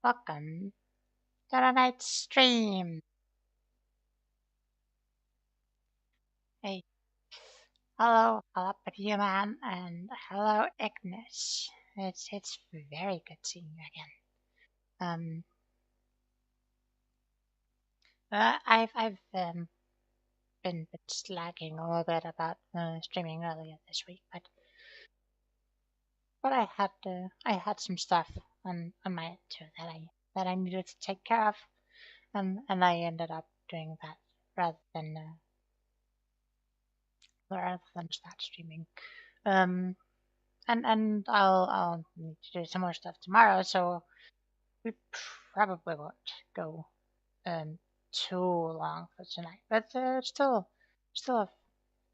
Welcome to the night stream. Hey, hello, pretty man, and hello, Ignis. It's very good seeing you again. Um, I've been slacking a little bit about streaming earlier this week, but I had some stuff on my end too that I needed to take care of, and I ended up doing that rather than uh, rather than start streaming. Um, and I'll need to do some more stuff tomorrow, so we probably won't go um too long for tonight. But still a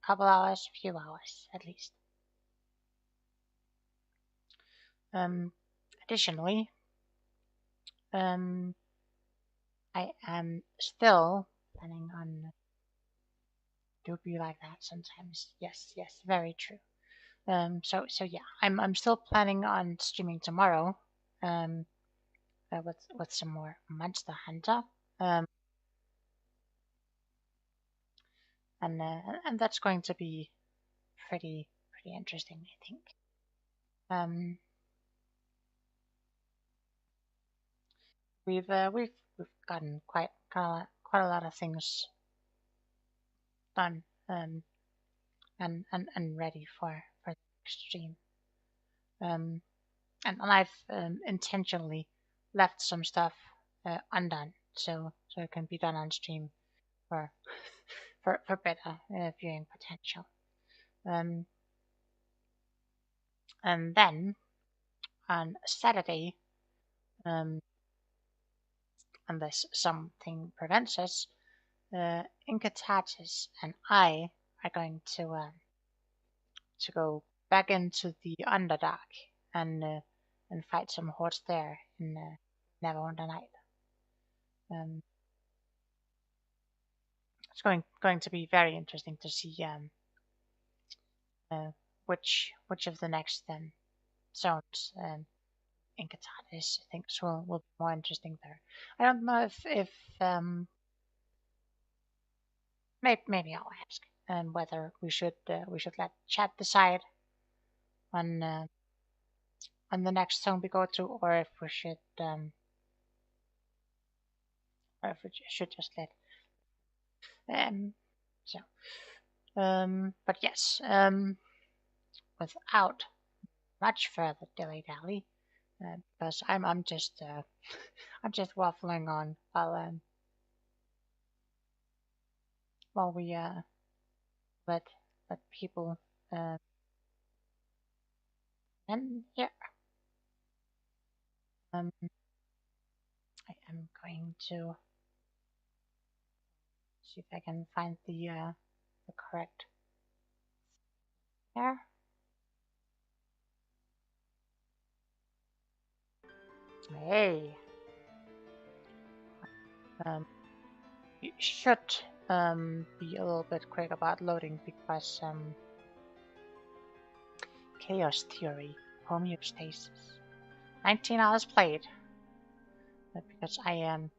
couple hours, a few hours at least. Um, Additionally, um, I am still planning on do be like that sometimes. Yes, yes, very true. So yeah, I'm still planning on streaming tomorrow. Um, with some more Monster Hunter. And that's going to be pretty interesting, I think. Um, we've gotten quite a lot of things done, and ready for the next stream. Um, and I've intentionally left some stuff undone, so it can be done on stream for for better viewing potential. Um, and then on Saturday, um, unless something prevents us, Inkatatis and I are going to go back into the Underdark and fight some hordes there in Neverwinter Night. Um, it's going to be very interesting to see which of the next zones Inkatatis thinks will be more interesting there. I don't know if maybe I'll ask whether we should let chat decide on uh, on the next zone we go to, or if we should just let um so but yes, without much further dilly dally, because I'm just I'm just waffling on while we let let people uh and yeah, I am going to see if I can find the correct there. Hey, um, you should be a little bit quick about loading because chaos theory, homeostasis, 19 hours played. Because I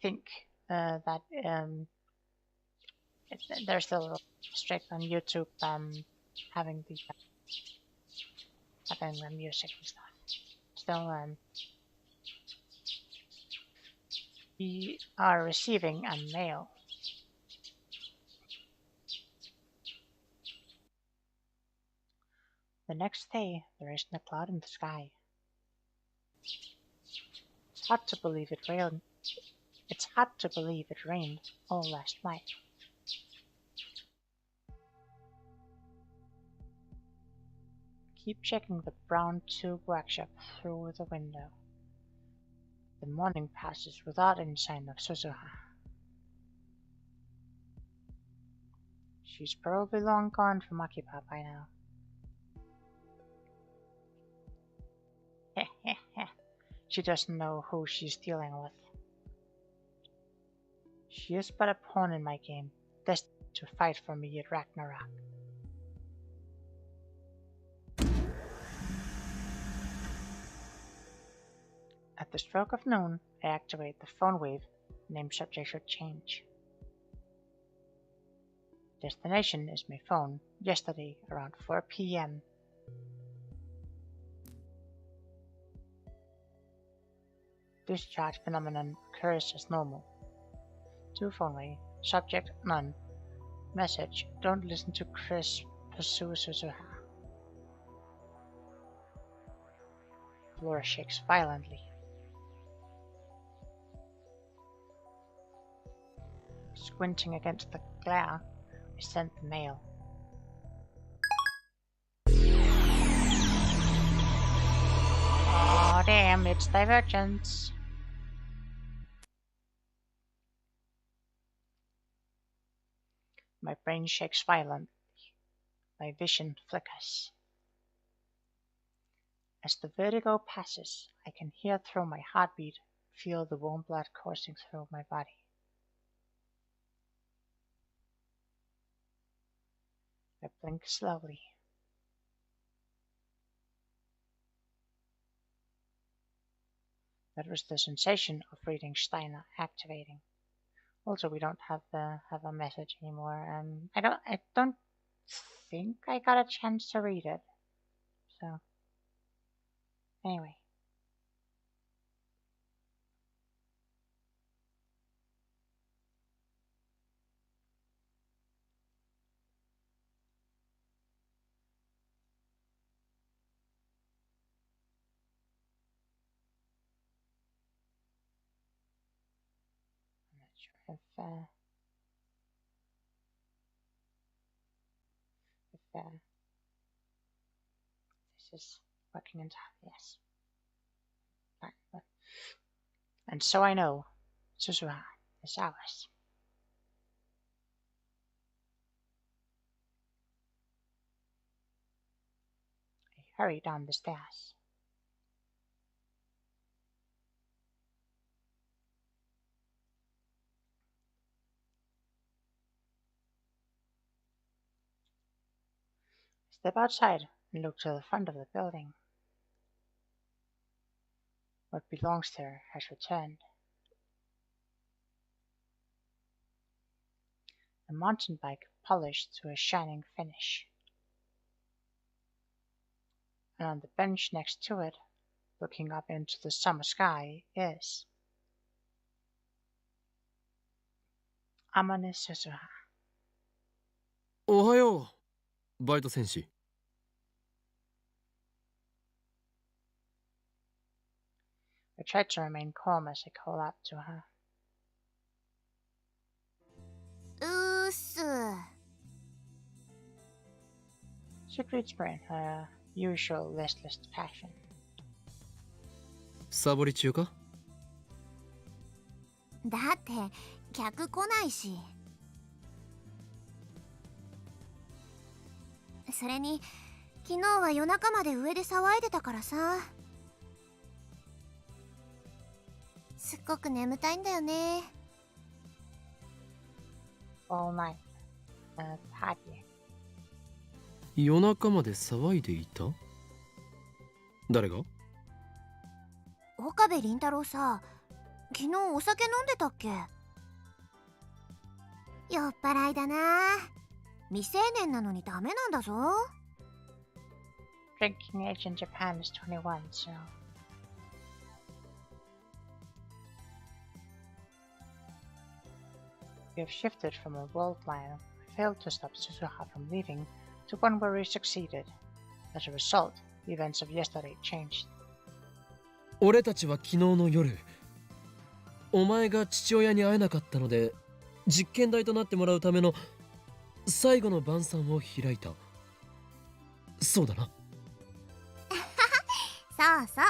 think that they're still a little strict on YouTube having the having the music and stuff. Still, we are receiving a mail. The next day, there isn't a cloud in the sky. It's hard to believe it rained. It's hard to believe it rained all last night. Keep checking the brown tube workshop through the window. The morning passes without any sign of Suzuha. She's probably long gone from Akiba by now. She doesn't know who she's dealing with. She is but a pawn in my game, destined to fight for me at Ragnarok. At the stroke of noon, I activate the phone wave. Name subject should change. Destination is my phone. Yesterday, around 4 p.m. Discharge phenomenon occurs as normal. To phone wave. Subject none. Message: don't listen to Chris. Pursue Suzuha. Floor shakes violently. Squinting against the glare, I sent the mail. Oh damn, it's Divergence. My brain shakes violently. My vision flickers. As the vertigo passes, I can hear through my heartbeat, feel the warm blood coursing through my body. I blink slowly. That was the sensation of reading Stein activating. Also, we don't have a message anymore. I don't think I got a chance to read it. So, anyway. I'm not sure if this is working entirely. Yes. Fine. And so I know Suzuha is ours. I hurry down the stairs. Step outside and look to the front of the building. What belongs there has returned. A mountain bike polished to a shining finish. And on the bench next to it, looking up into the summer sky, is Amane Suzuha. おはよう、バイト戦士。I try to remain calm as I call out to her. うーす。 She greets me in her usual listless fashion. サボり中か？だって客来ないし。それに昨日は夜中まで上で騒いでたからさ。すっごく眠たいんだよね。All night. Party. 夜中まで騒いでいた？誰が？岡部倫太郎さ、昨日お酒飲んでたっけ？酔っ払いだな。未成年なのにダメなんだぞ。Drinking age in Japan is 21, so... We have shifted from a world line I failed to stop Suzuha from leaving to one where we succeeded. As a result, the events of yesterday changed. 俺たちは昨日の夜、お前が父親に会えなかったので実験台となってもらうための最後の晩餐を開いた。そうだな。そうそう、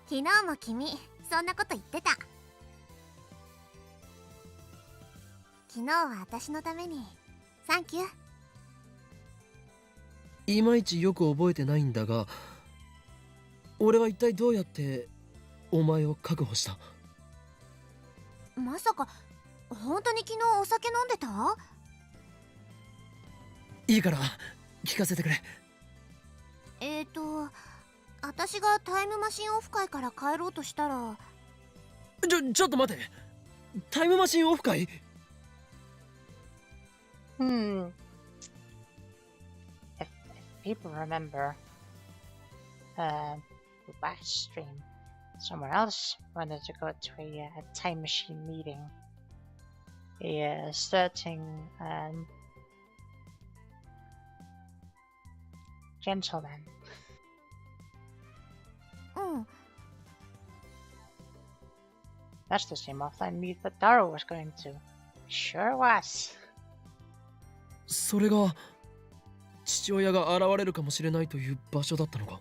昨日も君そんなこと言ってた。昨日は私のためにサンキュー。いまいちよく覚えてないんだが、俺は一体どうやってお前を確保した？まさか本当に昨日お酒飲んでた？いいから聞かせてくれ。私がタイムマシンオフ会から帰ろうとしたら。ちょっと待て。タイムマシンオフ会？ Hmm. If people remember, the last stream, someone else wanted to go to a time machine meeting. A certain gentleman. うん。 That's the same offline meet that Daro was going to. Sure was. それが父親が現れるかもしれないという場所だったのか。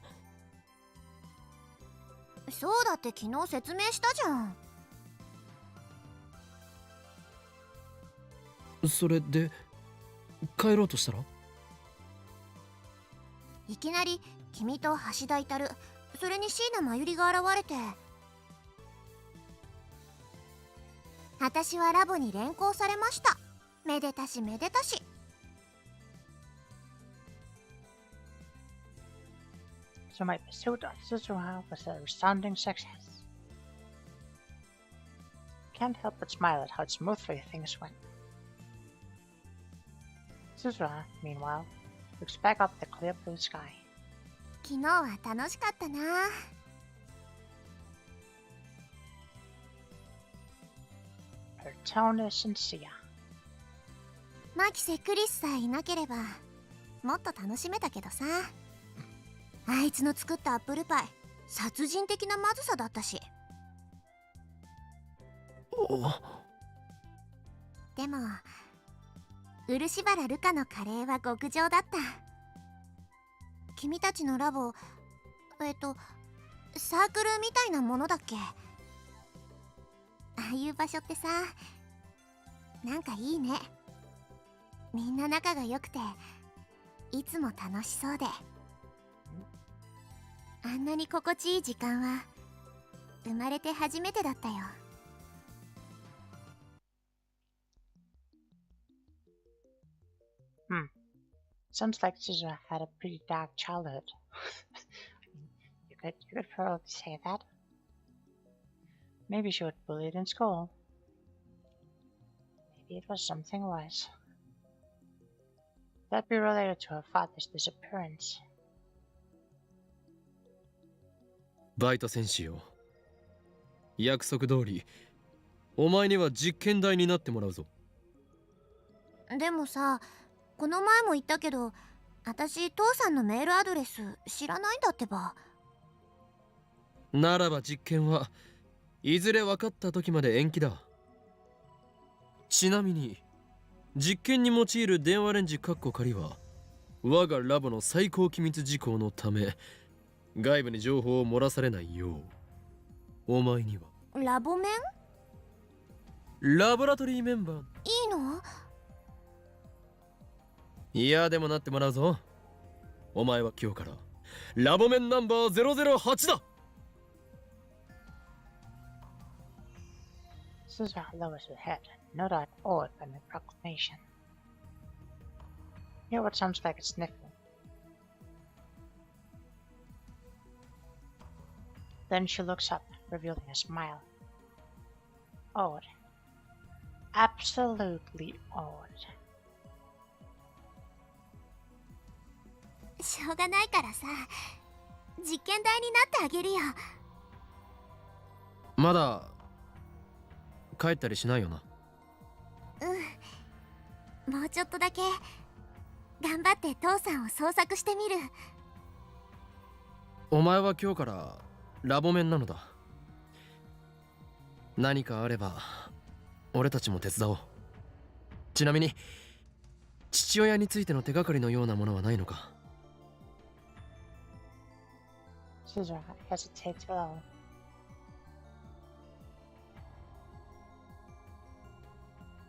そうだって昨日説明したじゃん。それで帰ろうとしたら？いきなり君と橋田至、それに椎名真由里が現れて、私はラボに連行されました。めでたしめでたし。So my pursuit of Suzuha was a resounding success. Can't help but smile at how smoothly things went. Suzuha, meanwhile, looks back up the clear blue sky. 昨日は楽しかったな。Her tone is sincere. マキセ・クリスさえいなければもっと楽しめたけどさ。あいつの作ったアップルパイ、殺人的なまずさだったし。でも漆原ルカのカレーは極上だった。君たちのラボ、サークルみたいなものだっけ？ああいう場所ってさ、なんかいいね。みんな仲が良くていつも楽しそうで、あんなに心地いい時間は生まれて初めてだったよ。Sounds like Suzuha had a pretty dark childhood. You could probably say that. Maybe she was bullied in school. Maybe it was something worse. That'd be related to her father's disappearance. バイト戦士よ、約束通りお前には実験台になってもらうぞ。でもさ、この前も言ったけど、私父さんのメールアドレス知らないんだってば。ならば実験はいずれ分かった時まで延期だ。ちなみに実験に用いる電話レンジ仮は我がラボの最高機密事項のため外部に情報を漏らされないよう、お前にはラボメン？ラボラトリーメンバー。いいの？いやでもなってもらうぞ。お前は今日からラボメンナンバー008だ。Suzuha lowers her head, not at all by the proclamation. Hear what sounds like a sniffle. Then she looks up, revealing a smile. Odd. Absolutely odd. しょうがないからさ、実験台になってあげるよ。まだ帰ったりしないよな。うん、もうちょっとだけ頑張って父さんを捜索してみる。お前は今日からラボメンなのだ。何かあれば俺たちも手伝おう。ちなみに父親についての手がかりのようなものはないのか？ Suzuha hesitates a little.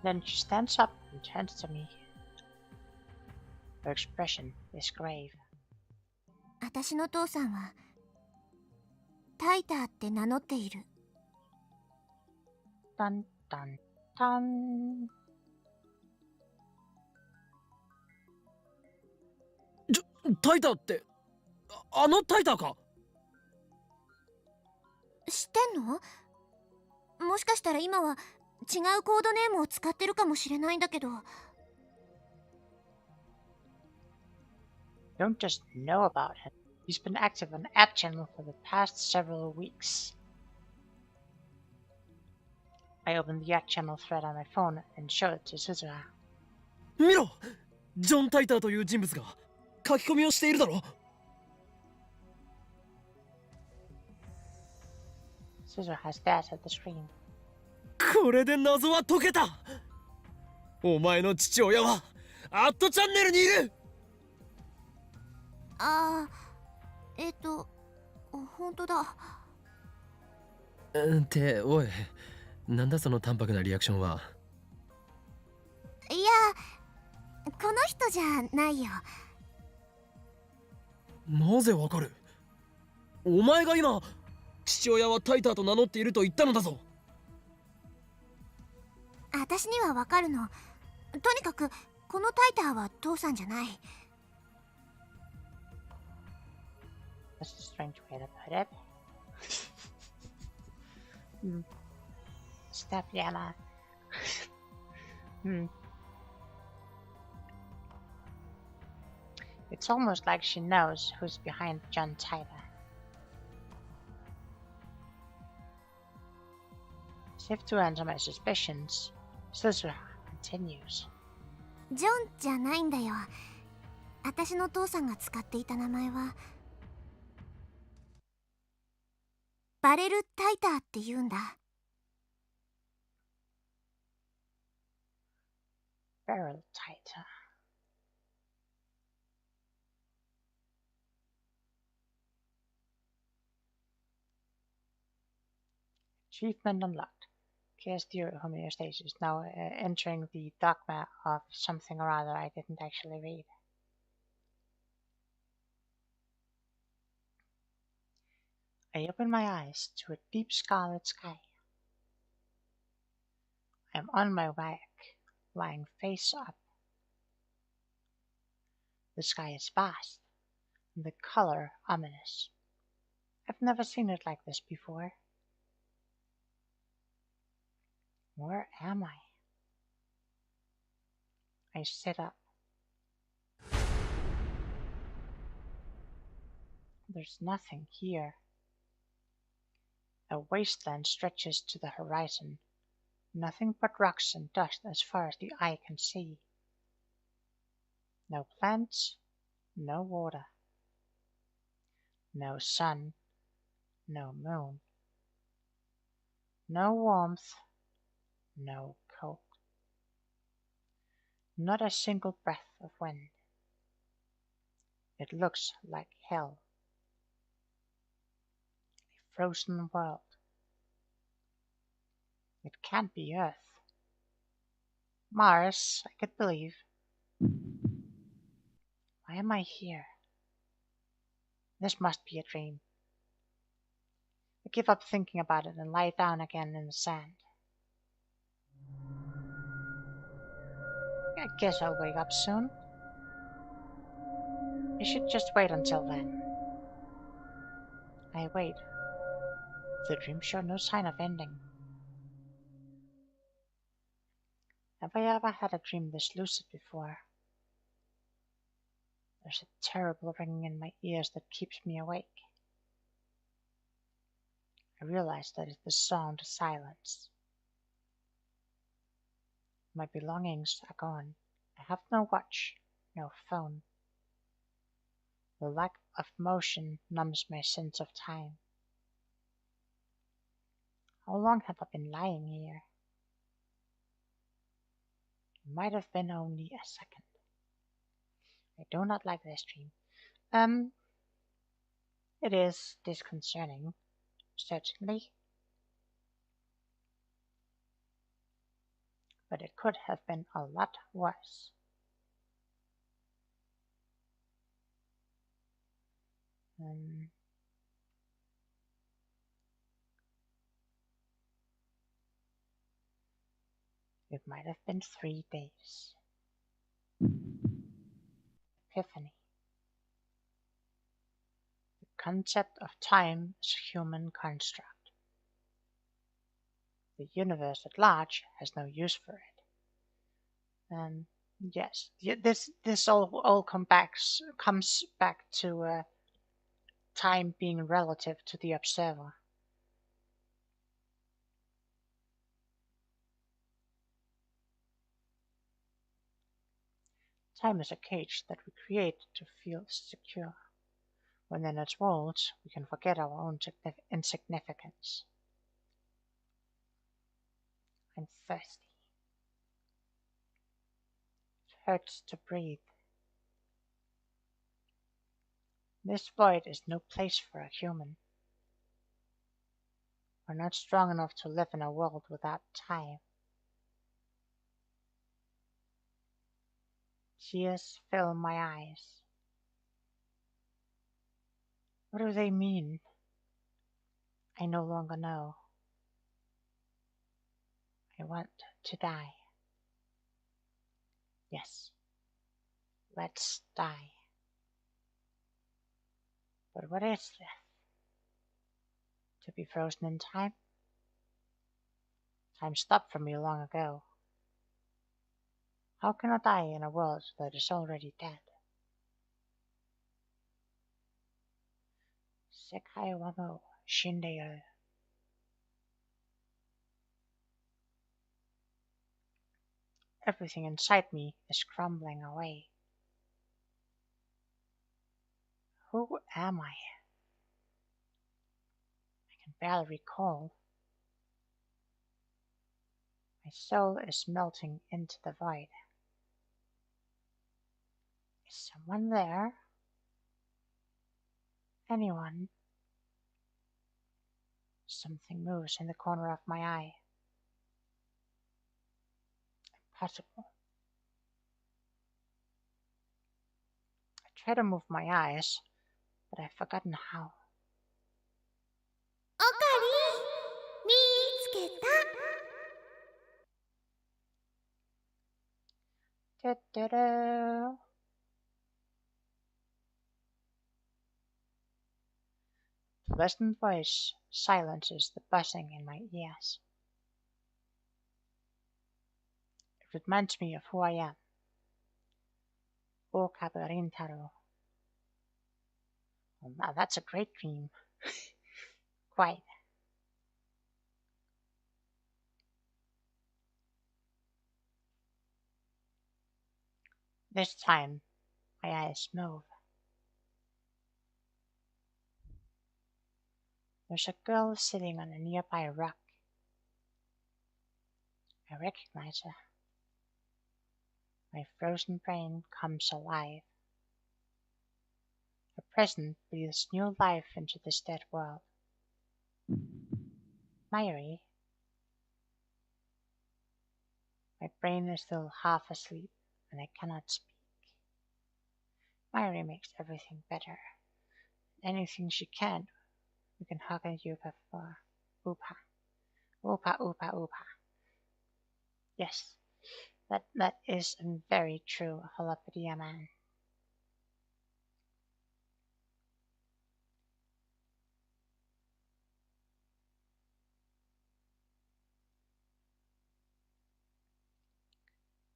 Then she stands up and turns to me. Her expression is grave. 私の父さんはタイターって名乗っている。Dun dun dun. タイターってあのタイターか？んの？もしかしたら今は違うコードネームを使ってるかもしれないんだけど。Don't just know about him. He's been active on App Channel for the past several weeks. I opened the App Channel thread on my phone and showed it to Suzuha. 見ろ、ジョン・タイターという人物が書き込みをしているだろ。Suzuha stared at the screen. これで謎は解けた。お前の父親はアットチャンネルにいる。ああ、本当だ。っておい、なんだその淡白なリアクションは。いや、この人じゃないよ。なぜわかる？お前が今父親はタイターと名乗っていると言ったのだぞ。私にはわかるの。とにかくこのタイターは父さんじゃない。That's a strange way to put it. Stop, Yana. It's almost like she knows who's behind John Tyler. As if to answer my suspicions, Suzuha continues. ジョンじゃないんだよ。私の父さんが使っていた名前はバレル・タイターって言うんだ。Barrel tighter. Achievement unlocked. Chaos theory homeostasis. Now entering the dogma of something or other I didn't actually read. I open my eyes to a deep scarlet sky. I am on my back, lying face up. The sky is vast, and the color ominous. I've never seen it like this before. Where am I? I sit up. There's nothing here. A wasteland stretches to the horizon. Nothing but rocks and dust as far as the eye can see. No plants, no water. No sun, no moon. No warmth, no cold. Not a single breath of wind. It looks like hell. A frozen world. It can't be Earth. Mars, I could believe. Why am I here? This must be a dream. I give up thinking about it and lie down again in the sand. I guess I'll wake up soon. I should just wait until then. I wait. The dream showed no sign of ending. Have I ever had a dream this lucid before? There's a terrible ringing in my ears that keeps me awake. I realize that it's the sound of silence. My belongings are gone. I have no watch, no phone. The lack of motion numbs my sense of time. How long have I been lying here? It might have been only a second. I do not like this dream. It is disconcerting, certainly. But it could have been a lot worse. It might have been 3 days. Epiphany. The concept of time is a human construct. The universe at large has no use for it. And yes, this all comes back to time being relative to the observer. Time is a cage that we create to feel secure. When in its walls, we can forget our own insignificance. I'm thirsty. It hurts to breathe. This void is no place for a human. We're not strong enough to live in a world without time. Tears fill my eyes. What do they mean? I no longer know. I want to die. Yes, let's die. But what is this? To be frozen in time? Time stopped for me long ago. How can I die in a world that is already dead? Sekai wa mo shindeyo. Everything inside me is crumbling away. Who am I? I can barely recall. My soul is melting into the void. Is someone there? Anyone? Something moves in the corner of my eye. Impossible. I try to move my eyes, but I've forgotten how. オカリン見つけた。Do-do-do. Pleasant voice silences the buzzing in my ears. It reminds me of who I am. O Kabarintaro. Well, now that's a great dream. Quite. This time, my eyes move. There's a girl sitting on a nearby rock. I recognize her. My frozen brain comes alive. Her presence breathes new life into this dead world. Mayuri. My brain is still half asleep, and I cannot speak. Mayuri makes everything better. Anything she can, we can hug and yuka for. Upa. Upa, upa, upa. Yes, that is very true, Holopedia man.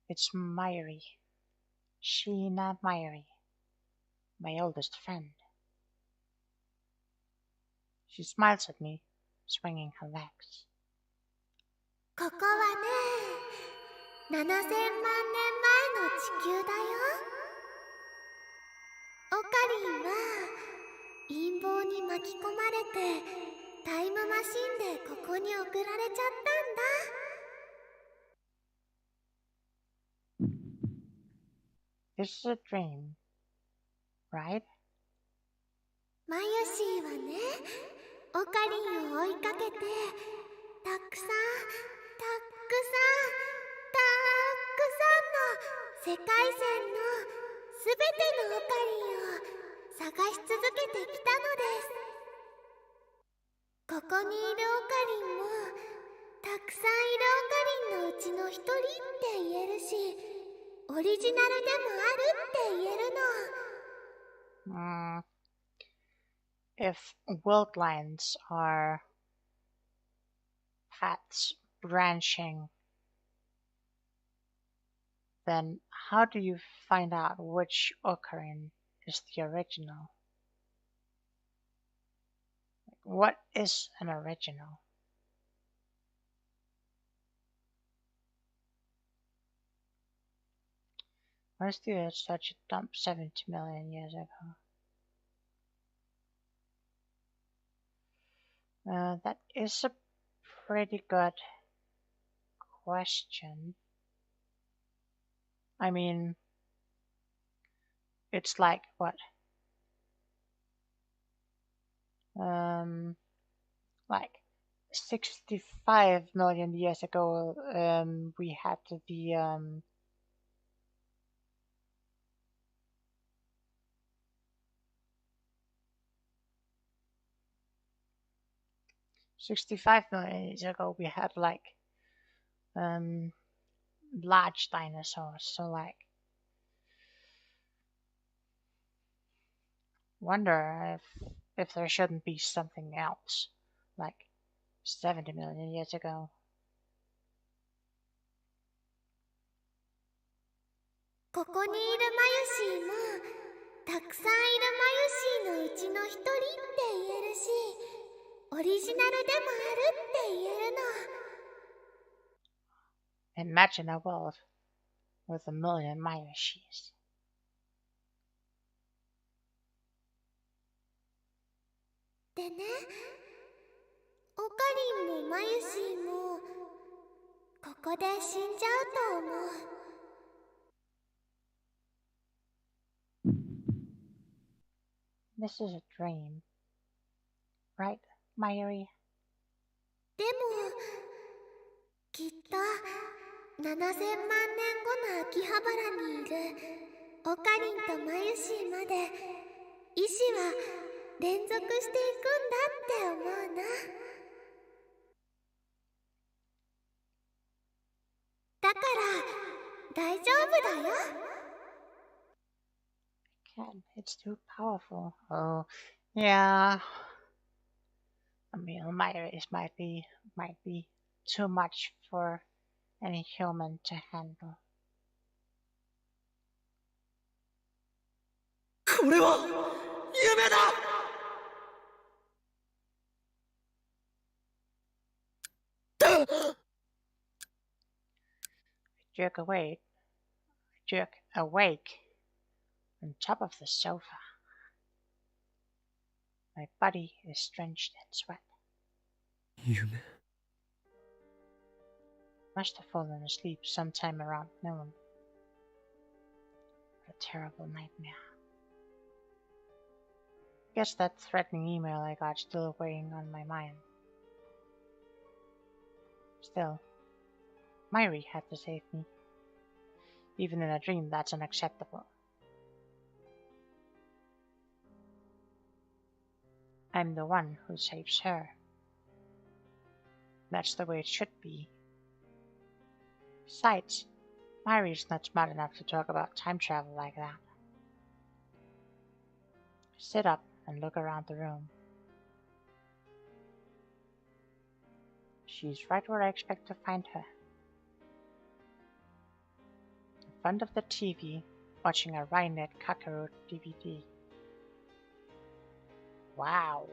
It's Mayuri. Sheena Mayuri. My oldest friend. She smiles at me, swinging her legs. ここはね、7000万年前の地球だよ。オカリンは陰謀に巻き込まれてタイムマシンでここに送られちゃったんだ。This is a dream, right? マユシーはね、オカリンを追いかけてたくさんの世界線のすべてのオカリンを探し続けてきたのです。ここにいるオカリンもたくさんいるオカリンのうちの一人って言えるし、オリジナルでもあるって言えるの。If world lines are paths branching, then how do you find out which ocarina is the original? What is an original? Most the Earth started dumped 70 million years ago. That is a pretty good question. I mean, it's like what? Like 65 million years ago, we had the 65 million years ago we had like um large dinosaurs. So like, wonder if there shouldn't be something else like 70 million years ago. ここにいるマユシーもたくさんいるマユシーのうちの一人って言えるし、オリジナルでもあるって言えるの。Imagine a world with a million Mayashis. でね、オカリンもマユシーもここで死んじゃうと思う。This is a dream, right, Mayuri? でもきっと7000万年後の秋葉原にいるオカリンとマユシーまで意志は連続していくんだって思うな。だから大丈夫だよ。Can't. It's too powerful. Oh, yeah. I mean, Mayuris might be too much for any human to handle. これは夢だ。Jerk awake on top of the sofa. My body is drenched in sweat. 夢。 Must have fallen asleep sometime around noon. What a terrible nightmare. Guess that threatening email I got still weighing on my mind. Still, Myri had to save me. Even in a dream, that's unacceptable. I'm the one who saves her. That's the way it should be. Besides, Myri's not smart enough to talk about time travel like that. Sit up and look around the room. She's right where I expect to find her. In front of the TV, watching a Rhinet Kakarot DVD. Wow.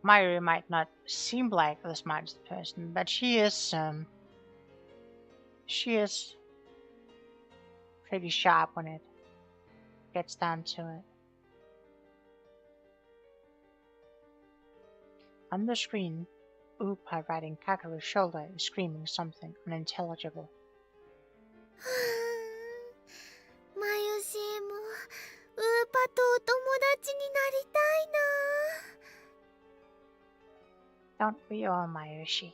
Myri might not seem like the smartest person, but she is pretty sharp when it gets down to it. On the screen, Upa riding Kakaro's shoulder is screaming something unintelligible. マユシーもウーパとお友達になりたいな。 Don't we all, Mayushi?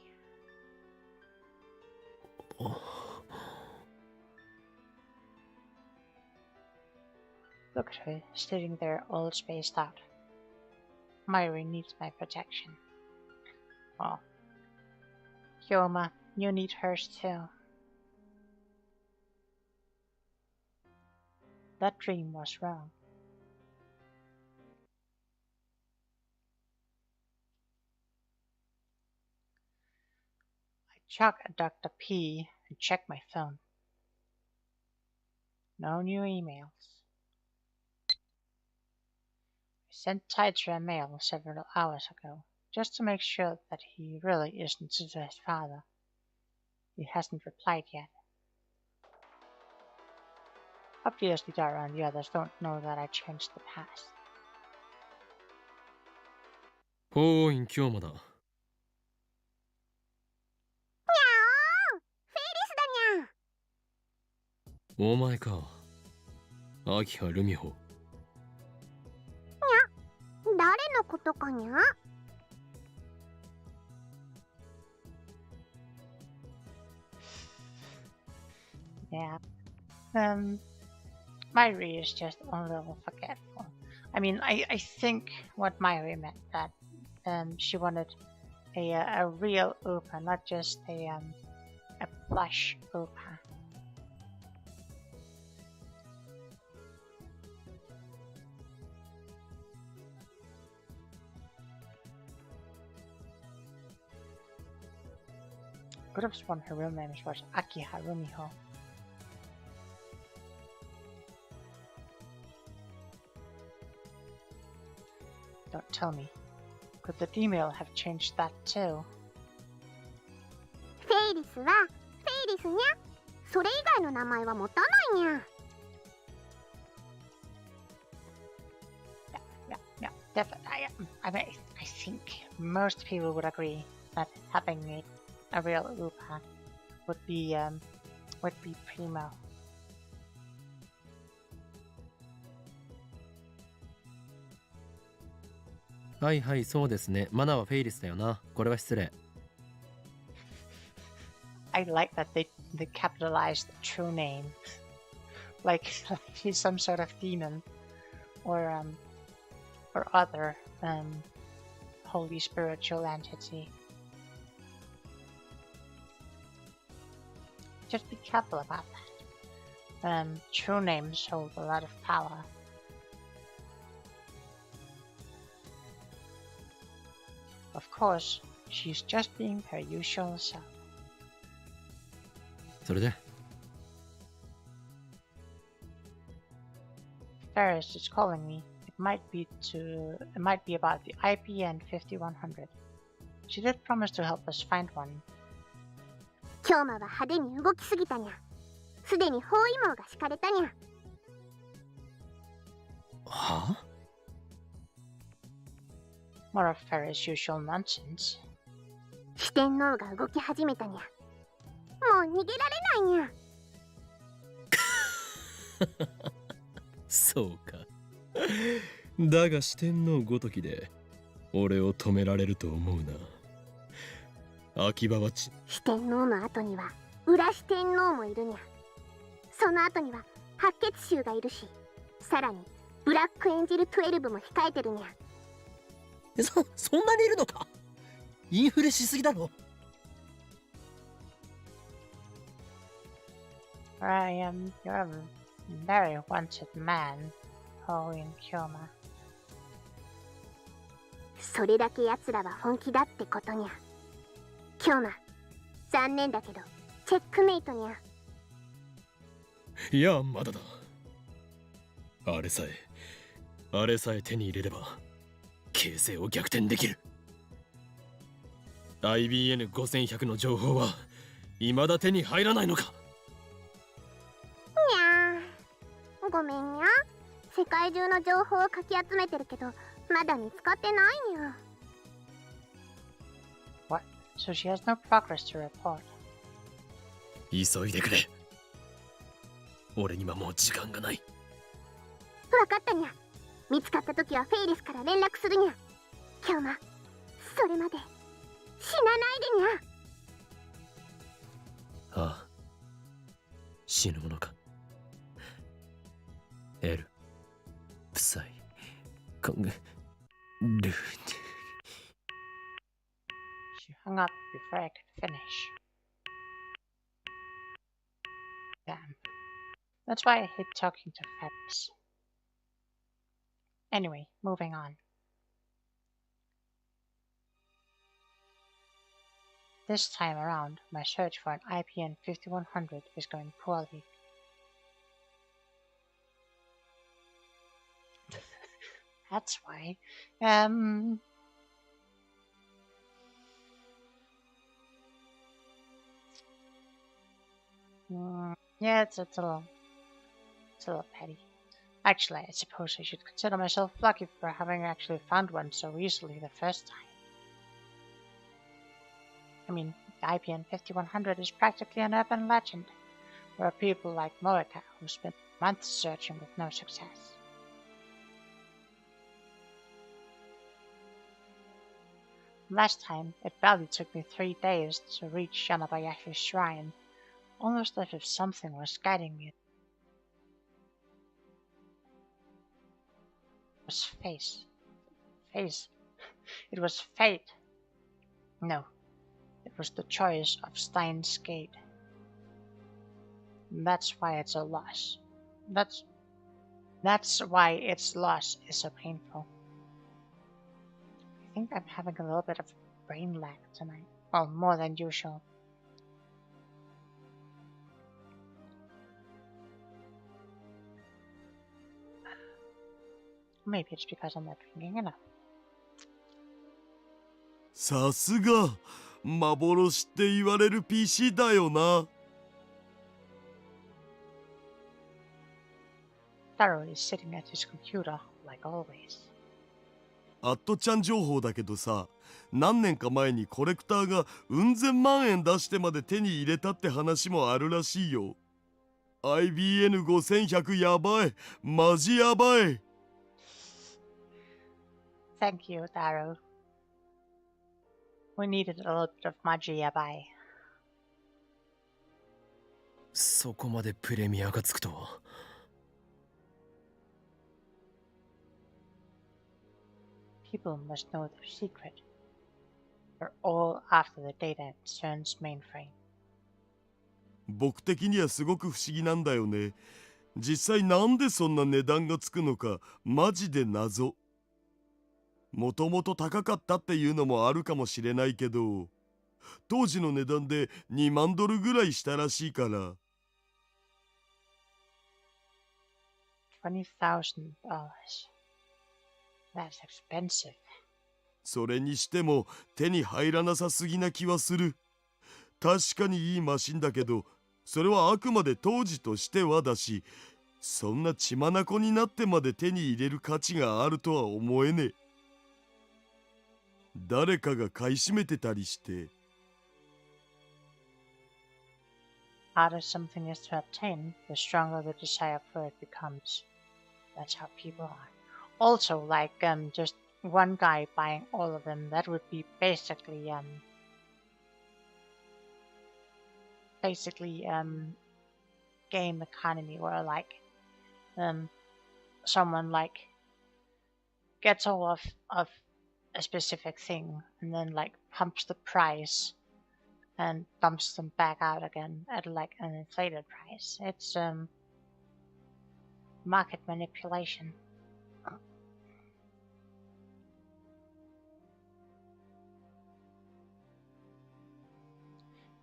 Look at her, sitting there all spaced out. Myri needs my protection. Oh. Hyoma, you need hers too. that dream was wrong. I chug a Dr. P and check my phone. No new emails. I sent Tiger a mail several hours ago, just to make sure that he really isn't to his father. He hasn't replied yet. Obviously, Dara and the others don't know that I changed the past. おーい、今日もだ。にゃおフェイリスだにゃ。お前か。秋葉ルミホ。誰のことかにゃ。Yeah. Myri is just a little forgetful. I mean, I think what Myri meant that she wanted a real Upa, not just a plush Upa. Could have sworn her real name was Aki Harumiho. Don't tell me. Could the email have changed that too? フェイリスはフェイリスにゃ。それ以外の名前は持たないにゃ。Yeah, definitely. I mean, I think most people would agree that having a real Upa would be primo. はいはい、そうですね。マナはフェイリスだよな。これは失礼。I like that they capitalized the true name, like he's some sort of demon, or other holy spiritual entity. Just be careful about that. True names hold a lot of power. Of course, she's just being her usual self. それで Ferris is calling me. It might be about the IPN 5100. She did promise to help us find one. 今日は派手に動きすぎたにゃ。すでに包囲網が敷かれたにゃ。はあ More of Ferris' usual nonsense. 四天王が動き始めたにゃ。もう逃げられないにゃ。そうか。だが四天王ごときで俺を止められると思うな。秋葉は四天王の後には裏四天王もいるにゃ。その後には白血衆がいるし、さらにブラックエンジェル12も控えてるにゃ。そんなにいるのか。インフレしすぎだろ。You're a very wanted man, Hoin Kyoma. それだけ奴らは本気だってことにゃ。今日は残念だけどチェックメイトにゃ。いや、まだだ。あれさえ手に入れれば形勢を逆転できる。IBN5100 の情報は未だ手に入らないのか。にゃー、ごめんにゃ。世界中の情報をかき集めてるけどまだ見つかってないにゃ。What? So she has no progress to report. 急いでくれ。俺にはもう時間がない。わかったにゃ。見つかった時はフェイリスから連絡するにゃ。今日はそれまで死なないでにゃ。ああ、死ぬものか。エル、プサイ、コング、ルー。 She hung up before I could finish. Damn. That's why I hate talking to fairies. Anyway, moving on. This time around, my search for an IPN 5100 is going poorly. That's why. Um, yeah, it's a little petty. Actually, I suppose I should consider myself lucky for having actually found one so easily the first time. I mean, the IPN 5100 is practically an urban legend. There are people like Moeka who spent months searching with no success. Last time, it barely took me 3 days to reach Yanabayashi's shrine, almost as if something was guiding me. It was face. It was fate. No, it was the choice of Stein's gate. That's why it's a loss. That's that's why its loss is so painful. I think I'm having a little bit of brain lag tonight. Well, more than usual. Maybe it's because I'm not drinking enough. さすが幻って言われる PC だよな。Taro is sitting at his computer, like always. アットちゃん情報だけどさ、何年か前にコレクターがうん千万円出してまで手に入れたって話もあるらしいよ。IBN5100 やばい、マジやばい。Thank you, Taro. We needed a little bit of Maji Yabai. そこまでプレミアがつくとは。People must know their secret. We're all after the data in CERN's mainframe. 僕的にはすごく不思議なんだよね。実際なんでそんな値段がつくのかマジで謎。もともと高かったっていうのもあるかもしれないけど、当時の値段で2万ドルぐらいしたらしいから。$20,000. That's expensive. それにしても手に入らなさすぎな気はする。確かにいいマシンだけど、それはあくまで当時としてはだし、そんな血眼になってまで手に入れる価値があるとは思えねえ。誰かが買い占めてたりして。Harder something is to obtain, the stronger the desire for it becomes. That's how people are. Also, like just one guy buying all of them, that would be basically game economy, where like someone like gets all of a specific thing and then like pumps the price and dumps them back out again at like an inflated price. It's market manipulation.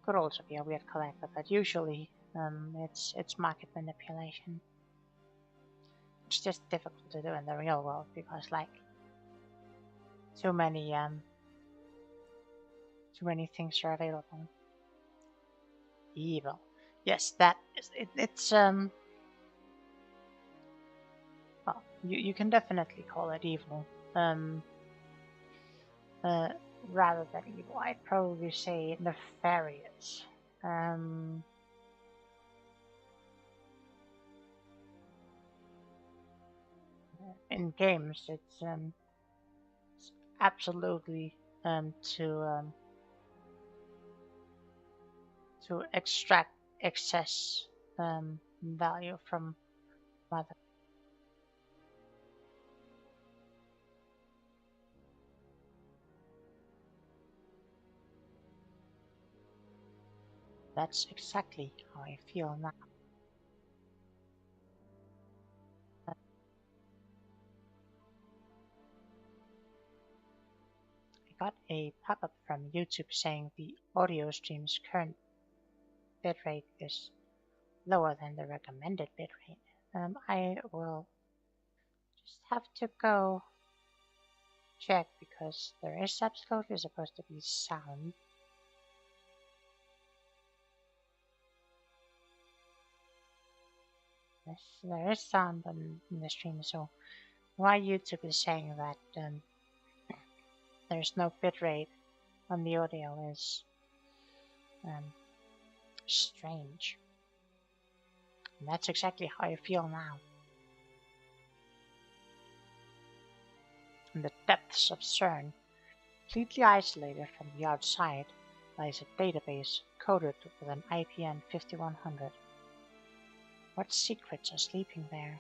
Could also be a weird collector, but usually it's market manipulation. It's just difficult to do in the real world because like too many things are available. Evil. Yes, that is it, it's well, you can definitely call it evil. Rather than evil, I'd probably say nefarious. In games, it's absolutely to extract excess value from mother. That's exactly how I feel now. got a pop-up from YouTube saying the audio stream's current bitrate is lower than the recommended bitrate. I will just have to go check because there is absolutely supposed to be sound. Yes, there is sound on in the stream, so why YouTube is saying that there's no bitrate on the audio is um, strange. And that's exactly how I feel now. In the depths of CERN, completely isolated from the outside, lies a database coded with an IPN 5100. What secrets are sleeping there?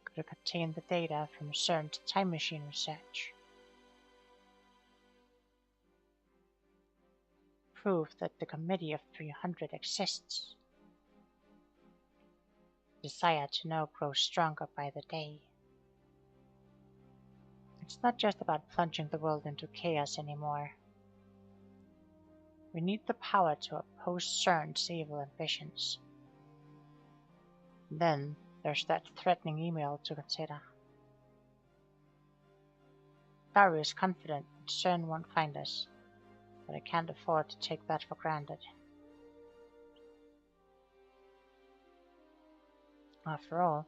Could it contain the data from CERN's time machine research? Proof that the Committee of 300 exists. Desire to know grows stronger by the day. It's not just about plunging the world into chaos anymore. We need the power to oppose CERN's evil ambitions. Then there's that threatening email to consider. Barry is confident that CERN won't find us, but I can't afford to take that for granted. After all,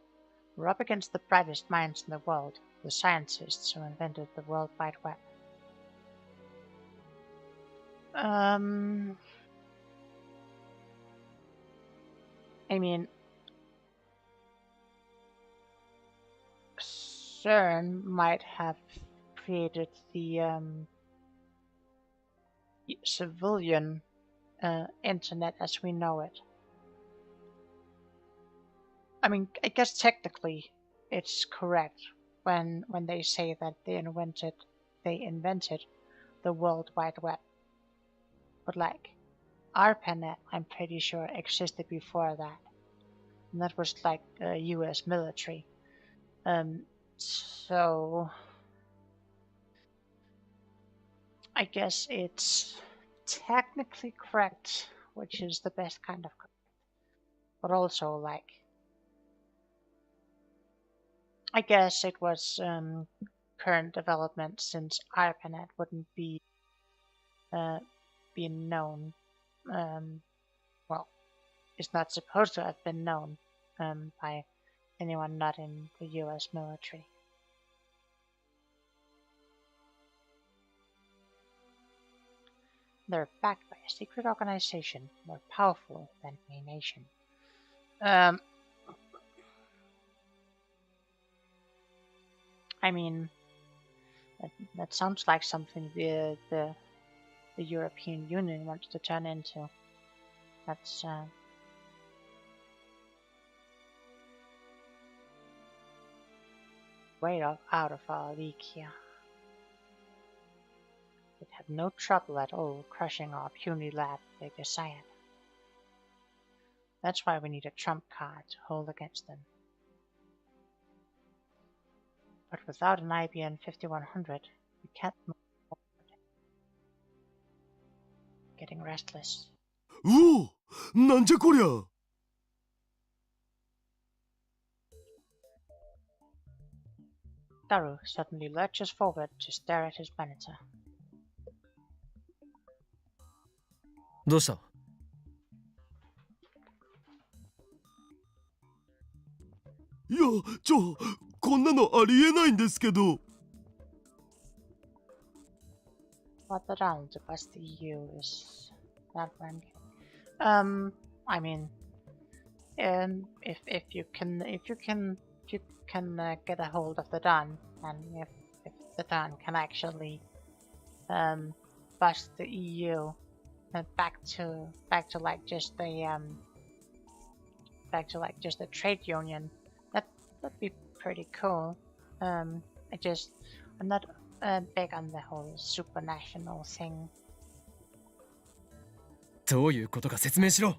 we're up against the brightest minds in the world, the scientists who invented the World Wide Web. I mean, CERN might have created the civilian internet as we know it. I mean, I guess technically it's correct when they say that they invented the World Wide Web. But like ARPANET, I'm pretty sure existed before that, and that was like U.S. military. So I guess it's technically correct, which is the best kind of correct, but also like I guess it was current development since ARPANET wouldn't be known. Well, it's not supposed to have been known by anyone not in the U.S. military. They're backed by a secret organization more powerful than a nation. I mean, that sounds like something the European Union wants to turn into. That's way out of our league here. They'd have no trouble at all crushing our puny lab if they desired. That's why we need a trump card to hold against them. But without an IBN 5100, we can't move forward. Getting restless. うお、なんじゃこりゃ。Daru suddenly lurches forward to stare at his monitor. どうした？いや、こんなのありえないんですけど。What the round to bust the EU is not what I'm getting. I mean, if you can get a hold of the Don, and if the Don can actually bust the EU back to like just the trade union, that'd be pretty cool. I'm not big on the whole supranational thing. どういうことか説明しろ。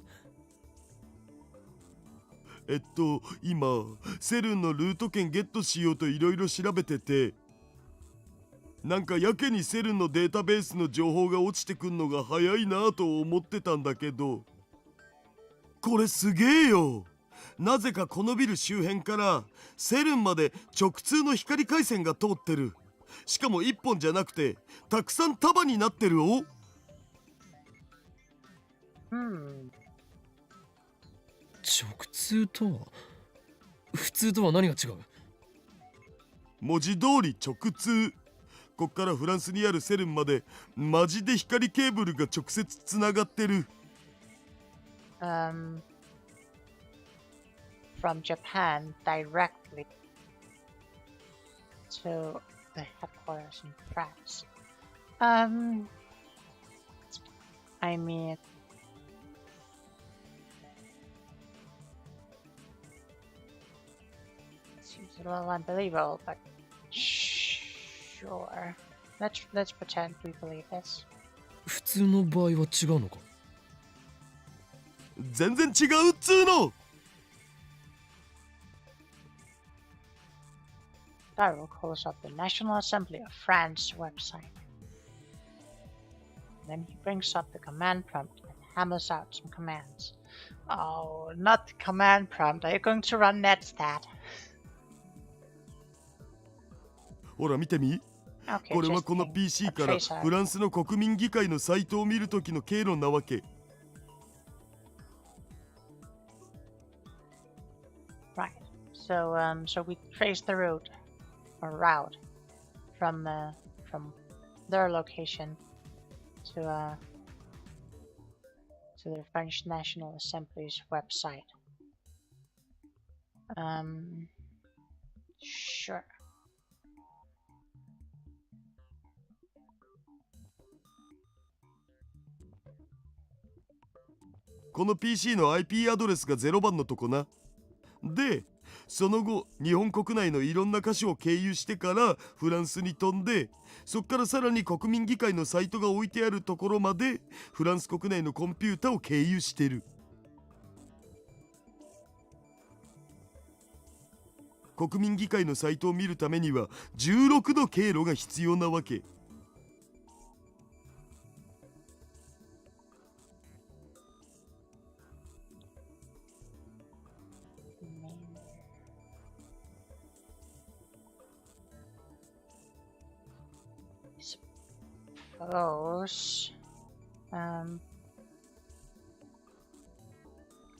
今セルンのルート券ゲットしようといろいろ調べてて、なんかやけにセルンのデータベースの情報が落ちてくんのが早いなぁと思ってたんだけど、これすげえよ。なぜかこのビル周辺からセルンまで直通の光回線が通ってる。しかも1本じゃなくてたくさん束になってるお。Hmm. 直通とは普通とは何が違う？文字通り直通。こっからフランスにあるセルンまでマジで光ケーブルが直接つながってる。Um, from Japan directly to the headquarters in France. Um, I mean, seems a little unbelievable, but sure. Let's pretend we believe this. 普通の場合は違うのか？全然違うっつーの。Daryl calls up the National Assembly of France website. Then he brings up the command prompt and hammers out some commands. Oh, not the command prompt. Are you going to run netstat? ほら見てみ。 Okay, これは just この think. PC A から tracer. フランスの国民議会のサイトを見るときの経路なわけ。Right. So we trace the route from their location to the French National Assembly's website. Sure. この PC の IP アドレスが0番のとこな。で、その後日本国内のいろんな箇所を経由してからフランスに飛んで、そっからさらに国民議会のサイトが置いてあるところまでフランス国内のコンピュータを経由してる。国民議会のサイトを見るためには16の経路が必要なわけ。Suppose. I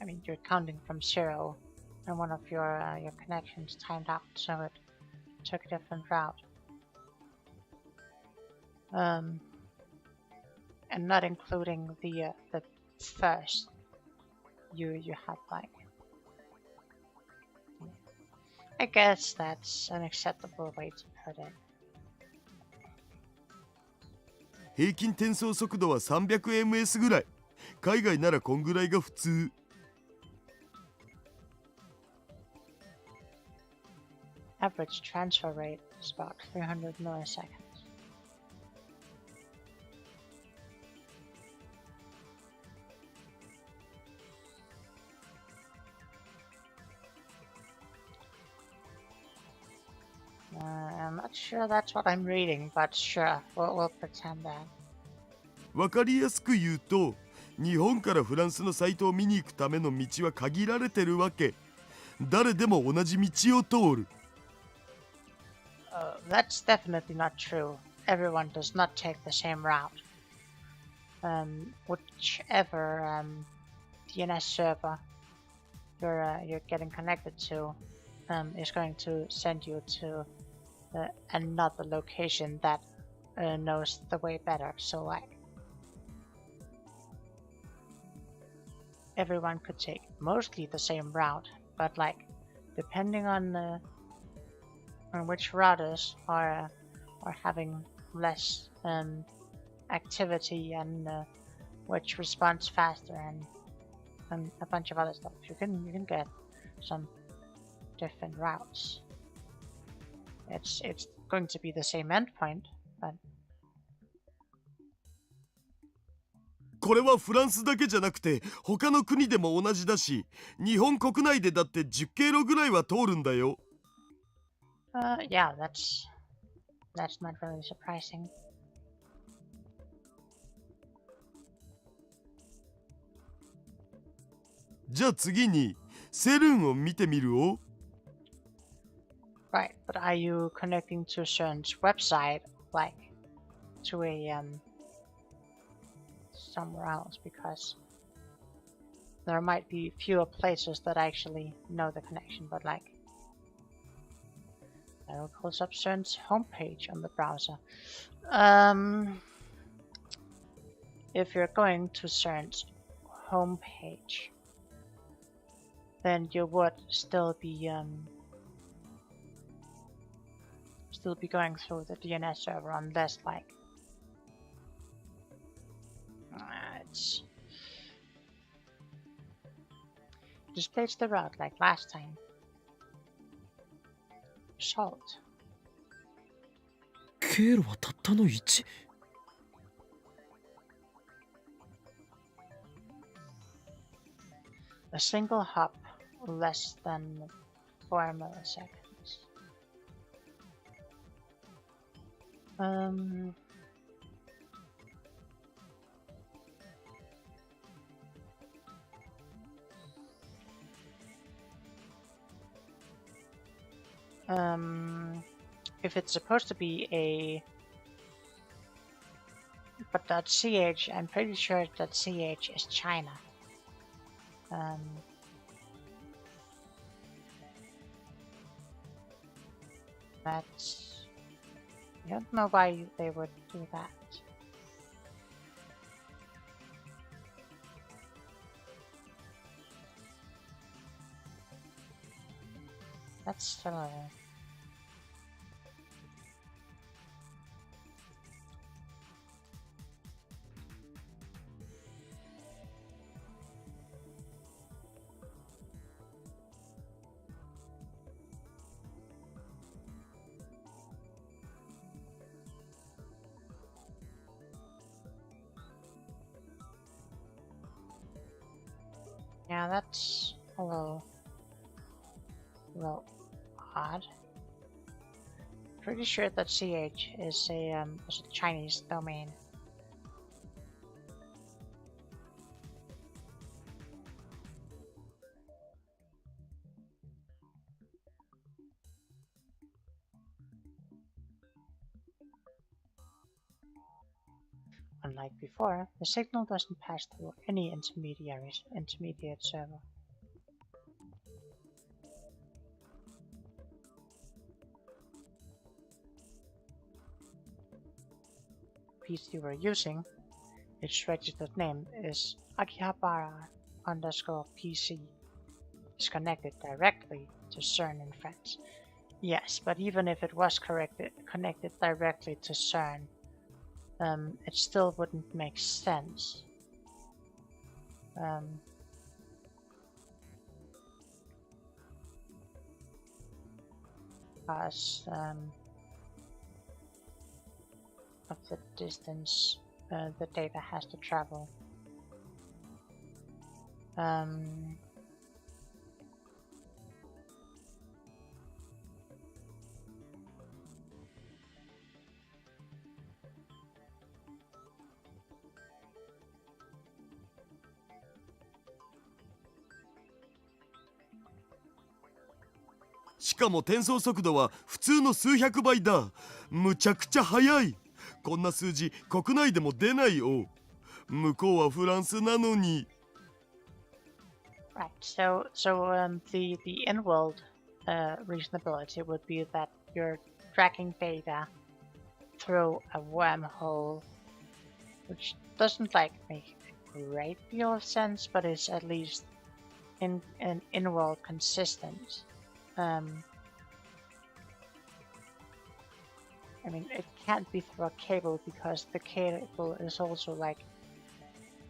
mean, you're counting from 0, and one of your connections timed out, so it took a different route. And not including the first. You have like. I guess that's an acceptable way to put it. 平均転送速度は 300ms ぐらい。海外ならこんぐらいが普通。Average transfer rate is about 300 milliseconds. I'm not sure that's what I'm reading, but sure, we'll pretend that. わかりやすく言うと、日本からフランスのサイトを見に行くための道は限られてるわけ。誰でも同じ道を通る。That's definitely not true. Everyone does not take the same route. Whichever DNS server you're getting connected to is going to send you to another location that knows the way better. So like everyone could take mostly the same route, but like depending on which routers are having less activity and which responds faster and a bunch of other stuff, you can get some different routes. It's going to be the same endpoint, but これはフランスだけじゃなくて他の国でも同じだし、日本国内でだって10経路ぐらいは通るんだよ。yeah, that's That's not really surprising. じゃあ次にセルンを見てみるお。 Right, but are you connecting to CERN's website, like to a somewhere else? Because there might be fewer places that actually know the connection, but like I will close up CERN's homepage on the browser. If you're going to CERN's homepage, then you would still be going through the DNS server unless like it's displays the route like last time. Salt. 経路はたったの1。 A single hop less than 4 milliseconds. If it's supposed to be a but .ch, I'm pretty sure .ch is China. That's... I don't know why they would do that. That's still yeah, that's a little odd. Pretty sure that .ch is a Chinese domain. Unlike before, the signal doesn't pass through any intermediate server. PC we're using, its registered name is Akihabara_PC. It's connected directly to CERN in France. Yes, but even if it was connected directly to CERN, it still wouldn't make sense. Because of the distance the data has to travel.「しかも転送速度は普通の数百倍だ。むちゃくちゃ速い。こんな数字国内でも出ないよ。向こうはフランスなのに。」 Right. So the in-world reasonability would be that you're tracking data through a wormhole, which doesn't like make a great deal of sense, but is at least in-world consistent. I mean, it can't be through a cable because the cable is also like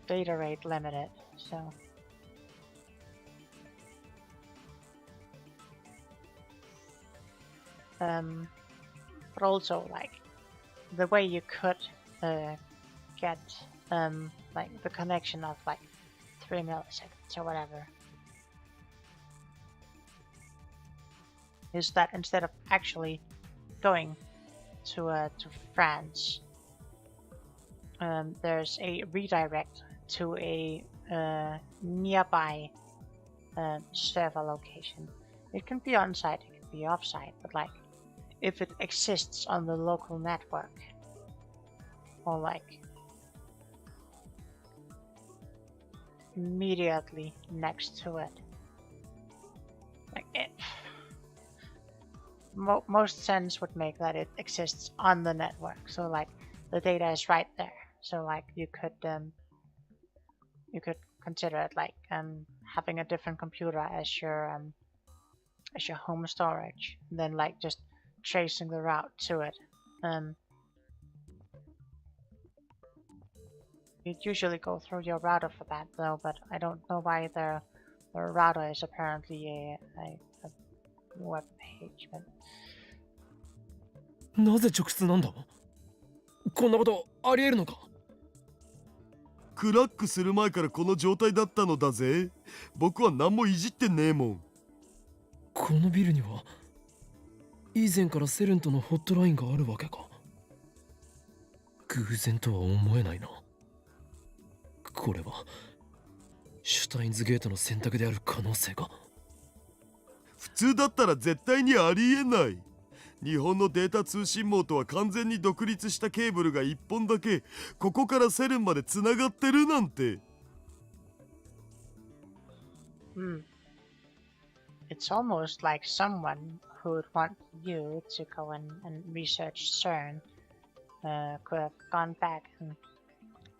data rate limited, so. But also like the way you could get like the connection of like 3 milliseconds or whatever is that instead of actually going to France, there's a redirect to a nearby server location. It can be on site, it can be off site, but like if it exists on the local network or like immediately next to it, like most sense would make that it exists on the network. So like the data is right there. So like you could consider it like having a different computer as your home storage, and then like just tracing the route to it. You'd usually go through your router for that though, but I don't know why their router is apparently a web page. But なぜ直通なんだ？こんなことありえるのか？クラックする前からこの状態だったのだぜ。僕は何もいじってねえもん。このビルには以前からセレンとのホットラインがあるわけか。偶然とは思えないな。これはシュタインズゲートの選択である可能性が。普通だったら絶対にありえない。日本のデータ通信網とは完全に独立したケーブルが1本だけここからセレンまでつながってるなんて。It's almost like someone who would want you to go and research CERN could have gone back and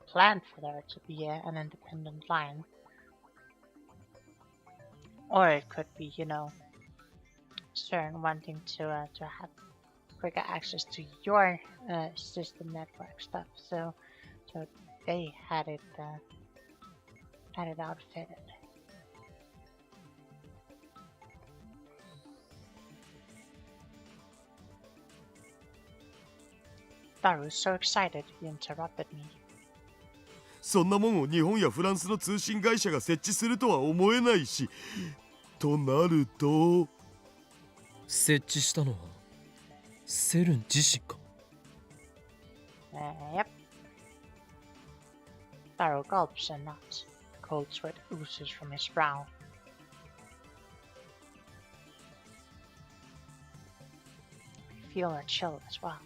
planned for there to be an independent line. Or it could be, CERN wanting to have quicker access to your system network stuff. So they had it outfitted. Daru was so excited he interrupted me. そんなもんを日本やフランスの通信会社が設置するとは思えないし、となると設置したのはセルン自身か。Yep. Daru gulps and nods. Cold sweat oozes from his brow. I feel a chill as well.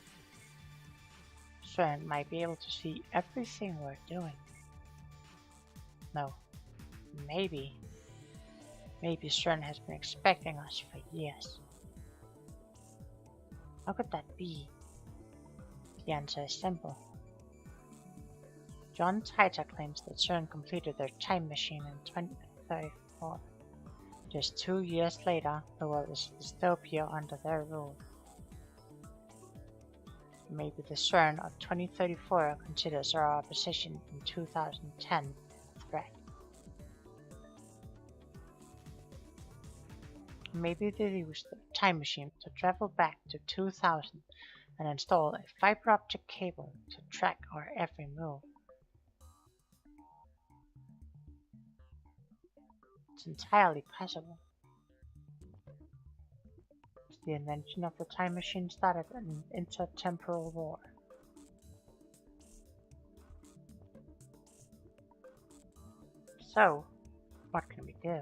CERN might be able to see everything we're doing. No. Maybe CERN has been expecting us for years. How could that be? The answer is simple. John Titor claims that CERN completed their time machine in 2034. Just 2 years later, the world is dystopia under their rule. Maybe the CERN of 2034 considers our position in 2010 a threat. Maybe they used the time machine to travel back to 2000 and install a fiber optic cable to track our every move. It's entirely possible. The invention of the time machine started an intertemporal war. So, what can we do?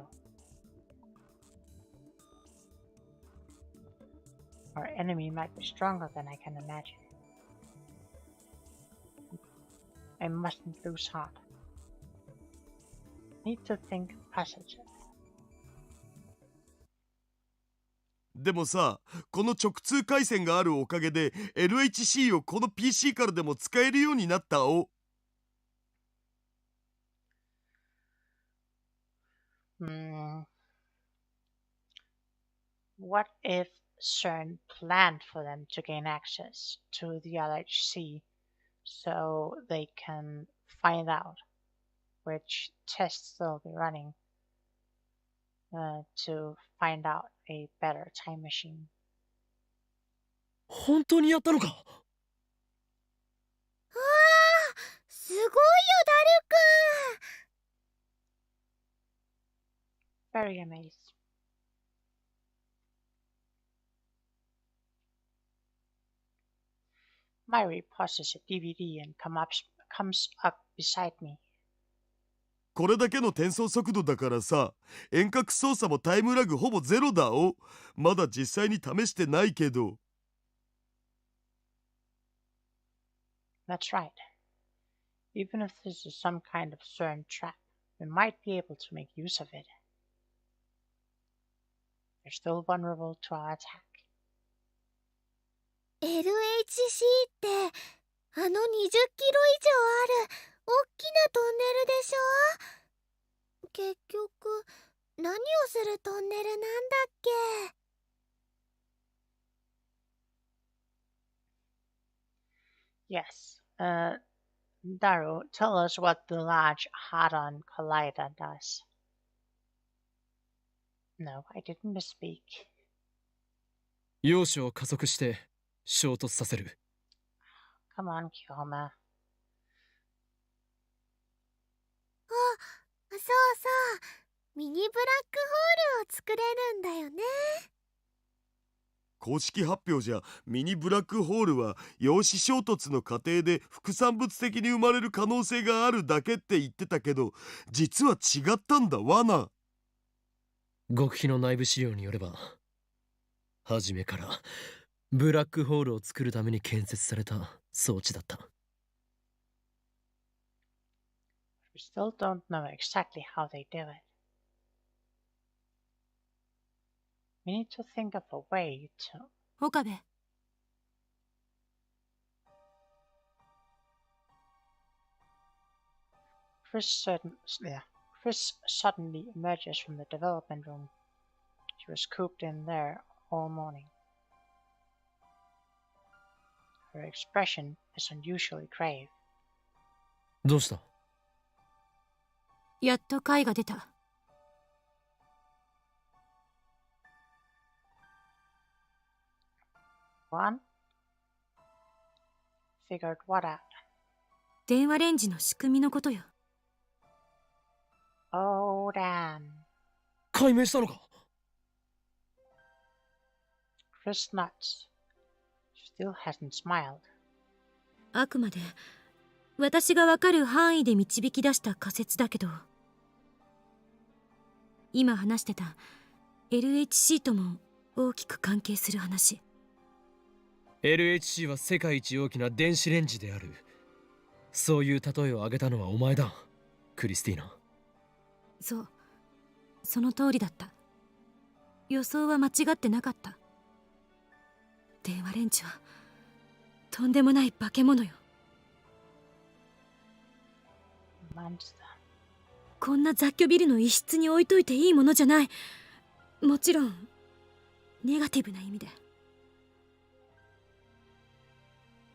Our enemy might be stronger than I can imagine. I mustn't lose heart. Need to think positive. でもさ、この直通回線があるおかげで LHC をこの PC からでも使えるようになったお。What if CERN planned for them to gain access to the LHC so they can find out which tests they'll be running to find out a better time machine? 本当にやったのか？あー、すごいよ、ダルくん。 Very amazed. Myri pauses a DVD and comes up beside me. これだけの転送速度だからさ、遠隔操作もタイムラグほぼゼロだお。まだ実際に試してないけど。That's right. Even if this is some kind of CERN trap, we might be able to make use of it. They're still vulnerable to our attack. LHC ってあの20キロ以上ある大きなトンネルでしょ。結局何をするトンネルなんだっけ。Yes. Daru, tell us what the Large Hadron Collider does. No, I didn't misspeak. 陽子を加速して衝突させる。 Come on, Kyoma. そうそうミニブラックホールを作れるんだよね。公式発表じゃミニブラックホールは陽子衝突の過程で副産物的に生まれる可能性があるだけって言ってたけど、実は違ったんだわな。極秘の内部資料によれば、初めからブラックホールを作るために建設された装置だった。 We still don't know exactly how they do it. We need to think of a way to... 岡部。Chris suddenly emerges from the development room. She was cooped in there all morning. Her expression is unusually grave. どうした？やっと解が出た。One? Figured what out? 電話レンジの仕組みのことよ。Oh, damn. 解明したのか？ Chris nuts. She still hasn't smiled. あくまで私がわかる範囲で導き出した仮説だけど、今話してた LHC とも大きく関係する話。 LHC は世界一大きな電子レンジである。そういう例えを挙げたのはお前だ、クリスティーナ。そう、その通りだった。予想は間違ってなかった。電話レンジはとんでもない化け物よ。 Monster. こんな雑居ビルの一室に置いといていいものじゃない。もちろんネガティブな意味で。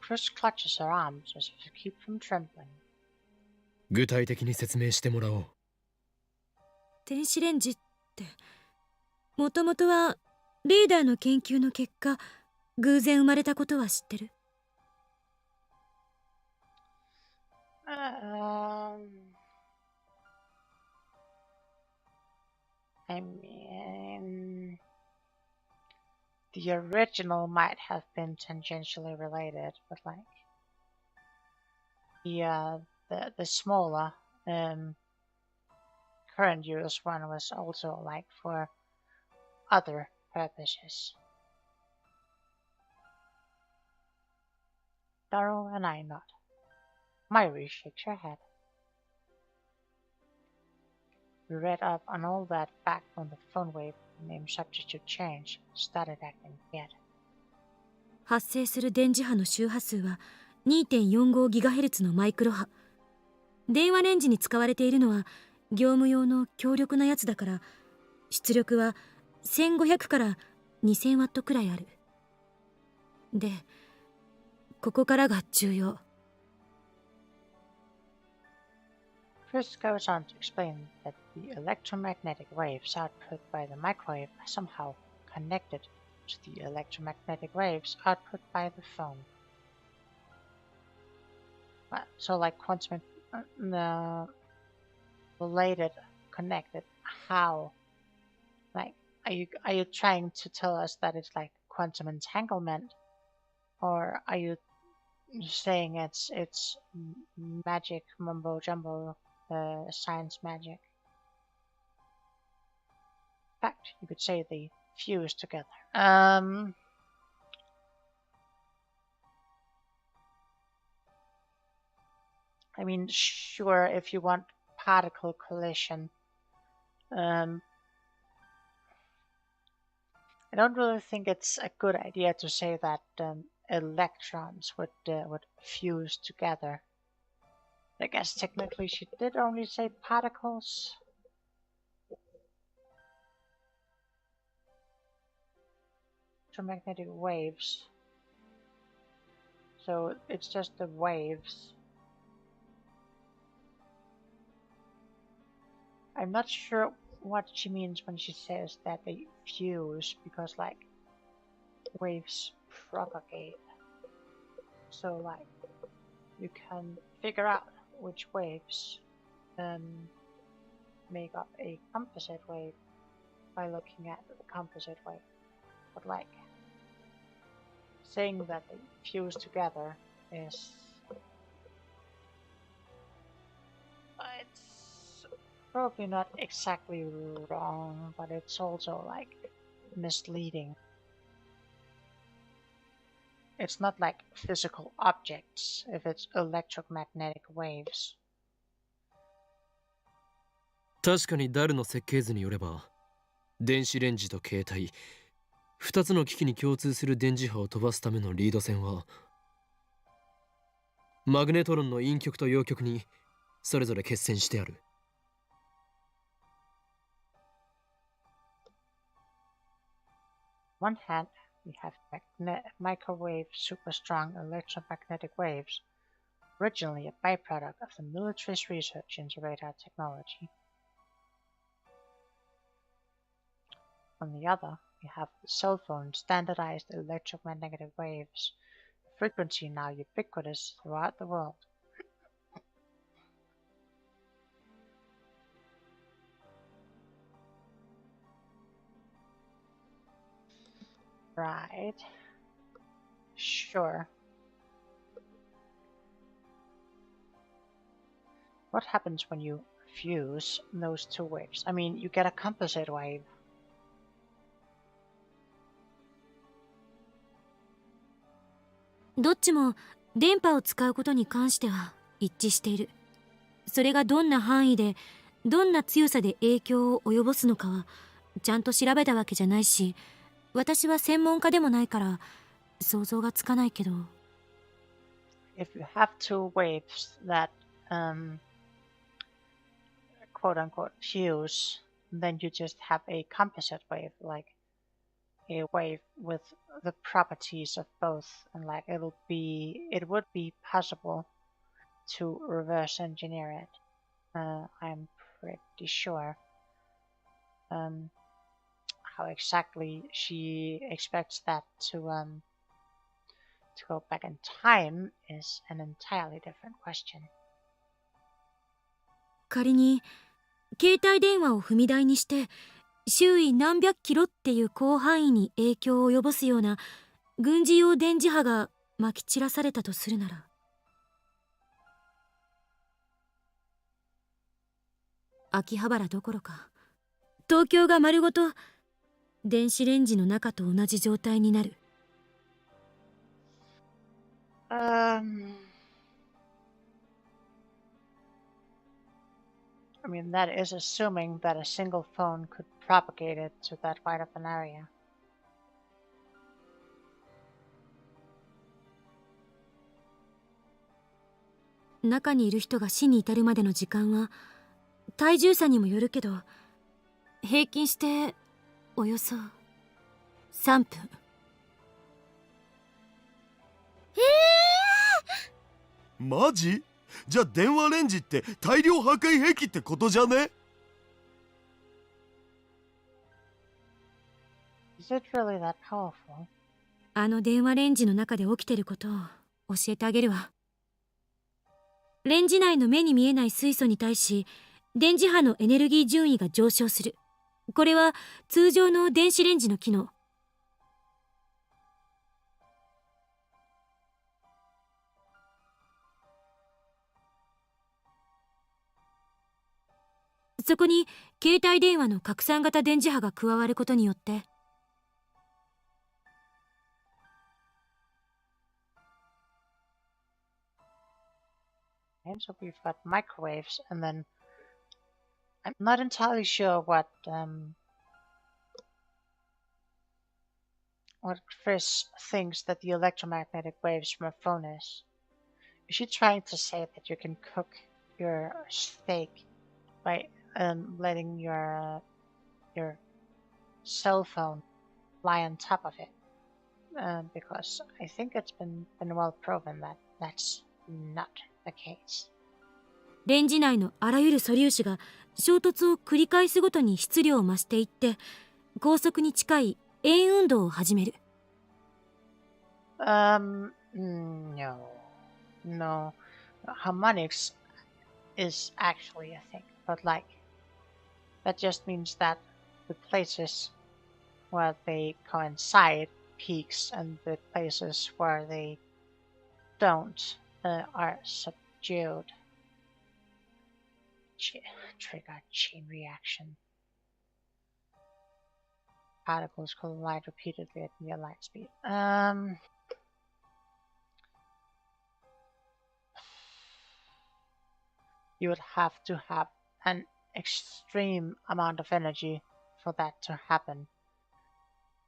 Chris clutches her arms as if to keep from trembling. 具体的に説明してもらおう。電子レンジってもともとはリーダーの研究の結果偶然生まれたことは知ってる？ I mean, the original might have been tangentially related, but like the smaller current use one was also like for other purposes. Daryl and I nod. Myri shakes her head. We read up on all that back when the phone wave name subject to change started acting weird. 発生する電磁波の周波数は 2.45GHz のマイクロ波。電話レンジに使われているのは業務用の強力なやつだから、出力は1500から2000ワットくらいある。で、ここからが重要。 Chris goes on to explain that the electromagnetic waves output by the microwave are somehow connected to the electromagnetic waves output by the phone. So like quantum related, connected. How? Like, are you trying to tell us that it's like quantum entanglement, or are you saying it's magic mumbo jumbo, science magic. In fact, you could say they fuse together. I mean, sure, if you want particle collision, I don't really think it's a good idea to say that electrons would fuse together. I guess technically she did only say particles. Electromagnetic waves. So it's just the waves. I'm not sure what she means when she says that they fuse, because like waves propagate. So like you can figure out which waves make up a composite wave by looking at the composite wave. But like saying that they fuse together is it's probably not exactly wrong, but it's also like misleading. It's not like physical objects if it's electromagnetic waves. 確かにダルの設計図によれば、電子レンジと携帯、2つの機器に共通する電磁波を飛ばすためのリード線は、マグネトロンの陰極と陽極にそれぞれ結線してある。On one hand, we have microwave super strong electromagnetic waves, originally a byproduct of the military's research into radar technology. On the other, we have the cell phone standardized electromagnetic waves, a frequency now ubiquitous throughout the world. Right. Sure. What happens when you fuse those two waves? I mean, you get a composite wave. どっちも電波を使うことに関しては一致している。それがどんな範囲でどんな強さで影響を及ぼすのかはちゃんと調べたわけじゃないし、私は専門家でもないから想像がつかないけど。 If you have two waves that quote unquote fuse, then you just have a composite wave, like a wave with the properties of both, and like it would be possible to reverse engineer it. I'm pretty sure. How exactly she expects that to go back in time is an entirely different question. 仮に携帯電話を踏み台にして周囲何百キロっていう広範囲に影響を及ぼすような軍事用電磁波がまき散らされたとするなら、秋葉原どころか東京が丸ごと電子レンジの中と同じ状態になる。I mean, that is assuming that a single phone could propagate it to that wide of an area. 中にいる人が死に至るまでの時間は体重差にもよるけど、平均しておよそ3分。マジ？じゃあ電話レンジって大量破壊兵器ってことじゃね？ Is it really that powerful? あの電話レンジの中で起きてることを教えてあげるわ。レンジ内の目に見えない水素に対し電磁波のエネルギー順位が上昇する。これは通常の電子レンジの機能。そこに携帯電話の拡散型電磁波が加わることによって、And so we've got microwaves, and then I'm not entirely sure what Chris thinks that the electromagnetic waves from a phone is. Is she trying to say that you can cook your steak by letting your cell phone lie on top of it? Because I think it's been well proven that that's not the case. レンジ内のあらゆる素粒子が衝突を繰り返すごとに質量を増していって、高速に近い円運動を始める。No. Harmonics is actually a thing, but like, that just means that the places where they coincide peaks and the places where they don't are subdued. Trigger chain reaction. Particles collide repeatedly at near light speed. You would have to have an extreme amount of energy for that to happen.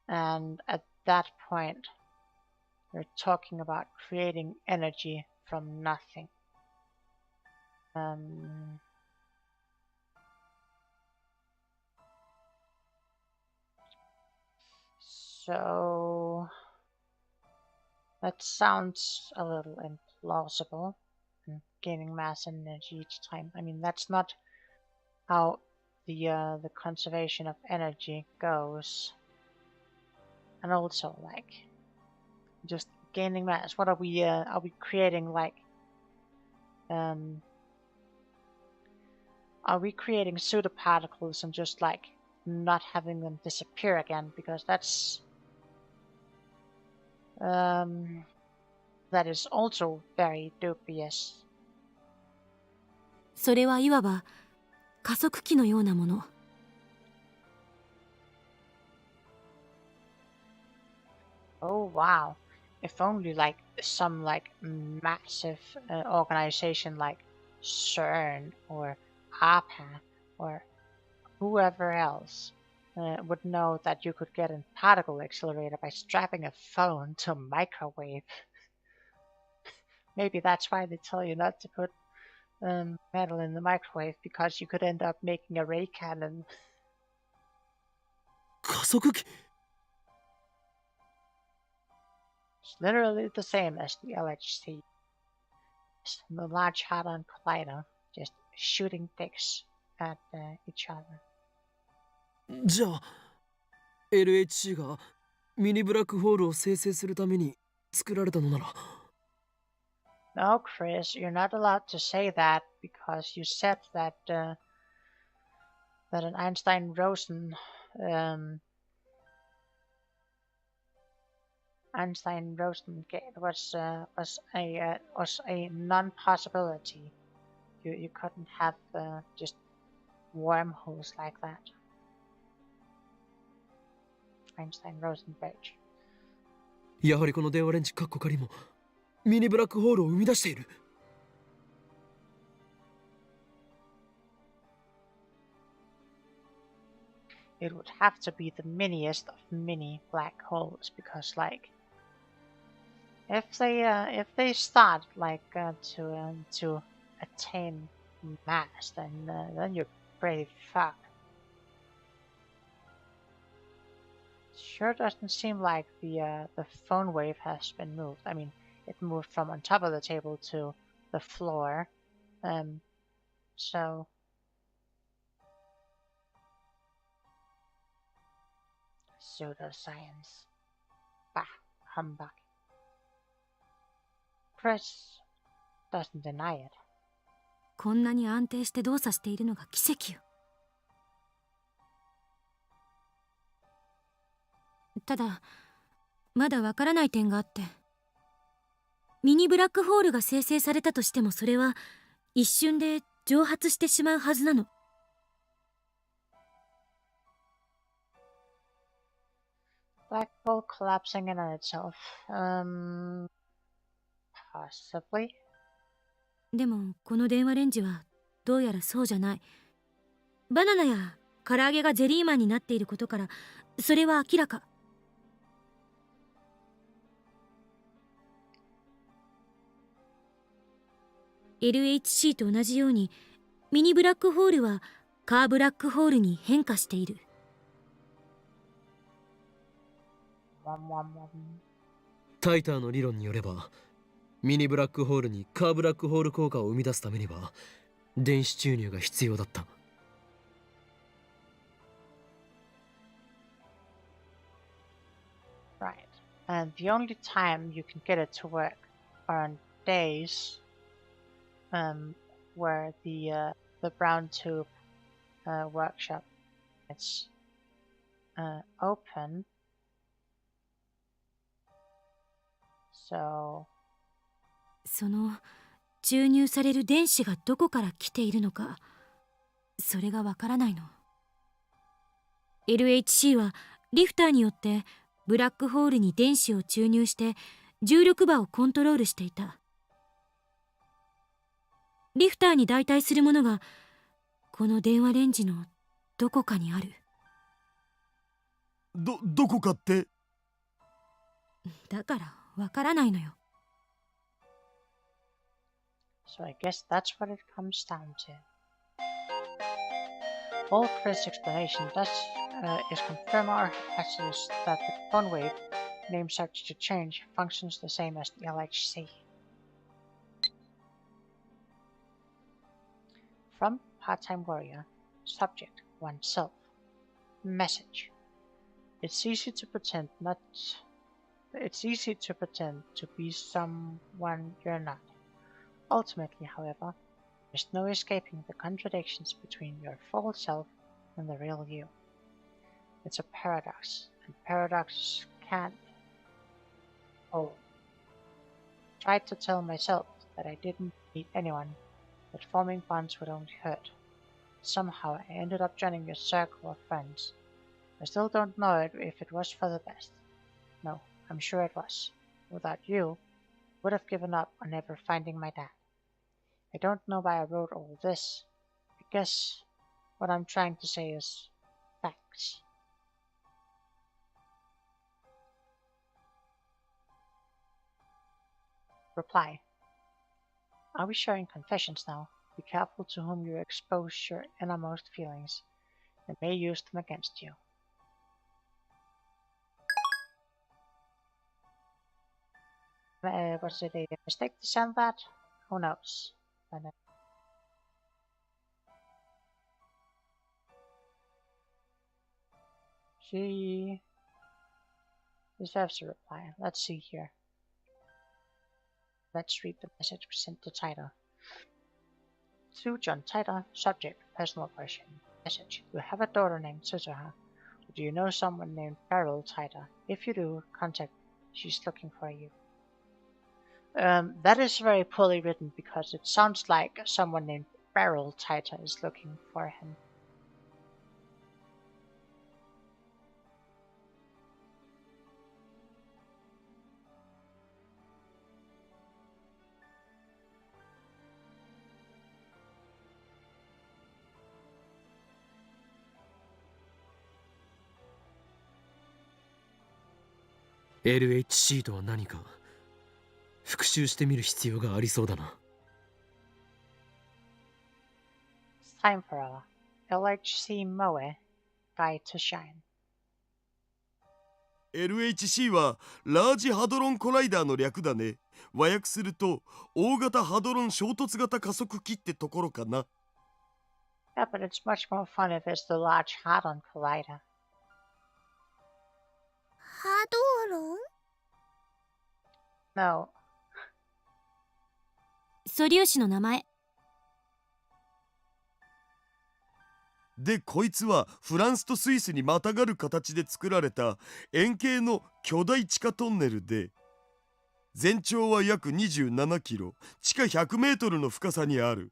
And at that point, you're talking about creating energy from nothing. So that sounds a little implausible. Gaining mass and energy each time. I mean, that's not how the conservation of energy goes. And also, like, just gaining mass. What are we creating? Like, are we creating pseudoparticles and just like not having them disappear again? Because that's that is also very dubious. それはいわば加速器のようなもの。Oh wow. If only like some like massive organization like CERN or APA or whoever else would know that you could get a particle accelerator by strapping a phone to a microwave. Maybe that's why they tell you not to put metal in the microwave, because you could end up making a ray cannon. 加速器 It's literally the same as the LHC. It's the Large Hadron Collider, just shooting dicks at each other. じゃあ LHC がミニブラックホールを生成するために作られたのなら No, Chris, you're not allowed to say that, because you said that that an Einstein-Rosen gate was a non-possibility. You couldn't have just wormholes like that. Einstein-Rosen bridge. やはりこの電話レンジカッコ仮もミニブラックホールを生み出している It would have to be the miniest of mini black holes, because like if they start like to attain mass, then you're pretty fucked. Sure doesn't seem like the phone wave has been moved. I mean, it moved from on top of the table to the floor. So pseudoscience. Bah, humbug. Chris doesn't deny it. こんなに安定して動作しているのが奇跡よ。ただまだわからない点があって、ミニブラックホールが生成されたとしても、それは一瞬で蒸発してしまうはずなの。black hole collapsing in on itself. Possibly. でもこの電話レンジはどうやらそうじゃない。バナナや唐揚げがゼリーマンになっていることからそれは明らか。LHC と同じようにミニブラックホールはカーブラックホールに変化している。タイターの理論によれば、ミニブラックホールにカーブラックホール効果を生み出すためには電子注入が必要だった。Right. And the only time you can get it to work are on days where the brown tube workshop is open. So その注入される電子がどこから来ているのか、それがわからないの。LHC はリフターによってブラックホールに電子を注入して重力場をコントロールしていた。リフターに代替するものがこの電話レンジのどこかにある。どこかって？だからわからないのよ。So I guess that's what it comes down to. All Chris' explanation does is confirm our hypothesis that the phone wave, named subject to change, functions the same as the LHC. From Part-Time Warrior, subject oneself. Message. It's easy to pretend to be someone you're not. Ultimately, however, there's no escaping the contradictions between your false self and the real you. It's a paradox, and paradoxes can't hold. I tried to tell myself that I didn't need anyone, that forming bonds would only hurt. Somehow I ended up joining your circle of friends. I still don't know if it was for the best. No, I'm sure it was. Without you, I would have given up on ever finding my dad. I don't know why I wrote all this. I guess what I'm trying to say is facts. Reply. Are we sharing confessions now? Be careful to whom you expose your innermost feelings. They may use them against you. Was it a mistake to send that? Who knows? She deserves a reply. Let's see here. Let's read the message we sent to Tita. To John Tita, subject, personal question. Message. You have a daughter named Suzuha. Do you know someone named Beryl Tita? If you do, contact me. She's looking for you. That is very poorly written because it sounds like someone named Beryl Tita is looking for him. LHC とは何か復習してみる必要がありそうだな。It's time for a LHC Moe Guide to Shine. LHC はラージハドロンコライダーの略だね。和訳すると大型ハドロン衝突型加速器ってところかな。Yeah, but it's much more fun if it's the Large Hadron Collider. ハドロン？ No. 素粒子の名前。でこいつはフランスとスイスにまたがる形で作られた円形の巨大地下トンネルで、全長は約27キロ、地下100メートルの深さにある。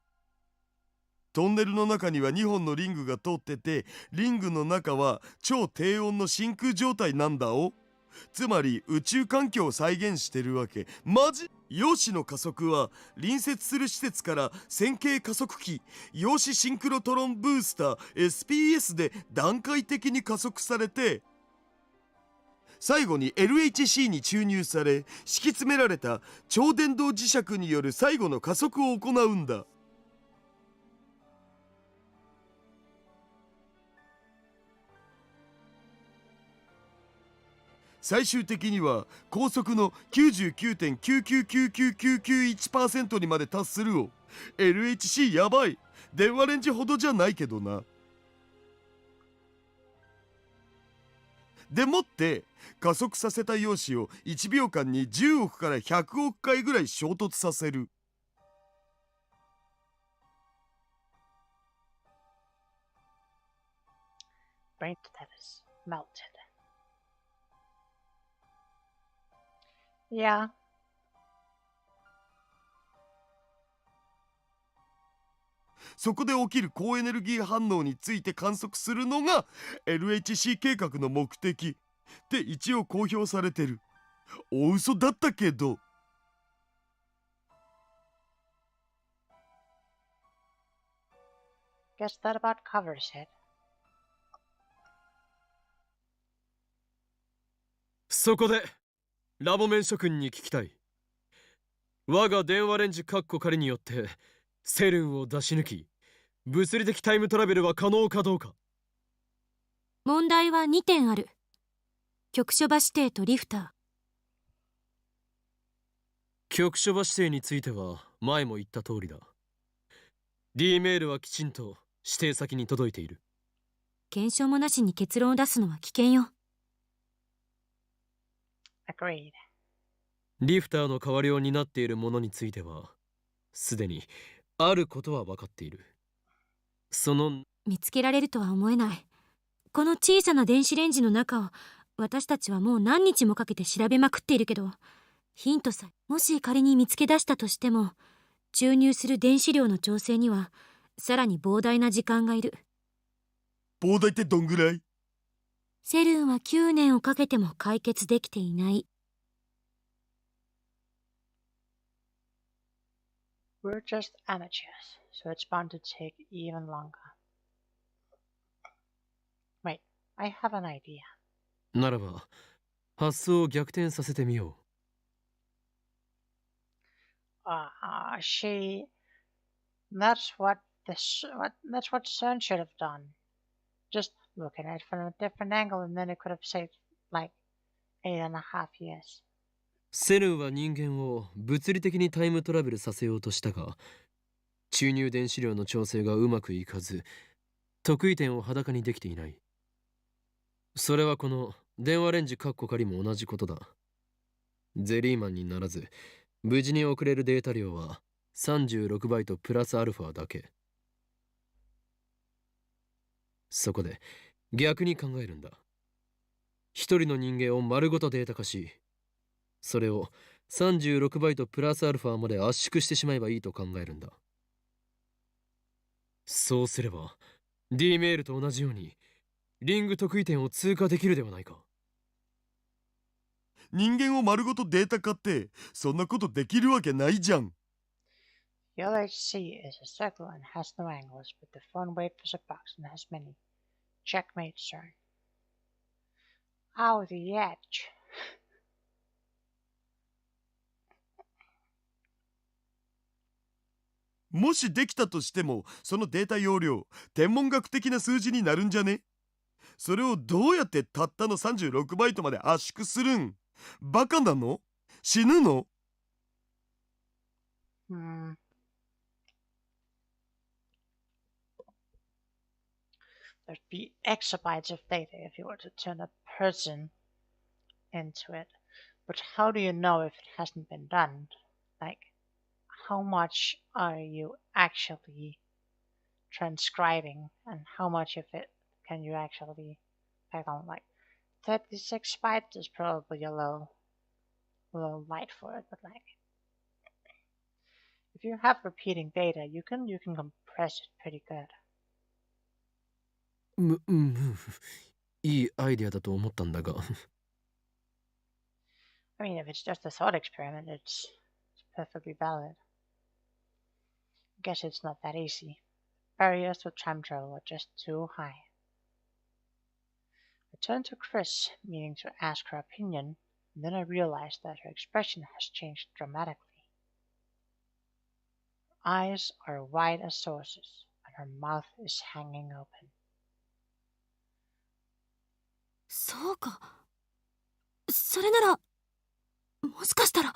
トンネルの中には2本のリングが通ってて、リングの中は超低温の真空状態なんだお。つまり宇宙環境を再現してるわけ。マジ。陽子の加速は隣接する施設から線形加速器陽子シンクロトロンブースター SPS で段階的に加速されて、最後に LHC に注入され敷き詰められた超電導磁石による最後の加速を行うんだ。最終的には高速の 99.9999991% にまで達するを。 LHC やばい。電話レンジほどじゃないけどな。でもって加速させた陽子を1秒間に10億から100億回ぐらい衝突させる。Brain that is melted. Yeah. そこで起きる高エネルギー反応について観測するのが LHC 計画の目的って一応公表されてる。大嘘だったけど。Guess that about covers it. そこでラボメン諸君に聞きたい。我が電話レンジカッコ仮によってセルンを出し抜き物理的タイムトラベルは可能かどうか。問題は2点ある。局所場指定とリフター。局所場指定については前も言った通りだ。 D メールはきちんと指定先に届いている。検証もなしに結論を出すのは危険よ。Agreed. リフターの代わりを担っているものについてはすでにあることは分かっている。その見つけられるとは思えない。この小さな電子レンジの中を私たちはもう何日もかけて調べまくっているけど、ヒントさえもし仮に見つけ出したとしても注入する電子量の調整にはさらに膨大な時間がいる。膨大ってどんぐらい？セルンは9年をかけても解決できていない。We're just amateurs, so it's bound to take even longer. Wait, I have an idea. ならば発想を逆転させてみよう。That's what that's what Cern should have done. Just looking at it from a different angle, and then it could have saved like 8.5 years. セルンは人間を物理的にタイムトラベルさせようとしたが、注入電子量の調整がうまくいかず得意点を裸にできていない。それはこの電話レンジカッコ仮も同じことだ。ゼリーマンにならず無事に送れるデータ量は36バイトプラスアルファだけ。そこで逆に考えるんだ。一人の人間を丸ごとデータ化し、それを36バイトプラスアルファまで圧縮してしまえばいいと考えるんだ。そうすれば D メールと同じようにリング得意点を通過できるではないか。人間を丸ごとデータ化ってそんなことできるわけないじゃん。The LHC is a circle and has no angles, but the phone wave is a box and has many. Checkmate, Cern. Ow, the edge. もしできたとしてもそのデータ容量天文学的な数字になるんじゃね？それをどうやってたったの36バイトまで圧縮するん？バカなの？死ぬの？ Hmm. There'd be exabytes of data if you were to turn a person into it. But how do you know if it hasn't been done? Like, how much are you actually transcribing, and how much of it can you actually act on? Like, 36 bytes is probably a little light for it, but like, if you have repeating data, you can compress it pretty good. いいアイデアだと思ったんだが I mean, if it's just a thought experiment, it's perfectly valid. I guess it's not that easy. Barriers to time travel are just too high. I turned to Chris, meaning to ask her opinion, and then I realized that her expression has changed dramatically. Her eyes are wide as saucers, and her mouth is hanging open. そうか。それなら、もしかしたら。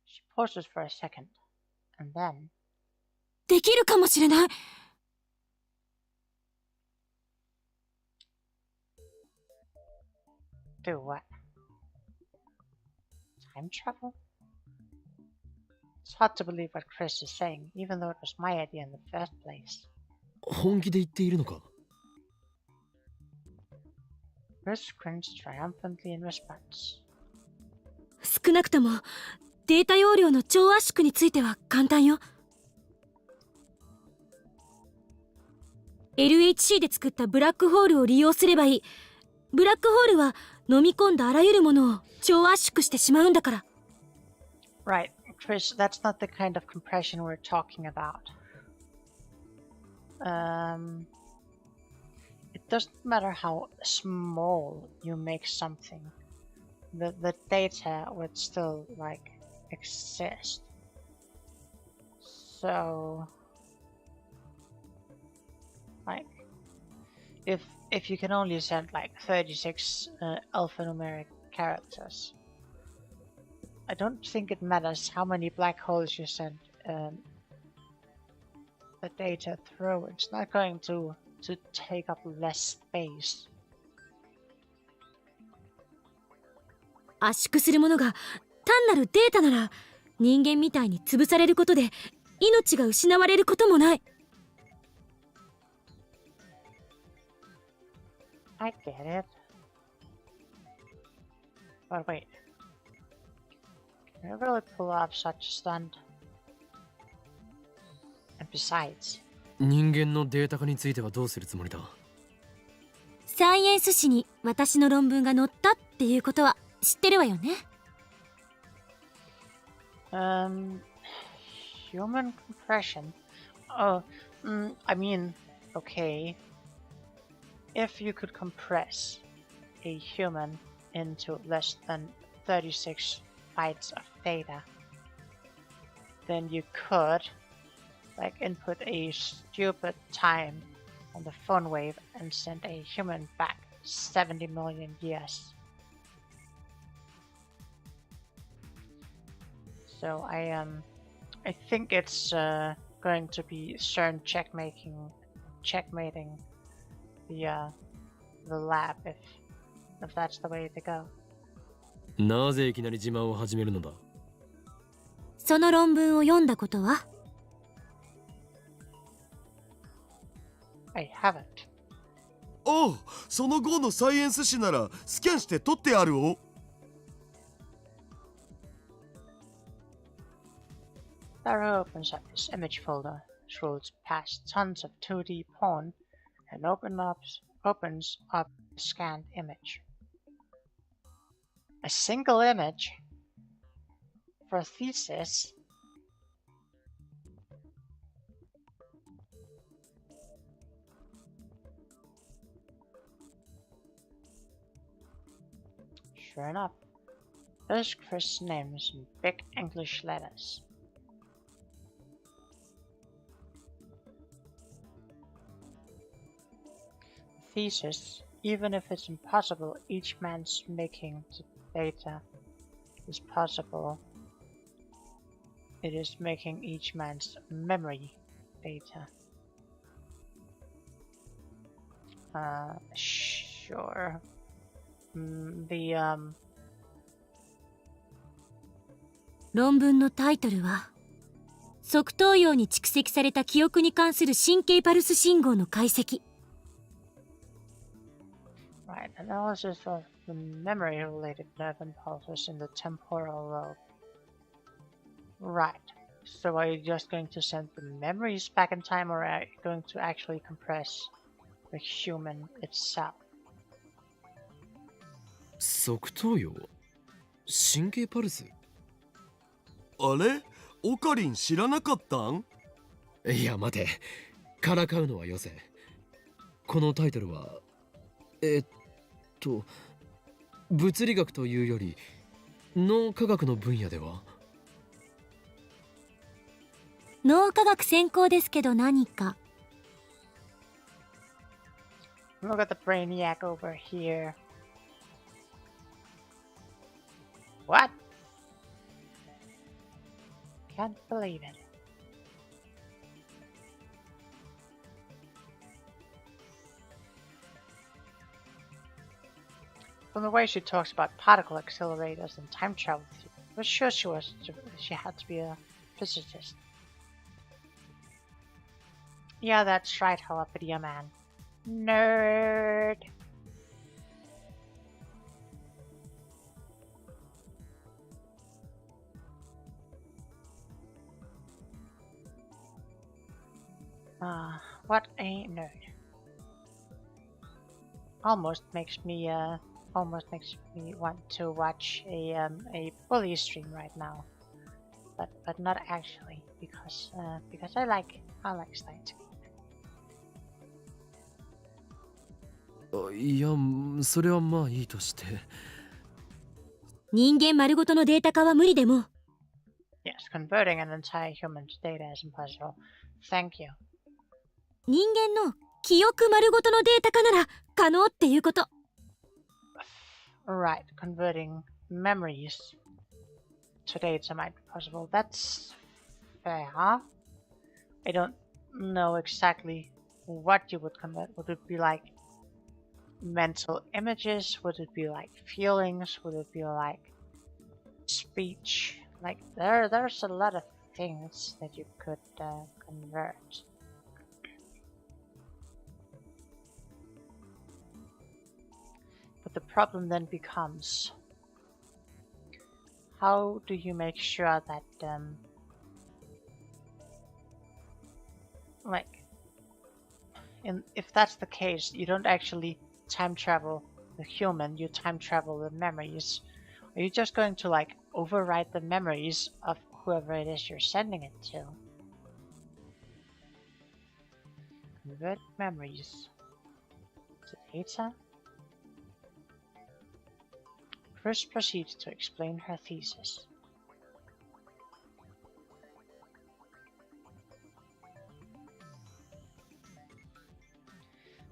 She pauses for a second, and then, できるかもしれない。do what? Time travel? It's hard to believe what Chris is saying, even though it was my idea in the first place. 本気で言っているのか？ Chris grins triumphantly in response. 少なくとも、データ容量の超圧縮については簡単よ。LHC で作ったブラックホールを利用すればいい。ブラックホールは飲み込んだあらゆるものを超圧縮してしまうんだから。Right, Chris, that's not the kind of compression we're talking about. It doesn't matter how small you make something. The data would still, like, exist. So, like, if you can only send like 36 alphanumeric characters, I don't think it matters how many black holes you send the data through. It's not going to take up less space. 圧縮するものが単なるデータなら、人間みたいに潰されることで命が失われることもない。I get it. But wait. Can you really pull off such a stunt? And besides, 人間のデータ化についてはどうするつもりだ？サイエンス誌に私の論文が載ったっていうことは知ってるわよね。human compression. Oh, I mean, okay. If you could compress a human into less than 36 bytes of data, then you could, like, input a stupid time on the phone wave and send a human back 70 million years. So I think it's going to be CERN checkmating the lab if that's the way to go. なぜいきなり自慢を始めるのだ？その論文を読んだことは？ I haven't. おう、その号のサイエンス誌ならスキャンして撮ってあるお。Sarah opens up his image folder, scrolls past tons of 2D porn, and opens up a scanned image. A single image? For a thesis? Sure enough, there's Chris' names in big English letters. Thesis, even if it's impossible, each man's making the data is possible. It is making each man's memory data. Sure. The 論文のタイトルは側頭葉に蓄積された記憶に関する神経パルス信号の解析。 Right, analysis of the memory-related nerve impulses in the temporal lobe. Right. So are you just going to send the memories back in time, or are you going to actually compress the human itself? 側頭葉、神経パルス。あれ、オカリン知らなかったん？いや待て、からかうのはよせ。このタイトルは物理学というより脳科学の分野では。脳科学専攻ですけど何か。Look at the brainiac over here. What? Can't believe it. From the way she talks about particle accelerators and time travel, I was sure she had to be a physicist. Yeah, that's right, Holopedia man. Nerd. What a nerd. Almost makes me want to watch a bully stream right now, but not actually because I like Stein. いや、それはまあいいとして。人間丸ごとのデータ化は無理でも。Yes, converting an entire human's data is impossible. Thank you. 人間の記憶丸ごとのデータ化なら可能っていうこと。Right, converting memories to data might be possible. That's fair. I don't know exactly what you would convert. Would it be like mental images? Would it be like feelings? Would it be like speech? Like there's a lot of things that you could convert. But the problem then becomes, how do you make sure that if that's the case, you don't actually time travel the human, you time travel the memories? Are you just going to like overwrite the memories of whoever it is you're sending it to? Convert memories to data. First proceeds to explain her thesis.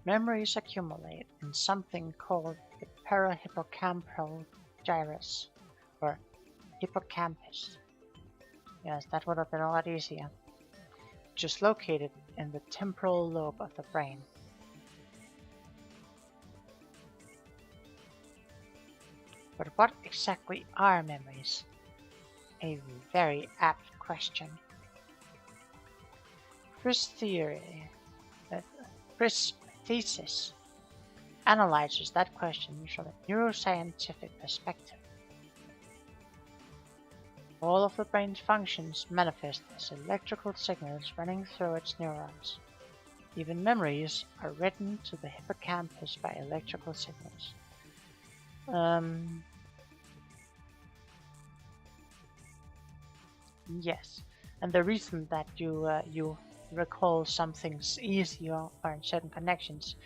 Memories accumulate in something called the parahippocampal gyrus, or hippocampus. Yes, that would have been a lot easier. Which is located in the temporal lobe of the brain. But what exactly are memories? A very apt question. Chris' thesis analyzes that question from a neuroscientific perspective. All of the brain's functions manifest as electrical signals running through its neurons. Even memories are written to the hippocampus by electrical signals. Yes, and the reason that you recall some things easier or in certain connections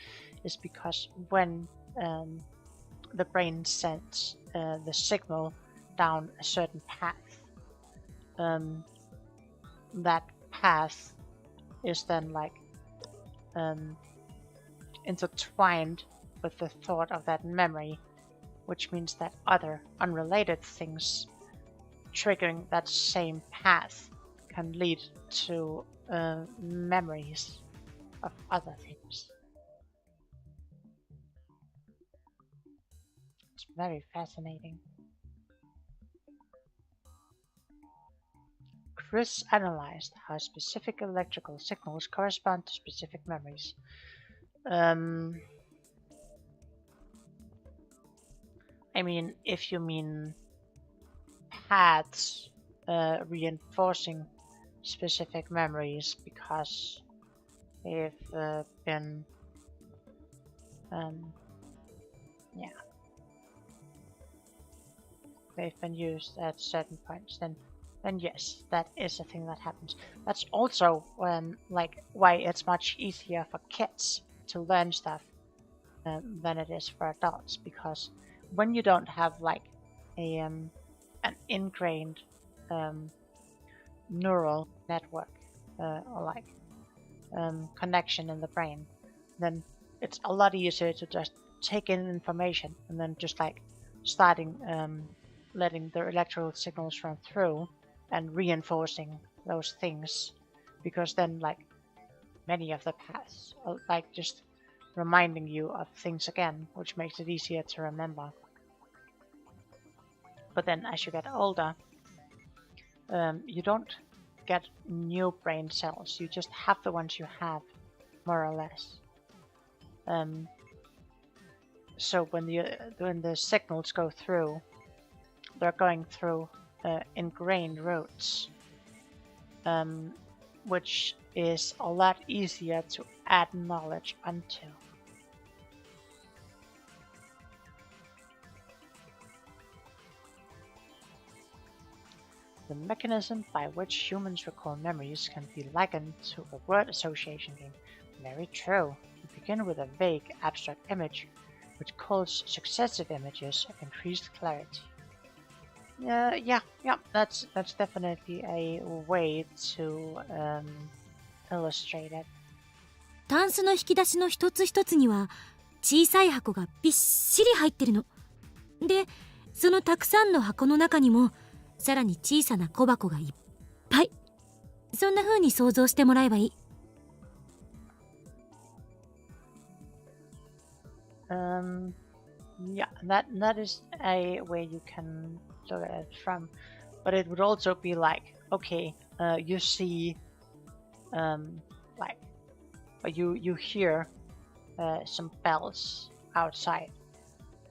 is because when the brain sends the signal down a certain path, that path is then like intertwined with the thought of that memory, which means that other unrelated things triggering that same path can lead to memories of other things. It's very fascinating. Chris analyzed how specific electrical signals correspond to specific memories. I mean, if you mean paths reinforcing specific memories because they've been yeah. they've been used at certain points, then yes, that is a thing that happens. That's also like why it's much easier for kids to learn stuff than it is for adults, because when you don't have like an ingrained neural network or like connection in the brain, then it's a lot easier to just take in information and then just like starting letting the electrical signals run through and reinforcing those things, because then like many of the paths are like just reminding you of things again, which makes it easier to remember. But then as you get older, you don't get new brain cells, you just have the ones you have, more or less. So when the signals go through, they're going through ingrained routes, which is a lot easier to add knowledge onto. The mechanism by which humans recall memories can be likened to a word association game. Very true. You begin with a vague, abstract image, which calls successive images of increased clarity. Yeah, that's definitely a way to illustrate it. タンスの引き出しの一つ一つには小さい箱がびっしり入ってるの。で、そのたくさんの箱の中にもさらに小さな小箱がいっぱい。そんな風に想像してもらえばいい。Yeah, that is a way you can look at it from, but it would also be like, okay, you see, like, you hear some bells outside,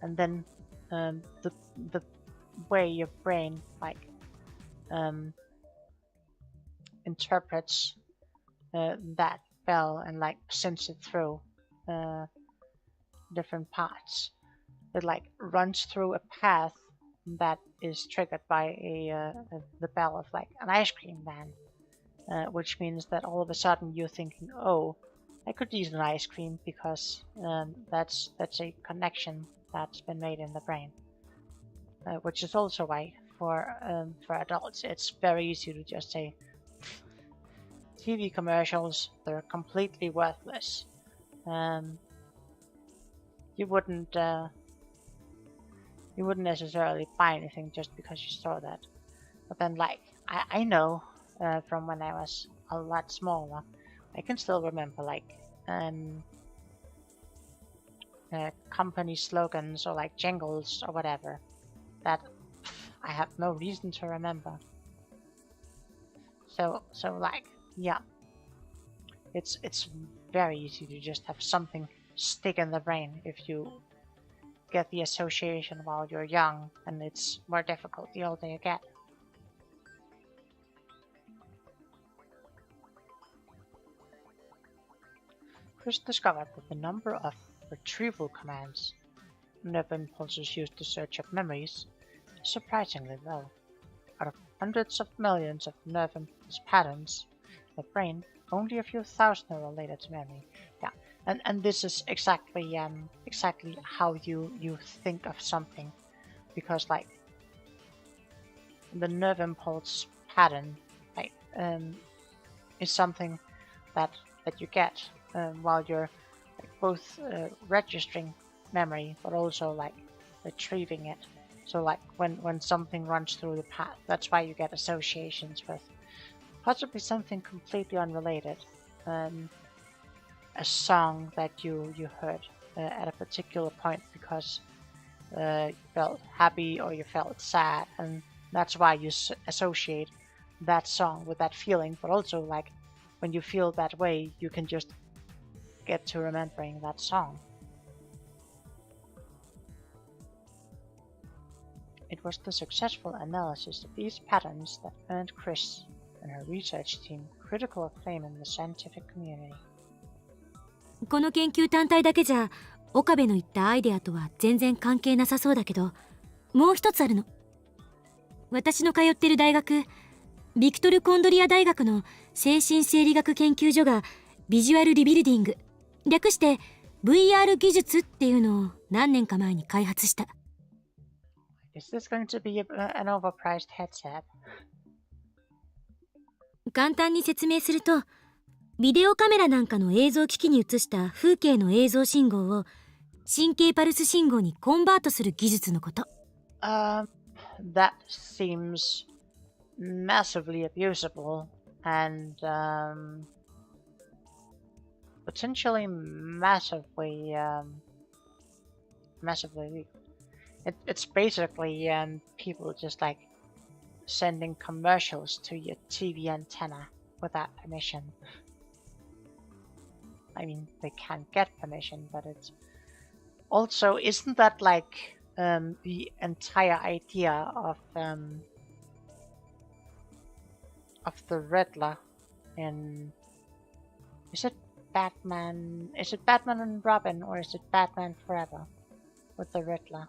and then the way your brain like interprets that bell and like sends it through different parts. It like runs through a path that is triggered by the bell of like an ice cream van, which means that all of a sudden you're thinking, oh, I could eat an ice cream because that's a connection that's been made in the brain, which is also why for adults it's very easy to just say TV commercials, they're completely worthless. You wouldn't necessarily buy anything just because you saw that. But then like I know from when I was a lot smaller, I can still remember like company slogans or like jingles or whatever that I have no reason to remember. So like yeah, it's very easy to just have something stick in the brain if you get the association while you're young, and it's more difficult the older you get. Chris discovered that the number of retrieval commands nerve impulses used to search up memories is surprisingly low. Out of hundreds of millions of nerve impulse patterns in the brain, only a few thousand are related to memory. Yeah, and this is exactly how you think of something, because like the nerve impulse pattern like is something that you get while you're like, both registering memory but also like retrieving it. So like when something runs through the path, that's why you get associations with possibly something completely unrelated. A song that you heard at a particular point because you felt happy or you felt sad, and that's why you associate that song with that feeling. But also like when you feel that way, you can just get to remembering that song. It was the successful analysis of these patterns that earned Chris and her research team critical acclaim in the scientific community. この研究単体だけじゃ岡部の言ったアイデアとは全然関係なさそうだけど、もう一つあるの。私の通ってる大学、ビクトル・コンドリア大学の精神生理学研究所がビジュアルリビルディング、略して VR 技術っていうのを何年か前に開発した。Is this going to be an overpriced headset? 簡単に説明すると、ビデオカメラなんかの映像機器に映した風景の映像信号を神経パルス信号にコンバートする技術のこと。That seems massively abusable and potentially massively. It's basically people just like sending commercials to your TV antenna without permission. I mean, they can't get permission, but it's also, isn't that like the entire idea of the Riddler in, is it Batman? Is it Batman and Robin, or is it Batman Forever with the Riddler?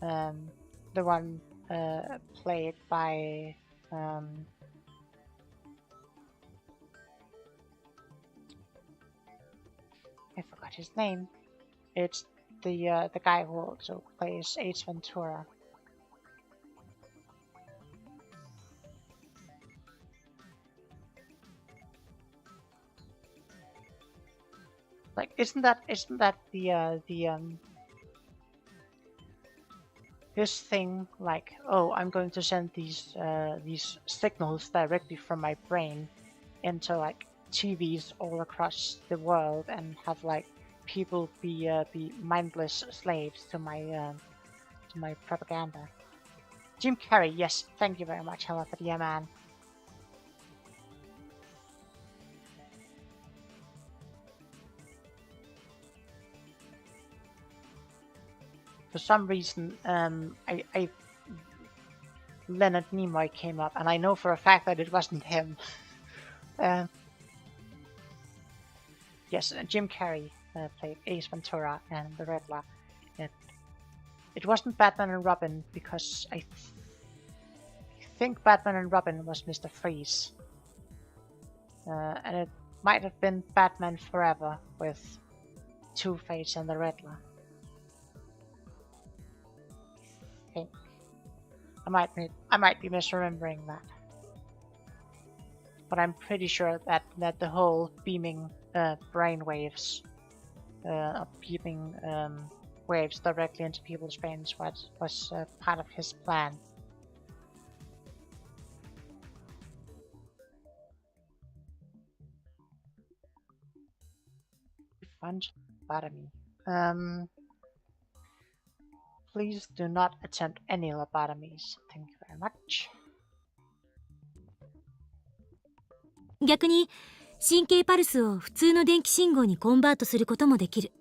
The one played by I forgot his name. It's the guy who also plays Ace Ventura. Like, isn't that this thing like, oh, I'm going to send these signals directly from my brain into like TVs all across the world and have like people be mindless slaves to my propaganda. Jim Carrey, yes, thank you very much. Hello, yeah, man. For some reason, Leonard Nimoy came up, and I know for a fact that it wasn't him. Yes, Jim Carrey played Ace Ventura and the Riddler. It wasn't Batman and Robin because I think Batman and Robin was Mr. Freeze. And it might have been Batman Forever with Two-Face and the Riddler. I think. I might be misremembering that. But I'm pretty sure that the whole beaming brainwaves, beaming waves directly into people's brains was part of his plan. Fun lobotomy. Please do not attempt any lobotomies. Thank you very much. 逆に神経パルスを普通の電気信号にコンバートすることもできる。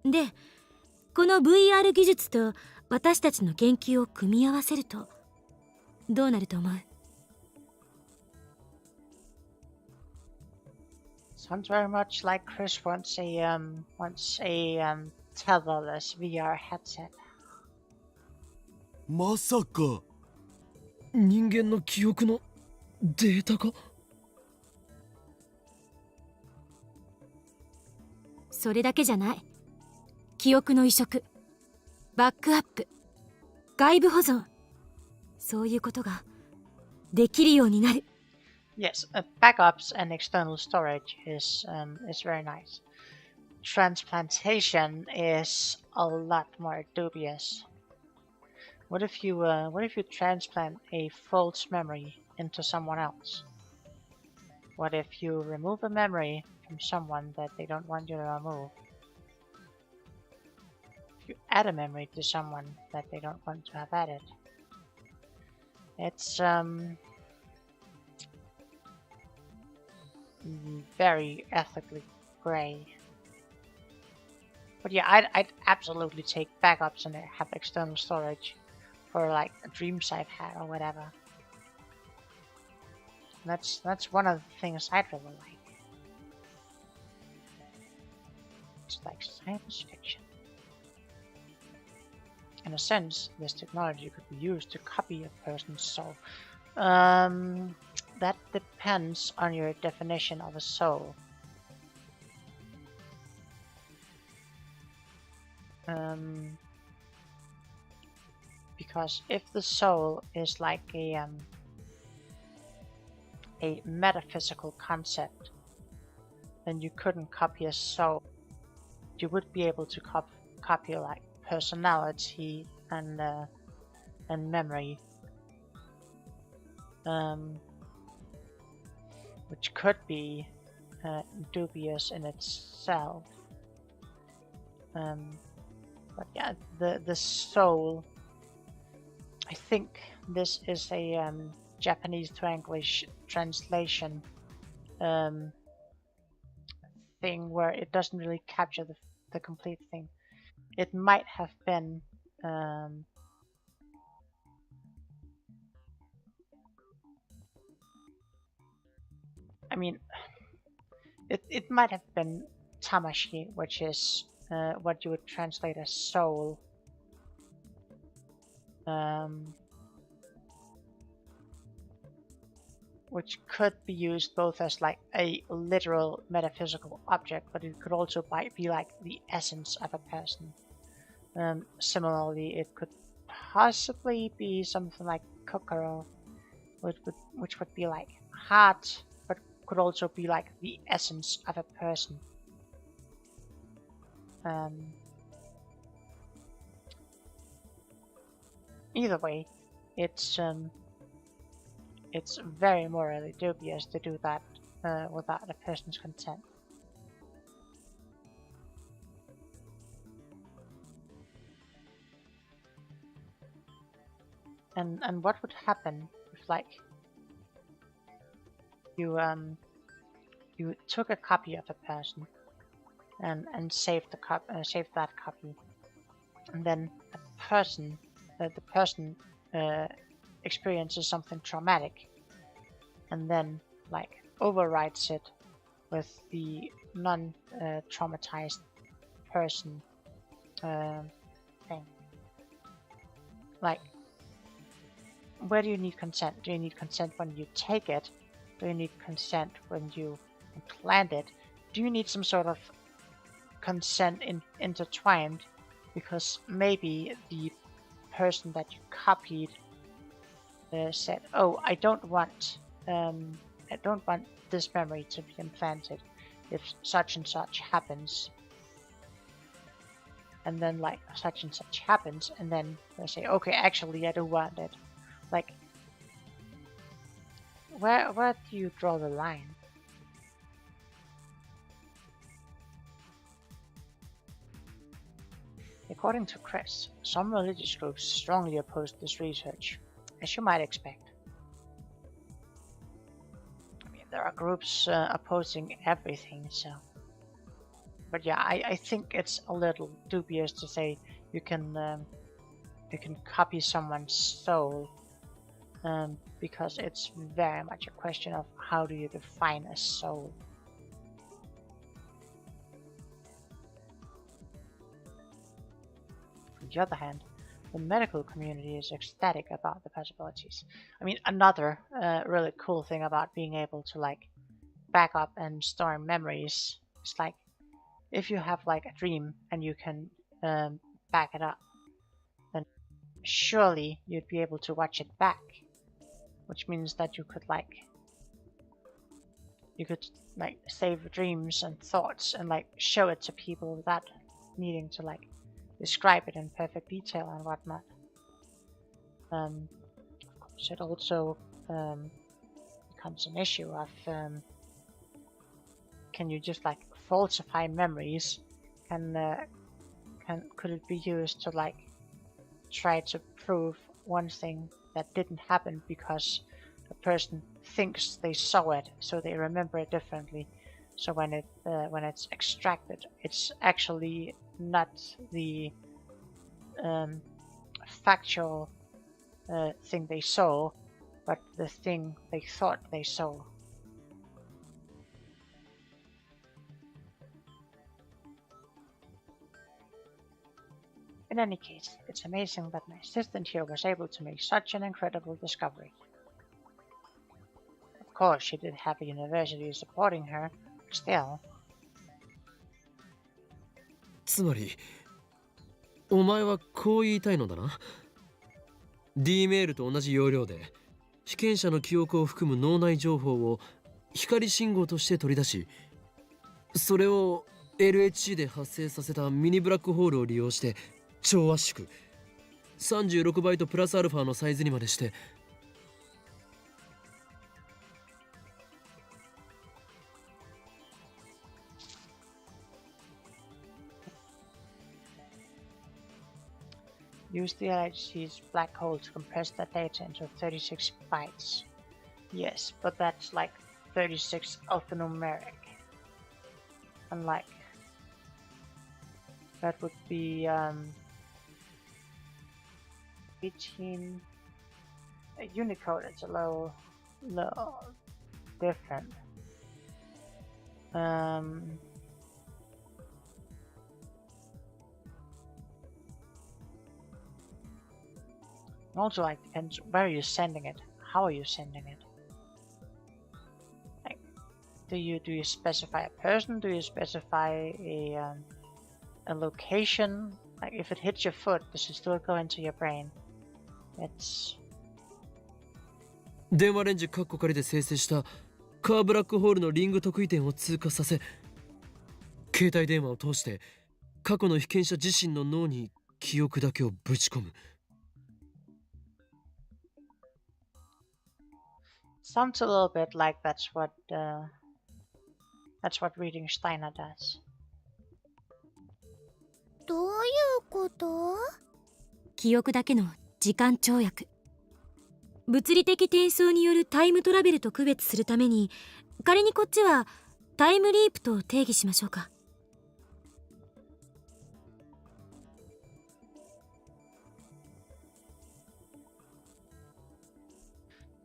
で、この VR 技術と私たちの研究を組み合わせるとどうなると思う？ Sounds very much like Chris wants a tetherless VR headset. まさか人間の記憶のデータか？それだけじゃない。記憶の移植、バックアップ、外部保存、そういうことができるようになる。Yes, backups and external storage is very nice. Transplantation is a lot more dubious. What if you transplant a false memory into someone else? What if you remove a memory from someone that they don't want you to remove? If you add a memory to someone that they don't want to have added? It's very ethically gray. But yeah, I'd absolutely take backups and have external storage for like dreams I've had or whatever. That's one of the things I'd really like. It's like science fiction. In a sense, this technology could be used to copy a person's soul. That depends on your definition of a soul. Because if the soul is like a metaphysical concept, then you couldn't copy a soul. You would be able to copy like personality and memory, which could be dubious in itself. But yeah, the soul. I think this is a Japanese to English translation thing where it doesn't really capture the complete thing. It might have been I mean, it might have been tamashi, which is what you would translate as soul. Which could be used both as like a literal metaphysical object, but it could also be like the essence of a person. Similarly, it could possibly be something like kokoro, which would be like heart, but could also be like the essence of a person. Either way, it's very morally dubious to do that without a person's consent. And what would happen if like you took a copy of a person and saved that copy, and then the person experiences something traumatic, and then like overwrites it with the non-traumatized person thing. Like, where do you need consent? Do you need consent when you take it? Do you need consent when you implant it? Do you need some sort of consent intertwined? Because maybe the person that you copied said, "Oh, I don't want this memory to be implanted if such and such happens." And then like such and such happens, and then they say, "Okay, actually, I do want it." Like, where do you draw the line? According to Chris, some religious groups strongly oppose this research, as you might expect. I mean, there are groups opposing everything, so. But yeah, I think it's a little dubious to say you can copy someone's soul, because it's very much a question of how do you define a soul. On the other hand, the medical community is ecstatic about the possibilities. I mean, another really cool thing about being able to like back up and store memories is like if you have like a dream and you can back it up, then surely you'd be able to watch it back, which means that you could save dreams and thoughts and like show it to people without needing to like describe it in perfect detail and whatnot. Of course, it also becomes an issue of can you just like falsify memories? Could it be used to like try to prove one thing that didn't happen because a person thinks they saw it, so they remember it differently. So when it's extracted, it's actually not the factual thing they saw, but the thing they thought they saw. In any case, it's amazing that my assistant here was able to make such an incredible discovery. Of course, she did have a university supporting her, but still. つまりお前はこう言いたいのだな。 D メールと同じ要領で被験者の記憶を含む脳内情報を光信号として取り出し、それを LHC で発生させたミニブラックホールを利用して超圧縮36バイトプラスアルファのサイズにまでして、 Use the LHC's black hole to compress that data into 36 bytes. Yes, but that's like 36 alphanumeric. And like, that would be 18 Unicode. It's a little different. Also, like, depends where you're sending it. How are you sending it? Like, do you specify a person? Do you specify a location? Like, if it hits your foot, does it still go into your brain? It's 電話レンジカッコ仮で生成したカーブラックホールのリング特異点を通過させ、携帯電話を通して過去の被験者自身の脳に記憶だけをぶち込む。 sounds a little bit like that's what reading Steiner does. どういうこと？記憶だけの時間跳躍。物理的転送によるタイムトラベルと区別するために、仮にこっちはタイムリープと定義しましょうか。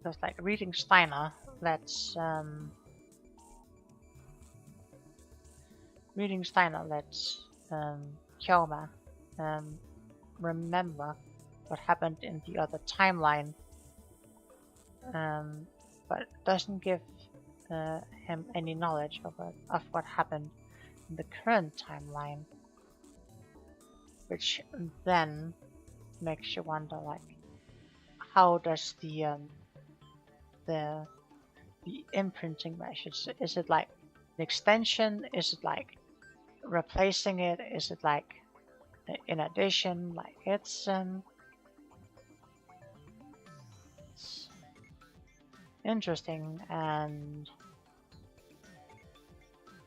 Because like reading Steiner, lets Kjoma remember what happened in the other timeline, but doesn't give him any knowledge of what happened in the current timeline, which then makes you wonder, like, how does the imprinting message, is it like an extension? Is it like replacing it? Is it like in addition? Like, it's interesting and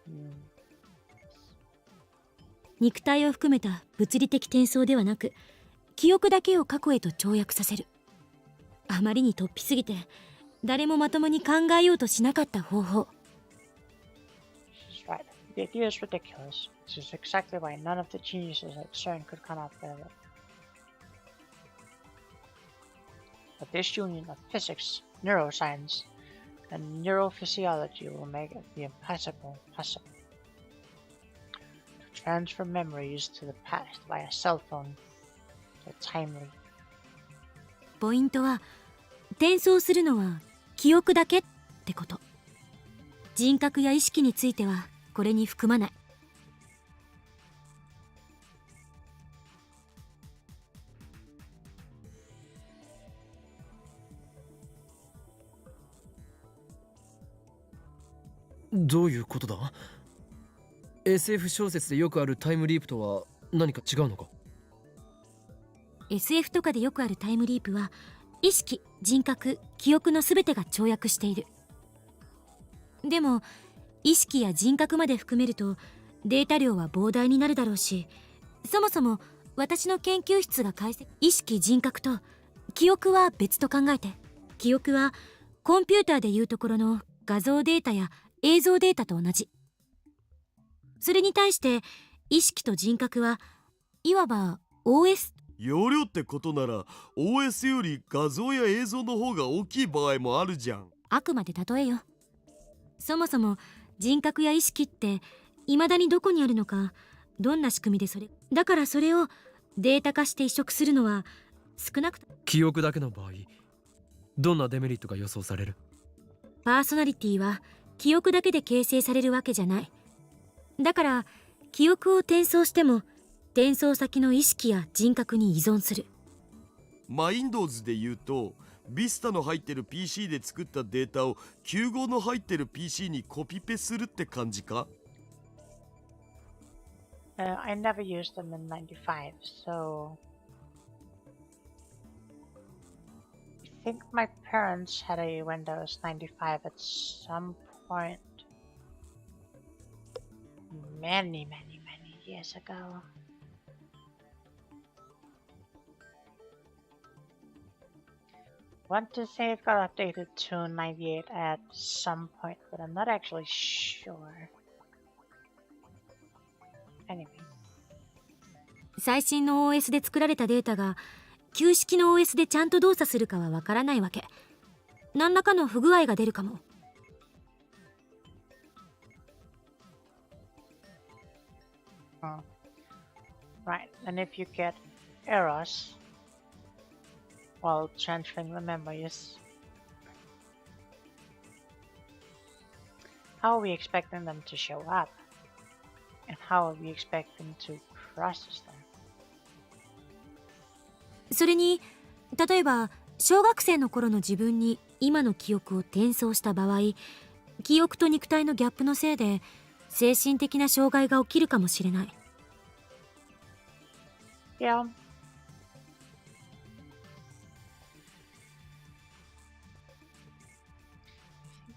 hmm. 肉体を含めた物理的転送ではなく、記憶だけを過去へと跳躍させる。あまりに突飛すぎて誰もまともに考えようとしなかった方法。 She's right. The idea is ridiculous. This is exactly why none of the geniuses at CERN could come up with it. But this union of physics, neuroscience, and neurophysiology will make it the impossible possible. To transfer memories to the past via cell phone, so timely. ポイントは、転送するのは記憶だけってこと。人格や意識についてはこれに含まない。どういうことだ？ SF 小説でよくあるタイムリープとは何か違うのか？ SF とかでよくあるタイムリープは、意識、人格、記憶の全てが跳躍している。でも意識や人格まで含めるとデータ量は膨大になるだろうし、そもそも私の研究室が解析、意識、人格と記憶は別と考えて。記憶はコンピューターでいうところの画像データや映像データと同じ。それに対して意識と人格はいわば OS。 容量ってことなら OS より画像や映像の方が大きい場合もあるじゃん。あくまで例えよ。そもそも人格や意識って未だにどこにあるのか、どんな仕組みでそれだからそれをデータ化して移植するのは少なくとも記憶だけの場合、どんなデメリットが予想される？パーソナリティは記憶だけで形成されるわけじゃない。だから記憶を転送しても転送先の意識や人格に依存する。Windows で言うと、Vista の入ってる PC で作ったデータを95の入ってる PC にコピペするって感じか？ I never used them in 95, so I think my parents had a Windows 95 at some point many years ago. Want to say it got updated to 98 at some point, but I'm not actually sure. Anyway. 最新の OS で作られたデータが旧式の OS でちゃんと動作するかはわからないわけ。何らかの不具合が出るかも。Right, and if you get errors while transferring the memories, how are we expecting them to show up? And how are we expecting to process them? それに例えば小学生の頃の自分に今の記憶を転送した場合、記憶と肉体のギャップのせいで精神的な障害が起きるかもしれない。Yeah. I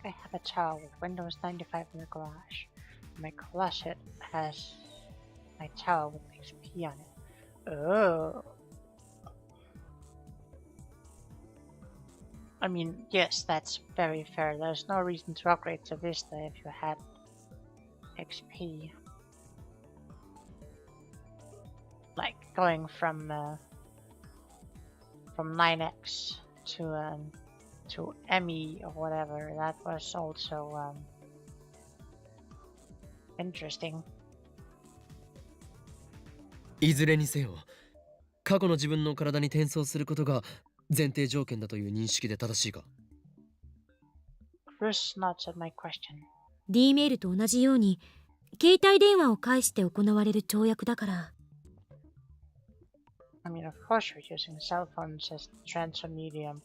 think I have a tower with Windows 95 in the garage. My closet has my tower with XP on it. Oh. I mean, yes, that's very fair. There's no reason to upgrade to Vista if you had XP. Like going from 9x to ME or whatever. That was also interesting. いずれにせよ、過去の自分の体に転送することが前提条件だという認識で正しいか？ Chris nods at my question. D メールと同じように携帯電話を介して行われる跳躍だから。I mean, of course you're using cell phones as the transfer medium.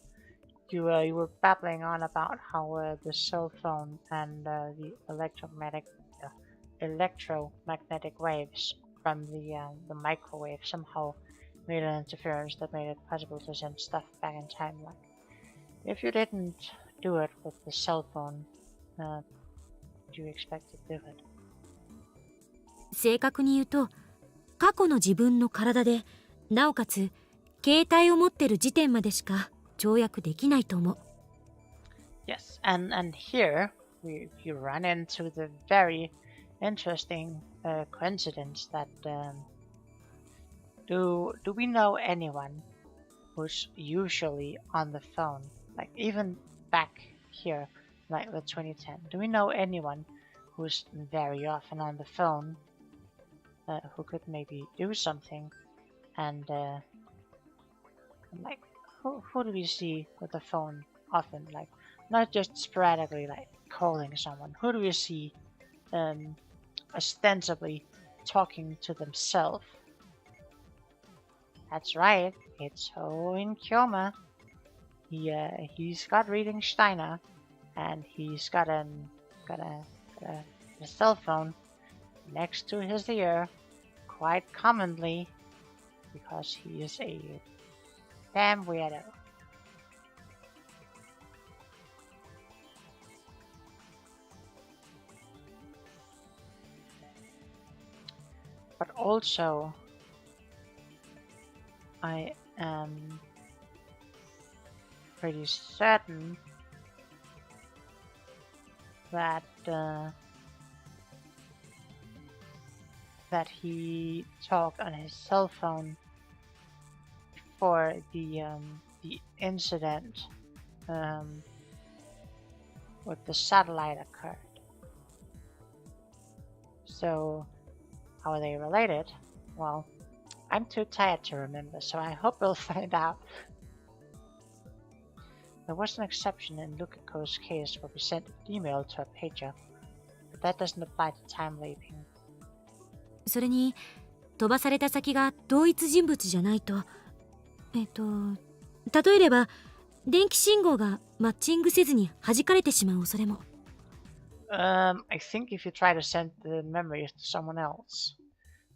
You were babbling on about how the cell phone and the electromagnetic waves from the microwave somehow made an interference that made it possible to send stuff back in time. Like, if you didn't do it with the cell phone, do you expect to do it? 正確に言うと、過去の自分の体でなおかつ携帯を持ってる時点までしか跳躍できないと思う。Yes, and here you run into the very interesting coincidence that do we know anyone who's usually on the phone, like even back here, like the 2010? Do we know anyone who's very often on the phone, who could maybe do something, and like who do we see with the phone often, like not just sporadically like calling someone? Who do we see ostensibly talking to themselves? That's right, it's Owen Kyoma. He's got reading Steiner, and he's got a cell phone next to his ear quite commonly because he is a damn weirdo. But also, I am pretty certain that that he talked on his cell phone before the incident with the satellite occurred. So how are they related? Well, I'm too tired to remember, so I hope we'll find out. There was an exception in Lukiko's case where we sent an email to a pager, but that doesn't apply to time leaping. それに飛ばされた先が同一人物じゃないと、例えれば電気信号がマッチングせずに弾かれてしまう恐れも。I think if you try to send the memories to someone else,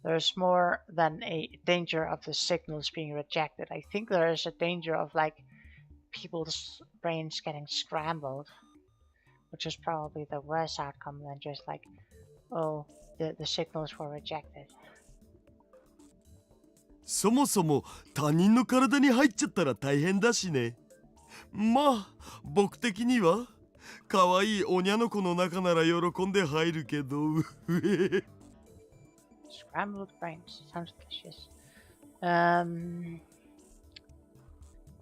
there's more than a danger of the signals being rejected. I think there is a danger of like people's brains getting scrambled, which is probably the worst outcome than just like, oh, the signals were rejected. そもそも他人の体に入っちゃったら大変だしね。まあ僕的には可愛いおにゃの子の中なら喜んで入るけど。Scrambled brains sounds delicious.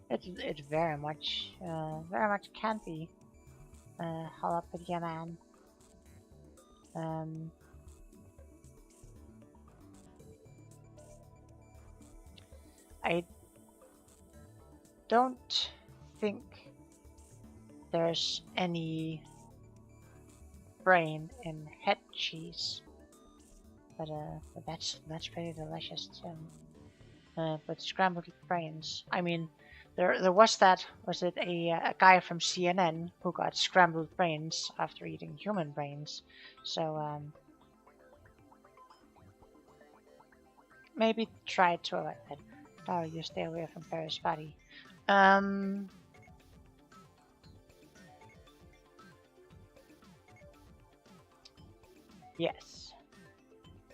It very much can be Jalapeno Man. I don't think there's any brain in head cheese, but that's pretty delicious too. But scrambled brains. I mean, there was that. Was it a guy from CNN who got scrambled brains after eating human brains? So maybe try to avoid that. Oh, you stay away from Paris' body. Yes.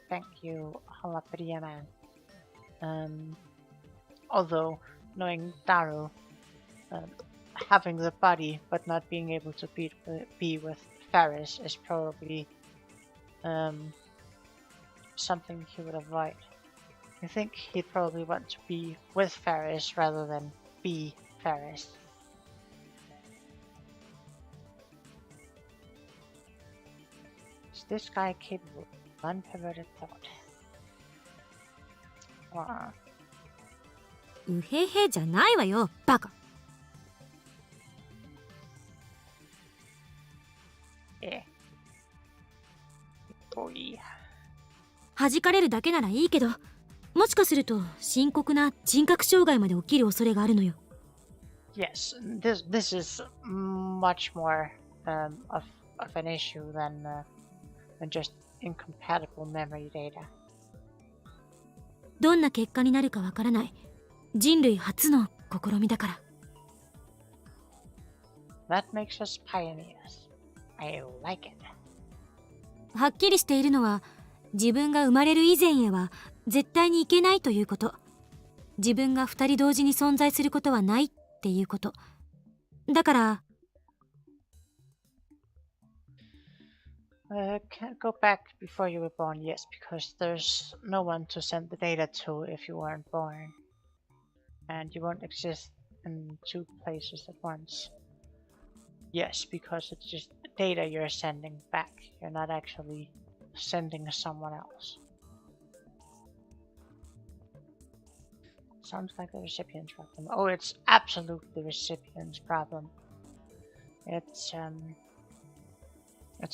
Thank you, Jalapeno Man. Although, knowing Daru, having the body but not being able to be with Ferris is probably something he would avoid. I think he'd probably want to be with Ferris rather than be Ferris. Is this guy capable of unperverted thought? うへへじゃないわよ、バカ。Boy. 弾かれるだけならいいけど、もしかすると深刻な人格障害まで起きる恐れがあるのよ。Yes, this is much more of an issue than just incompatible memory data. どんな結果になるかわからない人類初の試みだから。That makes us pioneers. I like it. はっきりしているのは、自分が生まれる以前へは絶対にいけないということ。自分が二人同時に存在することはないっていうこと。だから、can't go back before you were born, yes, because there's no one to send the data to if you weren't born. And you won't exist in two places at once. Yes, because it's just data you're sending back. You're not actually sending to someone else. Sounds like the recipient's problem. Oh, it's absolutely the recipient's problem. It's a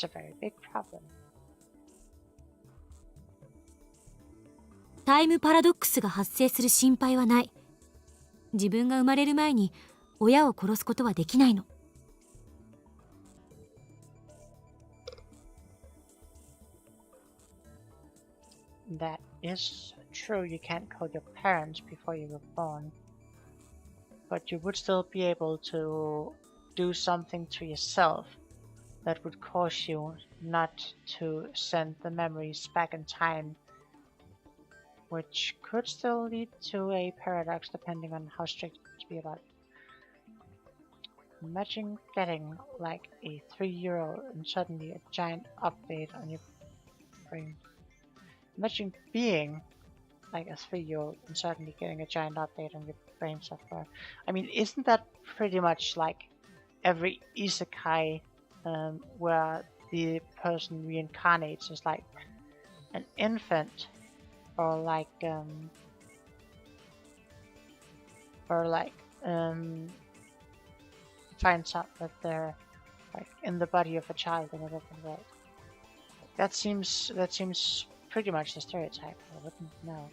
very big problem. タイムパラドックスが発生する心配はない。自分が生まれる前に親を殺すことはできないの。That is true, you can't kill your parents before you were born. But you would still be able to do something to yourself that would cause you not to send the memories back in time, which could still lead to a paradox depending on how strict you want to be about it. Imagine getting like a 3-year-old and suddenly a giant update on your brain. Imagine being like a 3-year-old and suddenly getting a giant update on your brain software. I mean, isn't that pretty much like every isekai where the person reincarnates as like an infant or like or like finds out that they're like in the body of a child in a different world. That seems pretty much the stereotype. I wouldn't know.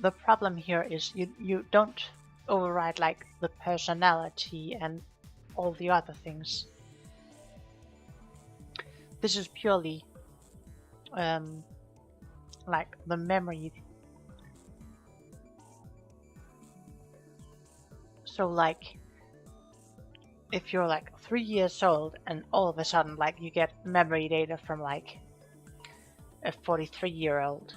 The problem here is you don't override like the personality and all the other things. This is purely like the memory. So like if you're like 3 years old and all of a sudden like you get memory data from like a 43-year-old,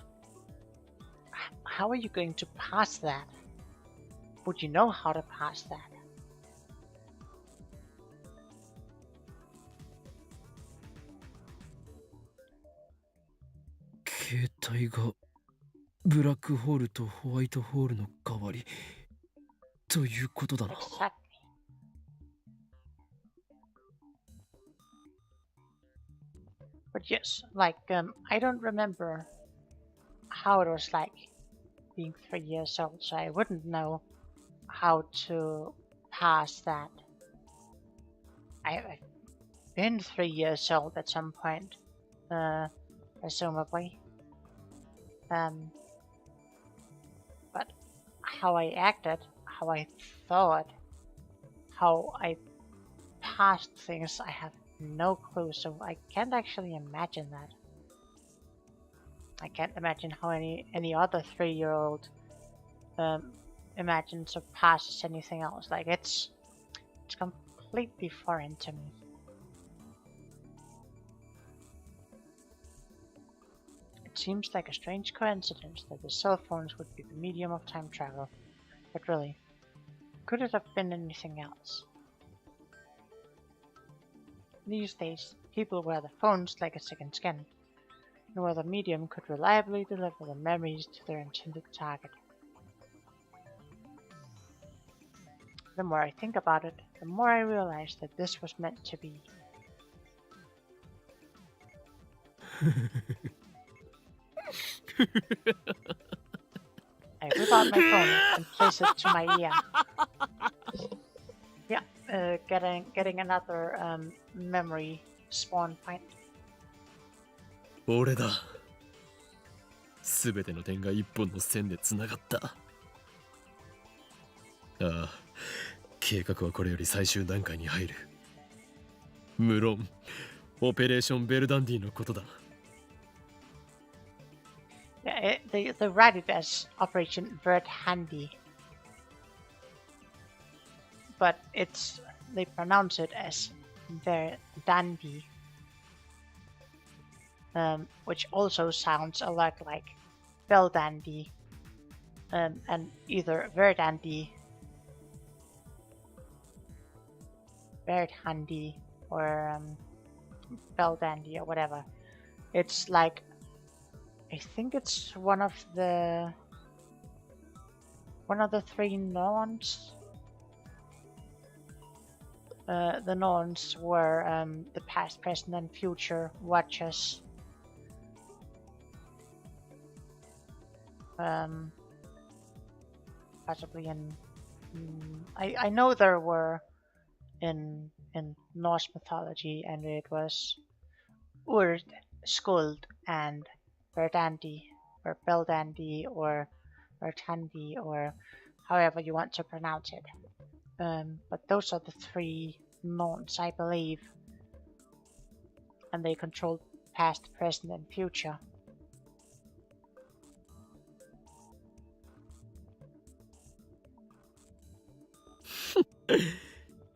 how are you going to pass that? Would you know how to pass that? 形態がブラックホールとホワイトホールの代わりということだな。 Exactly. But yes, like I don't remember how it was like being 3 years old, so I wouldn't know how to pass that. I've been 3 years old at some point, presumably. But how I acted, how I thought, how I passed things, I have no clue, so I can't actually imagine that. I can't imagine how any other 3-year-old imagines or passes anything else. Like it's completely foreign to me. It seems like a strange coincidence that the cell phones would be the medium of time travel, but really, could it have been anything else? These days, people wear the phones like a second skin. No other medium could reliably deliver the memories to their intended target. The more I think about it, the more I realize that this was meant to be. I whip out my phone and place it to my ear. Yeah, getting another memory spawn point. 俺だ。すべての点が一本の線でつながった。ああ、計画はこれより最終段階に入る。無論、オペレーションベルダンディのことだ。Yeah, they write it as Operation Bird Handy, but they pronounce it as Verdandi, which also sounds a lot like Bell Dandy, and either Verdandi, Bird Handy, or Bell Dandy or whatever. It's like, I think it's one of the 3 Norns. The Norns were the past, present, and future watchers. Possibly in I know there were in Norse mythology, and it was Urd, Skuld, and Verdandi, or Beldandi, or Vertandi, or however you want to pronounce it. But those are the 3 Norns, I believe, and they control past, present, and future.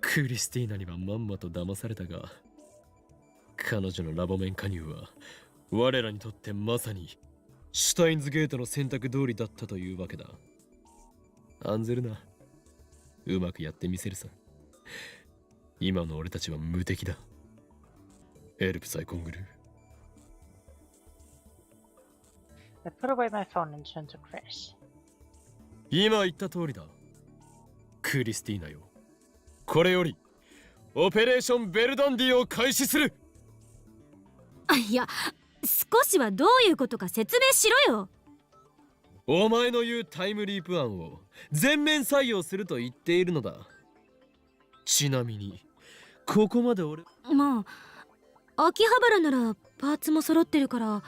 クリスティーナにはまんまと騙されたが、彼女のラボ面加入は我らにとってまさにシュタインズゲートの選択通りだったというわけだ。案ずるな。うまくやってみせるさ。今の俺たちは無敵だ。エルプサイコングルー。I put away my phone and turned to Chris. 今言った通りだ。クリスティーナよ。これよりオペレーションベルダンディを開始する。いや、少しはどういうことか説明しろよ。お前の言うタイムリープ案を全面採用すると言っているのだ。ちなみにここまで俺、まあ秋葉原ならパーツも揃ってるから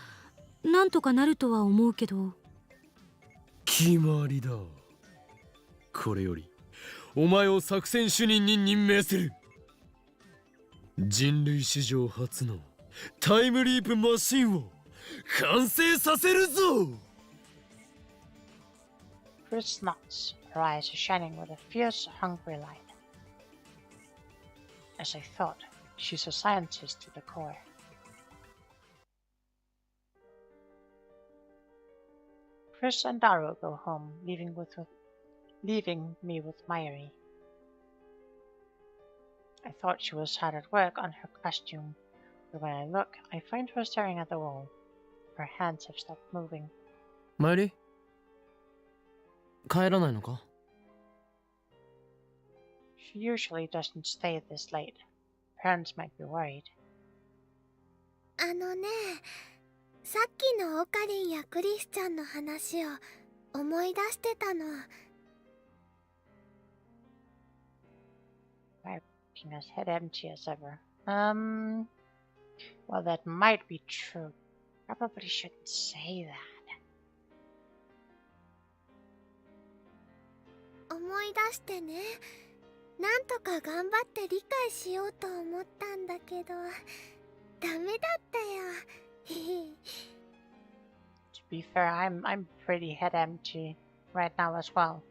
なんとかなるとは思うけど。決まりだ。これよりお前を作戦主任に任命する。人類史上初のタイムリープマシンを完成させるぞ。 Chris nods, her eyes shining with a fierce, hungry light. As I thought, she's a scientist to the core. Chris and Daru go home, leaving me with Mayuri. I thought she was hard at work on her costume, but when I look, I find her staring at the wall. Her hands have stopped moving. マユリ、帰らないのか？ She usually doesn't stay this late. Parents might be worried. あのね、さっきのオカリンやクリスちゃんの話を思い出してたの。Keeping his head empty as ever. Well, that might be true. Probably shouldn't say that. 思い出してね。なんとか頑張って理解しようと思ったんだけど、ダメだったよ。To be fair, I'm pretty head empty right now as well.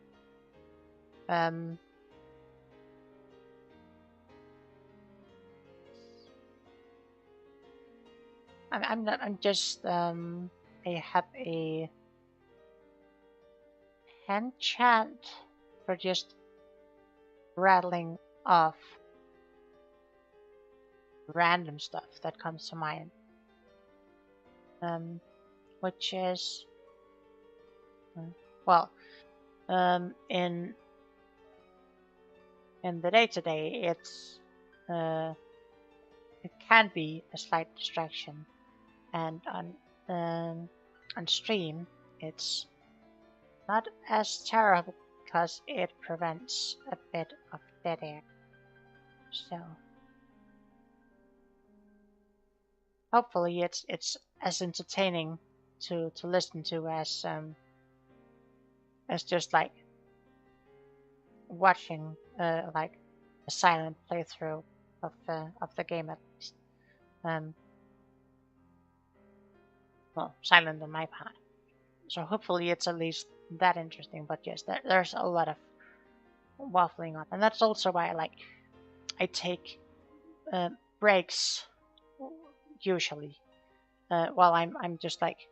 I'm not. I'm just I have a enchant for just rattling off random stuff that comes to mind. Which is well, in the day-to-day, it's it can be a slight distraction, and on stream, it's not as terrible because it prevents a bit of dead air. So hopefully it's as entertaining to listen to as just like watching like a silent playthrough of the game at least. Well, silent on my part. So hopefully it's at least that interesting. But yes, there's a lot of waffling on, and that's also why I take breaks usually while I'm just like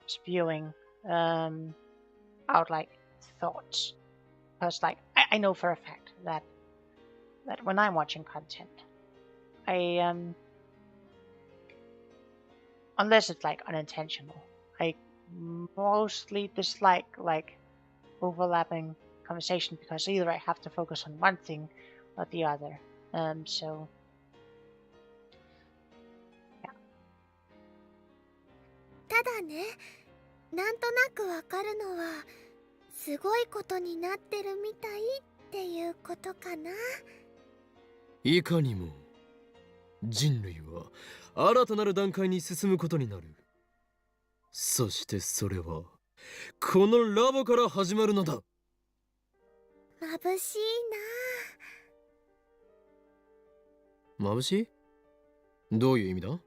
spewing out like thoughts, because like I know for a fact that when I'm watching content, I unless it's like unintentional, I mostly dislike like overlapping conversation because either I have to focus on one thing or the other. So yeah. ただね、なんとなくわかるのは、すごいことになってるみたいっていうことかな。いかにも人類は新たなる段階に進むことになる。そしてそれはこのラボから始まるのだ。眩しいな。眩しい？どういう意味だ？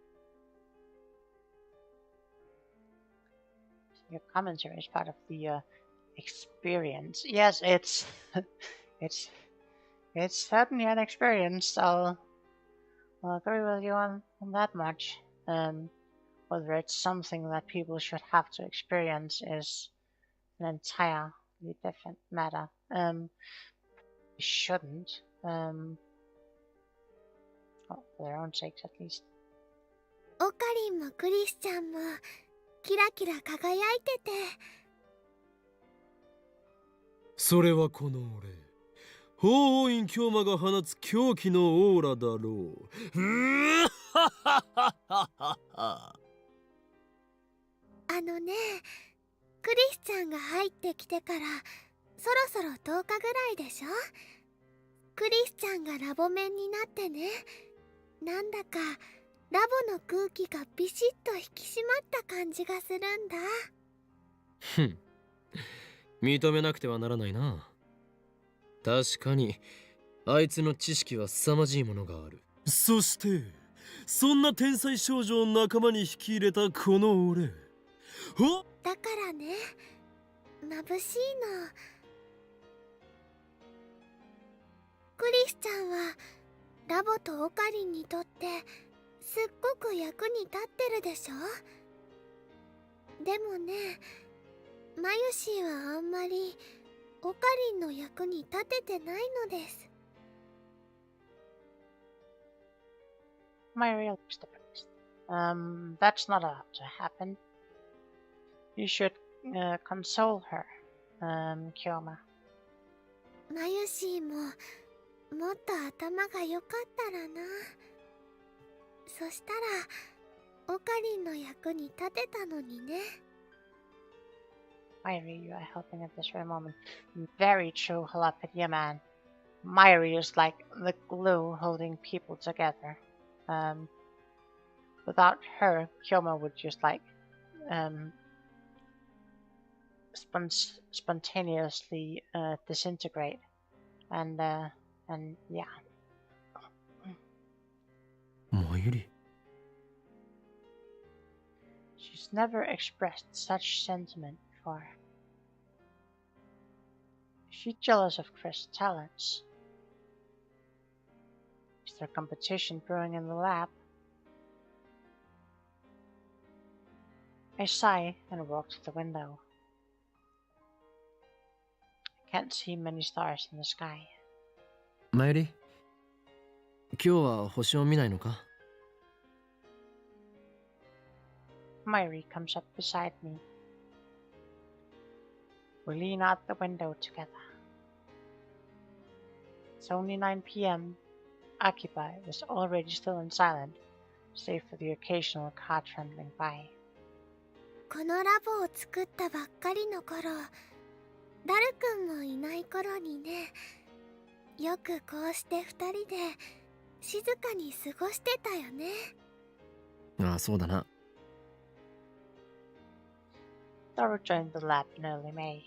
Your commentary is part of the experience. Yes, it's it's certainly an experience. I'll agree with you on that much. Whether it's something that people should have to experience is an entirely different matter. They shouldn't. Well, for their own sakes at least. オカリンもクリスちゃんもキラキラ輝いてて。それはこの俺法王院京馬が放つ狂気のオーラだろう。うーははははは。あのね、クリスちゃんが入ってきてからそろそろ10日ぐらいでしょ。クリスちゃんがラボ面になってね、なんだかラボの空気がビシッと引き締まった感じがするんだ。ふん、認めなくてはならないな。確かにあいつの知識は凄まじいものがある。そしてそんな天才少女を仲間に引き入れたこの俺。だからね、眩しいの。クリスちゃんはラボとオカリンにとってすっごく役に立ってるでしょ。でもね、マユシーはあんまりオカリンの役に立ててないのです。My real depressed. That's not allowed to happen. You should console her, Kyoma. マユシーももっと頭が良かったらな。そしたらオカリンの役に立てたのにね。Myri, you are helping at this very moment. Very true, Jalapeno man. Myri is like the glue holding people together. Without her, Kyoma would just like spontaneously disintegrate, and yeah. マユリ。 She's never expressed such sentiment before. Is she jealous of Chris' talents? Is there competition brewing in the lab? I sigh and walk to the window. I can't see many stars in the sky. マユリ、今日は星を見ないのか？ Myri comes up beside me. We lean out the window together. It's only 9 p.m. Akiba is already still and silent, save for the occasional car trundling by. このラボを作ったばっかりの頃、ダルくんもいない頃にね、よくこうして2人で静かに過ごしてたよね。ああ、そうだな。Doro joined the lab in early May.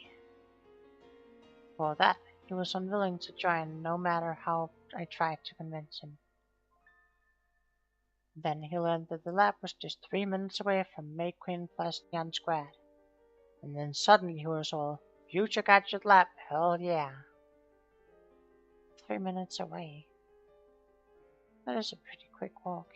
For that, he was unwilling to join no matter how I tried to convince him. Then he learned that the lab was just 3 minutes away from May Queen plus Neon Squared. And then suddenly he was all, Future Gadget Lab, hell yeah. 3 minutes away. That is a pretty quick walk.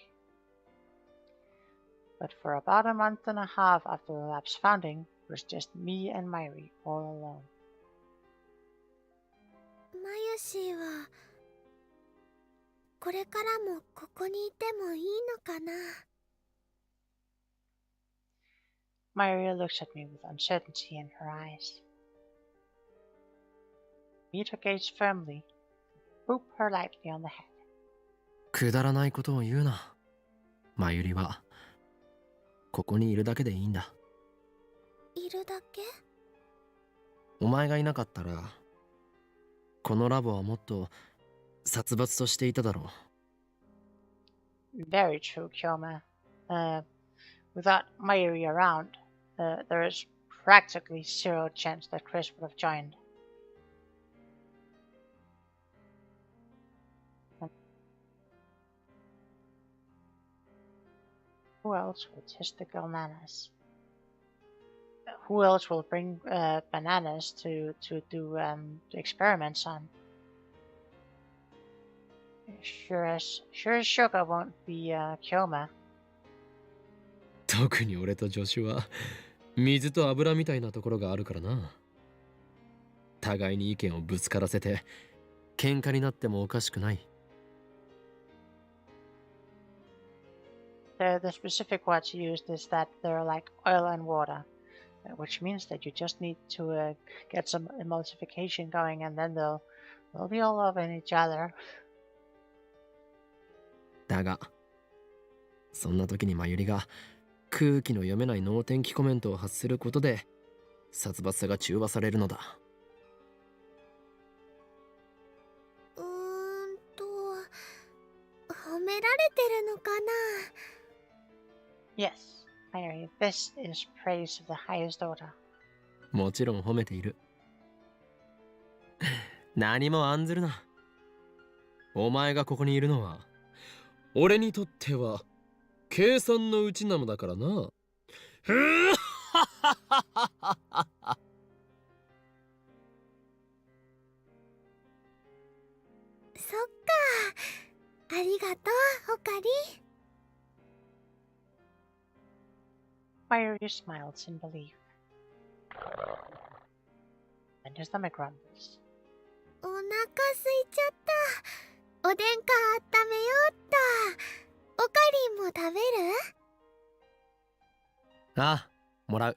But for about a month and a half after the lab's founding, it was just me and Myri all alone. マユシーはこれからもここにいてもいいのかな。Myri looks at me with uncertainty in her eyes. Meet her gaze firmly, boop her lightly on the head. くだらないことを言うな。マユリはここにいるだけでいいんだ。いるだけ？お前がいなかったらこのラボはもっと殺伐としていただろう。Very true, Kyoma. Without Myri around, there is practically zero chance that Chris would have joined. Who else will test the bananas? Who else will bring bananas to do experiments on? Sure as sugar won't be Kyoma. 特に俺と助手は水と油みたいなところがあるからな。互いに意見をぶつからせて喧嘩になってもおかしくない。The specific words used is that they're like oil and water, which means that you just need to get some emulsification going, and then they'll be all over each other. だが、そんな時にマユリが空気の読めない能天気コメントを発することで殺伐さが中和されるのだ。褒められてるのかな。 Yes, Mary, this is praise of the highest order. もちろん褒めている。何も案ずるな。お前がここにいるのは俺にとっては計算のうちなのだからな。ふぅそっか。ありがとう、オカリ。Mary smiles in belief. And his stomach rumbles. お腹空いちゃった。おでんか温めようっと。オカリンも食べる？ああ、もらう。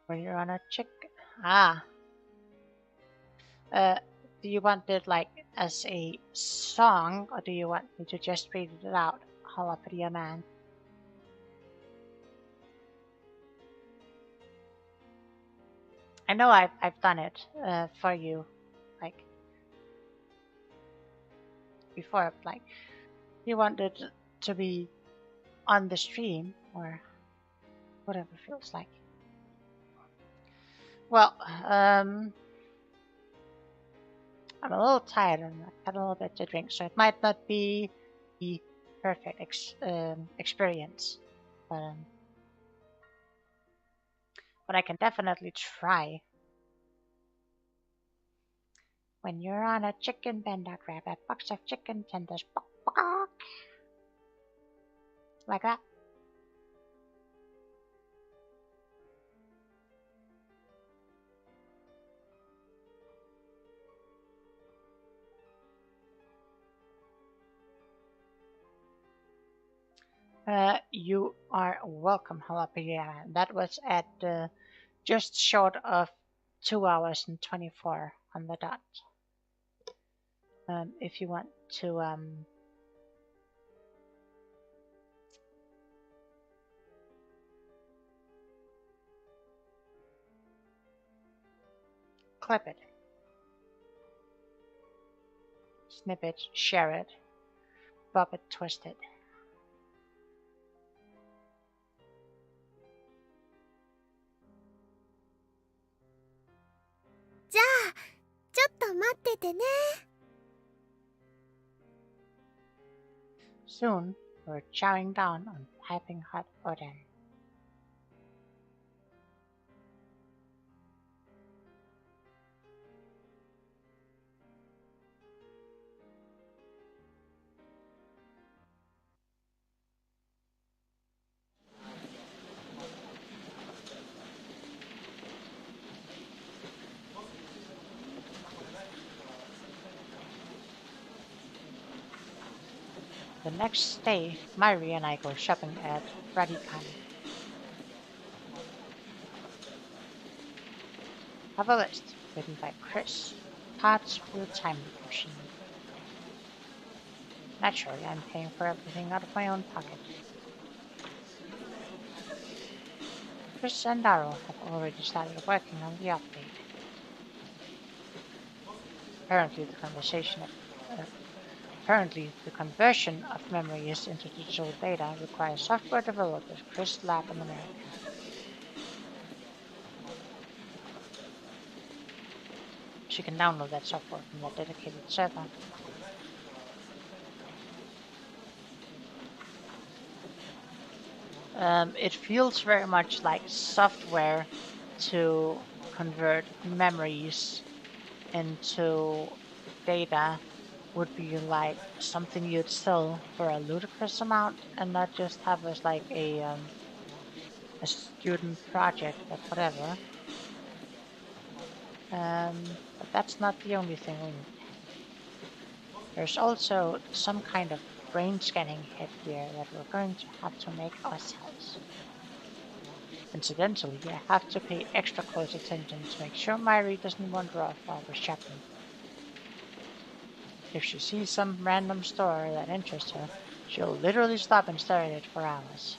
When you're on a chick. Do you want it like as a song, or do you want me to just read it out? Jalapeno man. I know I've done it for you, like before. Like, you want it to be on the stream or whatever feels like. Well, I'm a little tired and I've had a little bit to drink, so it might not be the perfect experience, but I can definitely try. When you're on a chicken bender, grab a box of chicken tenders, like that. You are welcome, Jalapeno. That was at just short of 2 hours and 24 on the dot. If you want to clip it, snip it, share it, bob it, twist it. じゃあ、ちょっと待っててね。Soon, we're chowing down on piping hot oden. The next day, Mary and I go shopping at Radican. Have a list written by Chris. Parts for the time machine. Naturally, I'm paying for everything out of my own pocket. Chris and Darrow have already started working on the update. Apparently, the conversion of memories into digital data requires software developed at Chris Lab in America. You can download that software from their dedicated server. It feels very much like software to convert memories into data would be like something you'd sell for a ludicrous amount and not just have as like a student project, but whatever. But that's not the only thing we need. There's also some kind of brain scanning headgear that we're going to have to make ourselves. Incidentally, I have to pay extra close attention to make sure Myri doesn't wander off while we're shopping. If she sees some random store that interests her, she'll literally stop and stare at it for hours.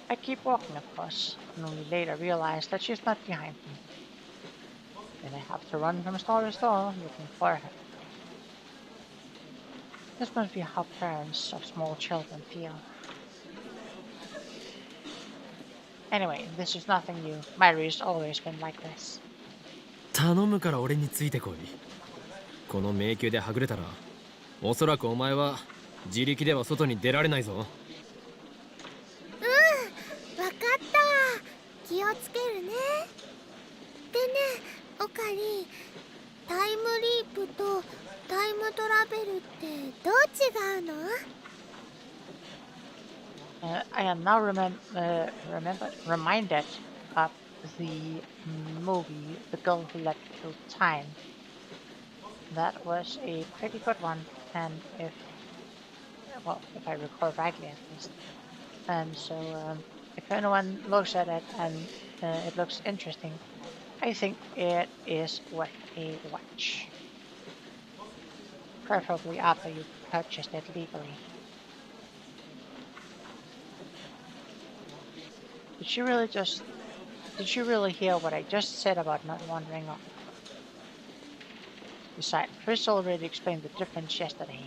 I keep walking, of course, and only later realize that she's not behind me. Then I have to run from store to store looking for her. This must be how parents of small children feel. Anyway, this is nothing new. Myri's always been like this. 頼むから俺についてこい。この迷宮ではぐれたら、おそらくお前は自力では外に出られないぞ。わかった気をつけるね。でね、オカリ、タイムリープとタイムトラベルってどう違うの？ I am now reminded of the movie The Girl Who Leapt Through Time. That was a pretty good one, and if I recall rightly at least. And so if anyone looks at it and it looks interesting, I think it is worth a watch. Preferably after you've purchased it legally. Did you really hear what I just said about not wandering off? Besides, Chris already explained the difference yesterday.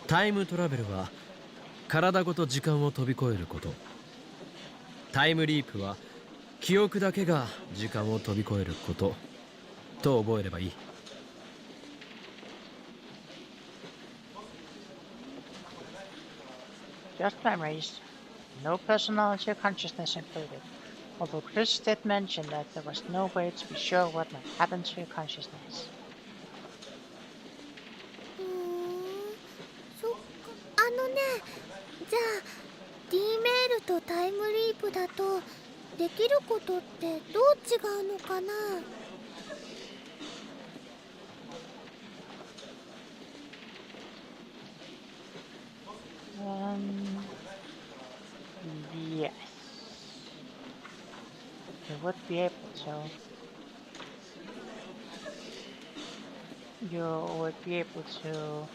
タイムトラベルは体ごと時間を飛び越えること。タイムリープは記憶だけが時間を飛び越えることと覚えればいい。Just memories. No personality or consciousness included. Although Chris did mention that there was no way to be sure what might happen to your consciousness. そっか。じゃあ D メールとタイムリープだとできることってどう違うのかな？ Yes. You would be able to. You would be able to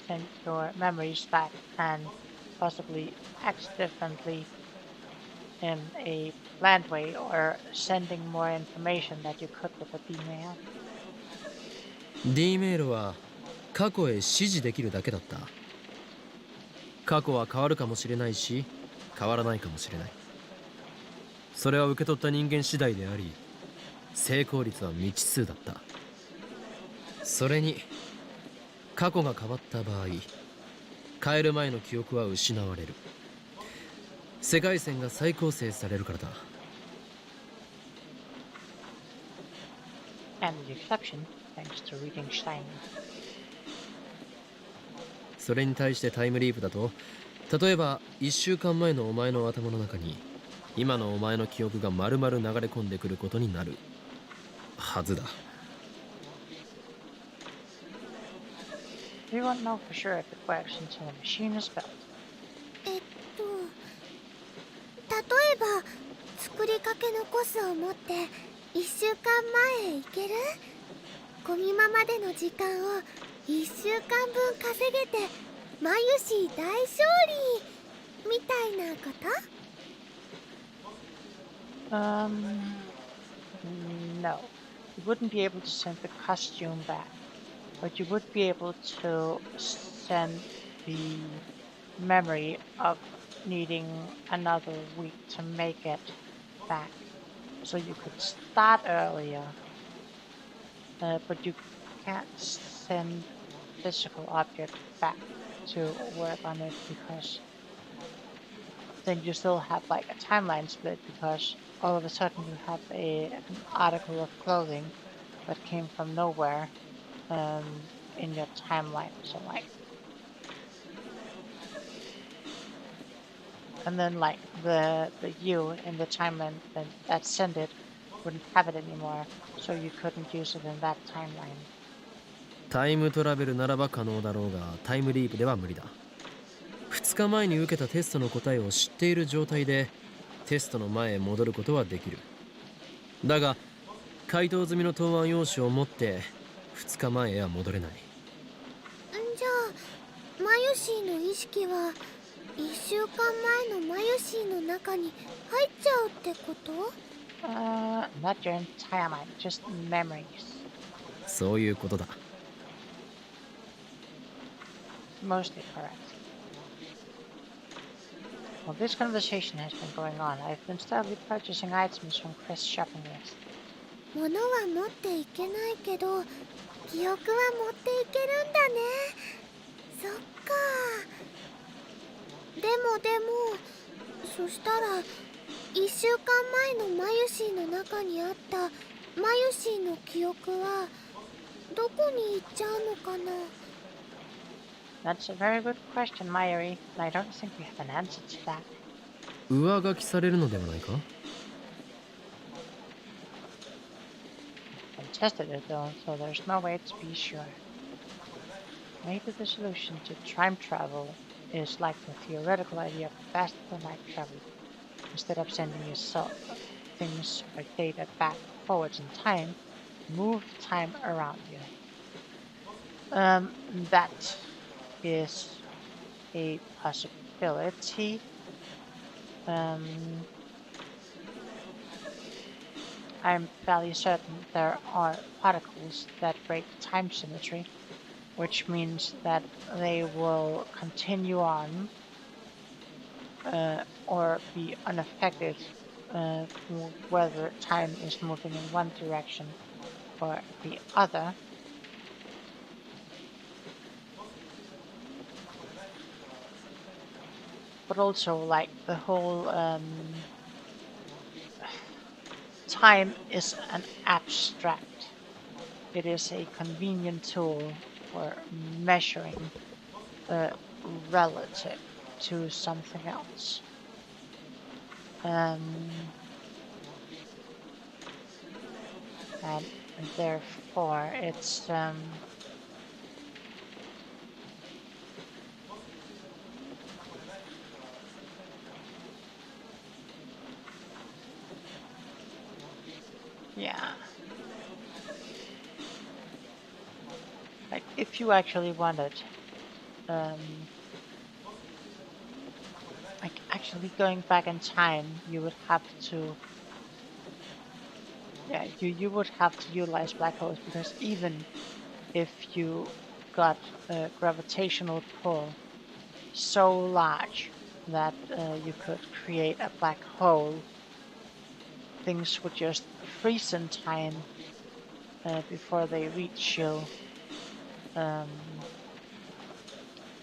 send your memories back and possibly act differently in a planned way or sending more information that you could with a D-mail. D メールは過去へ指示できるだけだった。過去は変わるかもしれないし、変わらないかもしれない。それは受け取った人間次第であり、成功率は未知数だった。それに過去が変わった場合、変える前の記憶は失われる。世界線が再構成されるからだ。And the exception, thanks to reading Stein. それに対してタイムリープだと、例えば1週間前のお前の頭の中に今のお前の記憶が丸々流れ込んでくることになるはずだ。We won't know for sure if it works until the machine is built. 例えば作りかけのコスを持って1週間前へ行ける？コミマまでの時間を1週間分稼げてマユシー大勝利みたいなこと？ No. You wouldn't be able to send the costume back, but you would be able to send the memory of needing another week to make it back. So you could start earlier, but you can't send physical object back to work on it because then you still have like a timeline split because all of a sudden you have an article of clothing that came from nowhere in your timeline. So like, and then like the you in the timeline that sent it wouldn't have it anymore, so you couldn't use it in that timeline. タイムトラベルならば可能だろうが、タイムリープでは無理だ。2日前に受けたテストの答えを知っている状態でテストの前へ戻ることはできる。だが回答済みの答案用紙を持って2日前へは戻れない。じゃあマユシーの意識は1週間前のマユシーの中に入っちゃうってこと？ Not your entire mind, just memories. そういうことだ。Mostly correct. While this conversation has been going on, I've been steadily purchasing items from Chris' shopping list. 物は持っていけないけど記憶は持っていけるんだね。そっか。でもそしたら1週間前のマユシーの中にあったマユシーの記憶はどこに行っちゃうのかな？ That's a very good question, Mayuri, and I don't think we have an answer to that. 上書きされるのではないか？ I tested it though, so there's no way to be sure. Maybe the solution to time travel is like the theoretical idea of faster than light travel. Instead of sending yourself things or data back forwards in time, move time around you. That is a possibility. I'm fairly certain there are particles that break time symmetry, which means that they will continue on or be unaffected whether time is moving in one direction or the other. But also, like, the whole time is an abstract. It is a convenient tool for measuring relative to something else. And therefore it's yeah, like if you actually wanted like actually going back in time, you would have to you would have to utilize black holes, because even if you got a gravitational pull so large that you could create a black hole, things would just freeze in time before they reach you,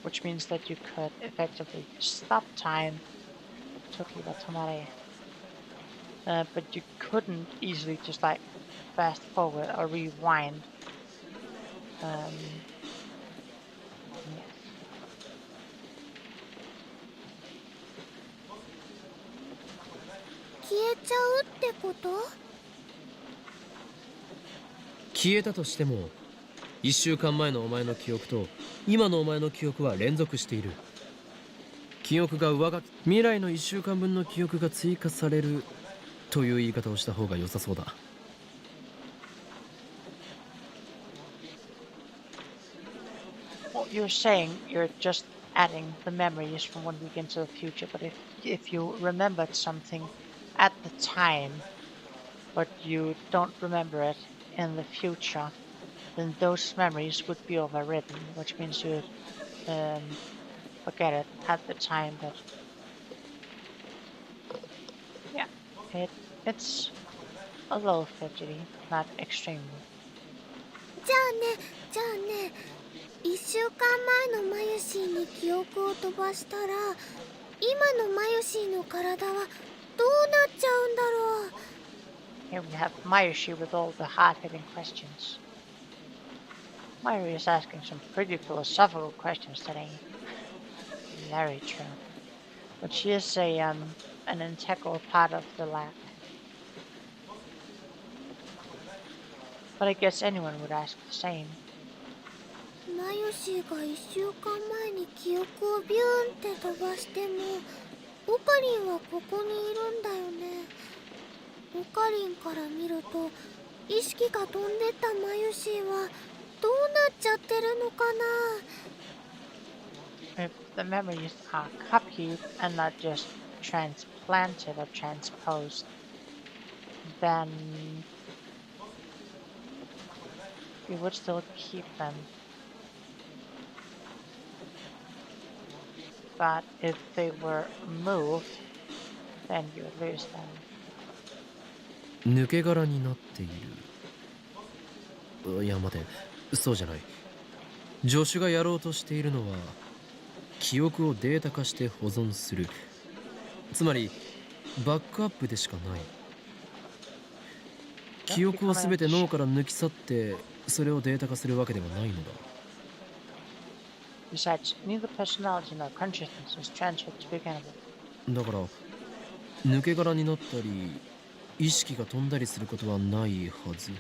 which means that you could effectively stop time. But you couldn't easily just like fast forward or rewind. Yes. 消えちゃうってこと？消えたとしても1週間前のお前の記憶と今のお前の記憶は連続している。記憶が上書き、未来の1週間分の記憶が追加されるという言い方をした方が良さそうだ。Well, you're saying you're just adding the memories from 1 week into the future, but if you remembered something at the time, but you don't remember it in the future, then those memories would be overridden, which means you'd forget it at the time. But yeah, it's a little fidgety, not extremely. じゃあね、1週間前のマユシーに記憶を飛ばしたら今のマユシーの体はどうなっちゃうんだろう。 Here we have Mayushi with all the hard-hitting questions. Mayuri is asking some pretty philosophical questions today. Very true. But she is an integral part of the lab. But I guess anyone would ask the same. マユシーが1週間前に記憶をビューンって飛ばしてもオカリンはここにいるんだよね。オカリンから見ると意識が飛んでったマユシーはどうなっちゃってるのかな。 If the memories are copied and not just transplanted or transposed, then you would still keep them. But if they were moved, then you would lose them. 抜け殻になっている。いや待て、そうじゃない。助手がやろうとしているのは記憶をデータ化して保存する、つまりバックアップでしかない。記憶を全て脳から抜き去ってそれをデータ化するわけではないのだ。Besides, neither personality nor consciousness is transferred to begin with. だから抜け殻になったり意識が飛んだりすることはないはず。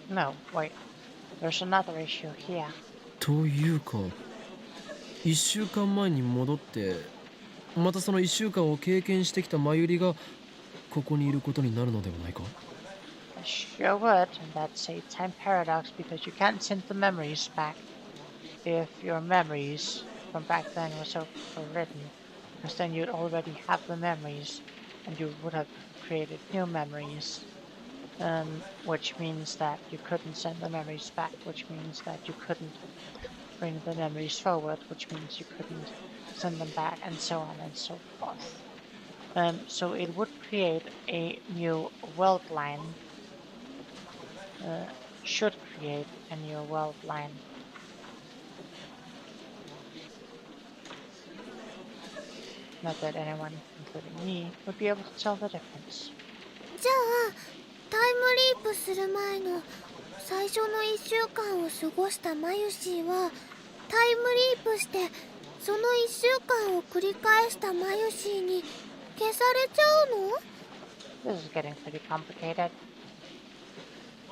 No, wait. There's another issue here. というか1週間前に戻ってまたその1週間を経験してきたマユリがここにいることになるのではないか。 I sure would, and that's a time paradox because you can't send the memories back if your memories from back then were so written, because then you'd already have the memories and you would have created new memories, which means that you couldn't send the memories back, which means that you couldn't bring the memories forward, which means you couldn't send them back, and so on and so forth. So it would create a new world line. Should create a new world line. Not that anyone, including me, would be able to tell the difference. じゃあタイムリープする前の最初の1週間を過ごしたマユシーはタイムリープしてその1週間を繰り返したマユシーに消されちゃうの？ This is getting pretty complicated.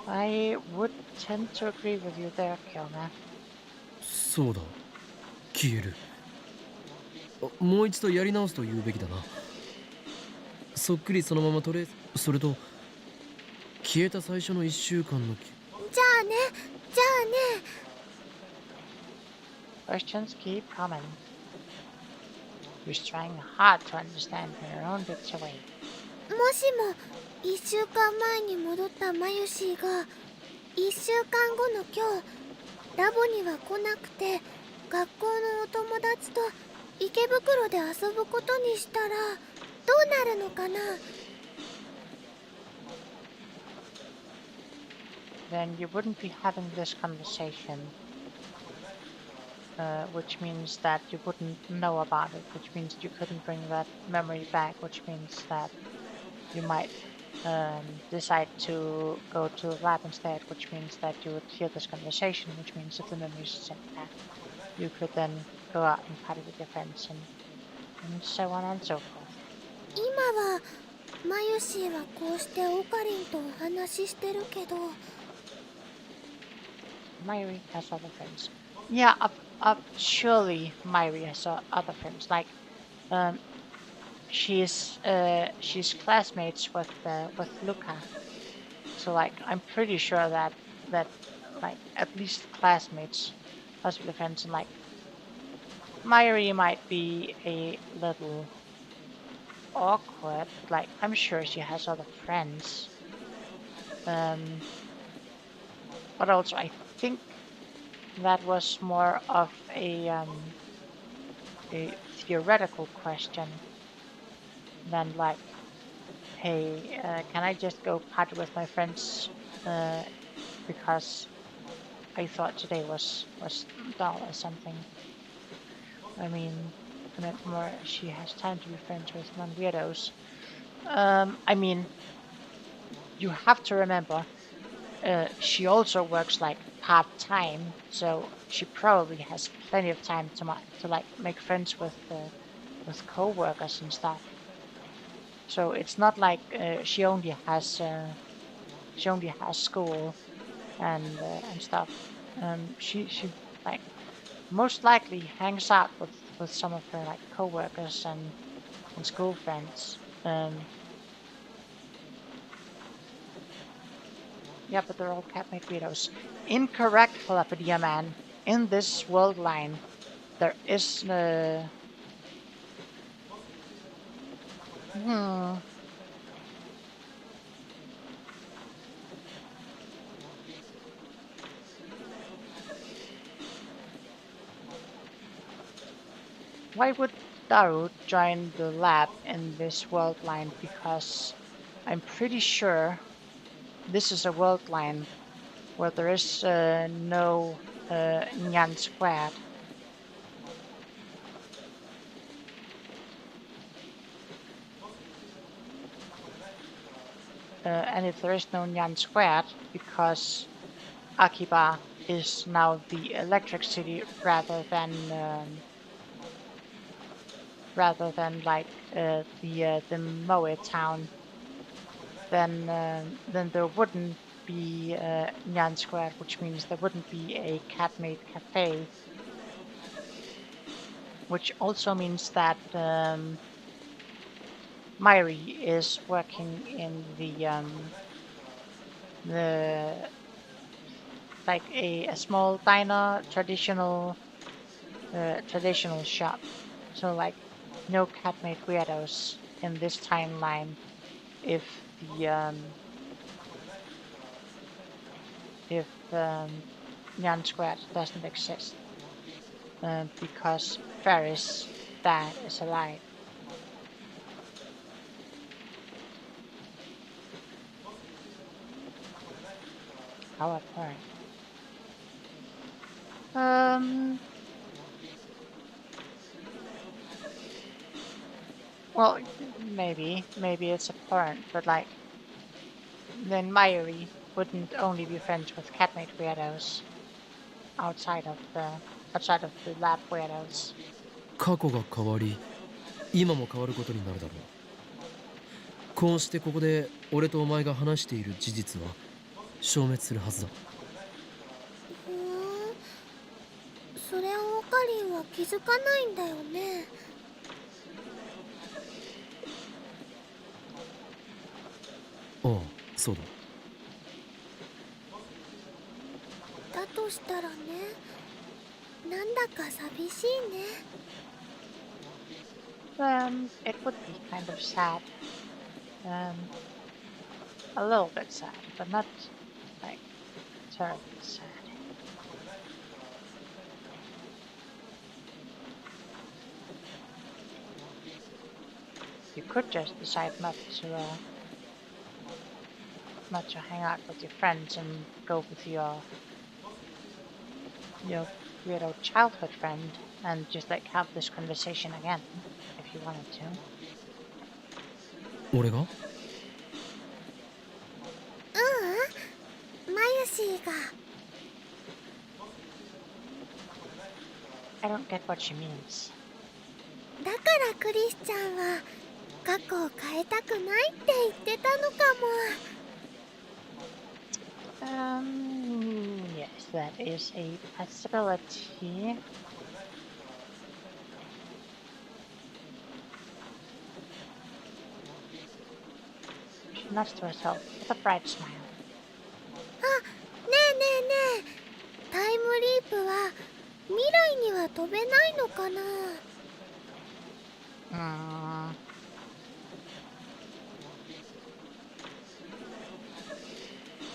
I would tend to agree with you there, Kyoma. そうだ、消える。もう一度やり直すと言うべきだな。そっくりそのままそれと消えた最初の1週間のじゃあね、じゃあね。 Questions keep coming. You're trying hard to understand in your own bits away. もしも1週間前に戻ったマユシーが1週間後の今日ラボには来なくて学校のお友達と池袋で遊ぶことにしたらどうなるのかな？ Then you wouldn't be having this conversation, which means that you wouldn't know about it, which means you couldn't bring that memory back, which means that you might decide to go to the lab instead, which means that you would hear this conversation, which means if the memory is sent back, you could then go out and party with your friends and so on and so forth. 今はマユシーはこうしてオカリンとお話ししてるけど Myri has other friends. Yeah, surely Myri has other friends. Like, she's classmates with Luca. So like, I'm pretty sure that like at least classmates, possibly friends, and like Myri might be a little awkward. But, like, I'm sure she has other friends. But also I think that was more of a theoretical question than like, hey, can I just go party with my friends because I thought today was dull or something. I meant more she has time to be friends with non-weirdos. I mean, you have to remember, she also works like part-time, so she probably has plenty of time to like make friends with co-workers and stuff. So it's not like she only has school and stuff. She like most likely hangs out with some of her like coworkers and school friends. Yeah, but they're all cat-made weirdos. Incorrect, Philippedia man. In this world line, there is no. Hmm. Why would Daru join the lab in this world line? Because I'm pretty sure this is a world line where there is no Nyan squared. And if there is no Nyan squared, because Akiba is now the electric city rather than like the Moe town, then there wouldn't be Nyan Square, which means there wouldn't be a cat-made cafe, which also means that Mairi is working in the like a small diner traditional shop. So like no cat-made weirdos in this timeline if the Nyan Square doesn't exist, because Ferris dad is alive. However, um, well, maybe it's abhorrent, but like then Mayuri wouldn't only be friends with catmate weirdos outside of the lab weirdos. 過去が変わり今も変わることになるだろう。こうしてここで俺とお前が話している事実は消滅するはずだ。ふーん、それをオカリンは気づかないんだよね。ああ、そうだ。だとしたらね、なんだか寂しいね。It would be kind of sad. A little bit sad, but not like terribly sad. You could just decide not to hang out with your friends and go with your weirdo childhood friend and just like have this conversation again if you wanted to. 俺が？ううん、マユシーが。I don't get what she means. だからクリスちゃんは過去を変えたくないって言ってたのかも。Yes, that is a possibility. She nods to herself with a bright smile. あ、ねえねえねえ、タイムリープは未来には飛べないのかな。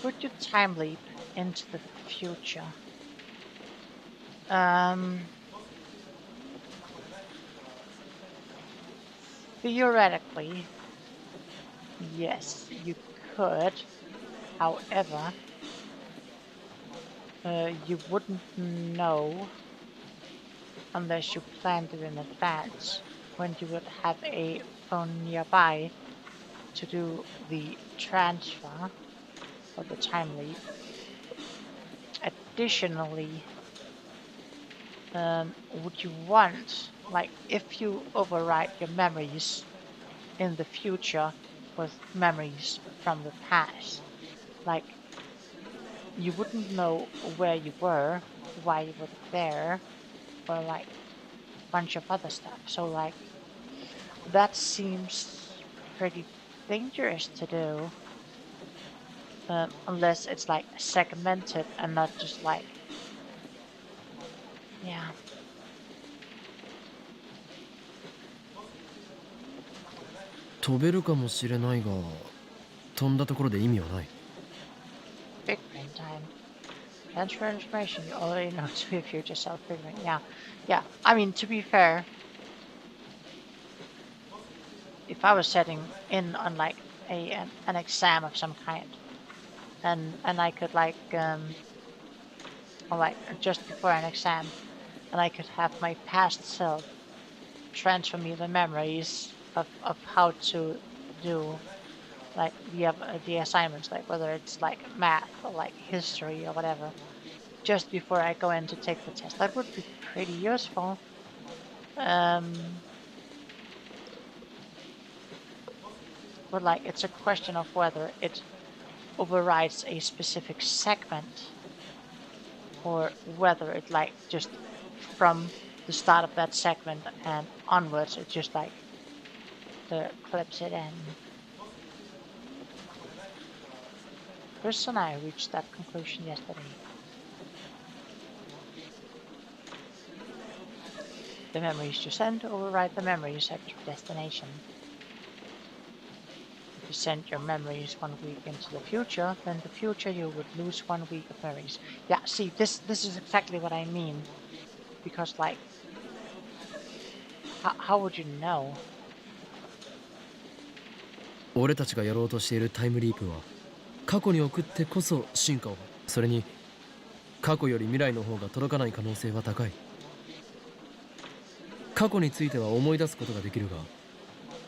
Would you time leap into the future? Theoretically, yes, you could. However, you wouldn't know unless you planned it in advance when you would have a phone nearby to do the transfer or the time leap. Additionally, would you want, like, if you override your memories, in the future with memories from the past. Like, you wouldn't know where you were, why you were there, or like a bunch of other stuff. So like that seems pretty dangerous to do, unless it's like segmented and not just like, yeah. 飛べるかもしれないが、飛んだところで意味はない。Big brain time. Transfer information you already know to your future self. Big brain. Yeah, yeah. I mean, to be fair, if I was setting in on like an exam of some kind, and I could like or like just before an exam, and I could have my past self transfer me the memories of how to do like the assignments, like whether it's like math or like history or whatever, just before I go in to take the test. That would be pretty useful. But like it's a question of whether it overrides a specific segment or whether it like just from the start of that segment and onwards it just like clips it in. Chris and I reached that conclusion yesterday. The memories you send override the memories at your destination. If you send your memories 1 week into the future, then the future you would lose 1 week of memories. Yeah, see, this is exactly what I mean. Because like, how would you know? 俺たちがやろうとしているタイムリープは、過去に送ってこそ進化を、それに過去より未来の方が届かない可能性は高い。過去については思い出すことができるが、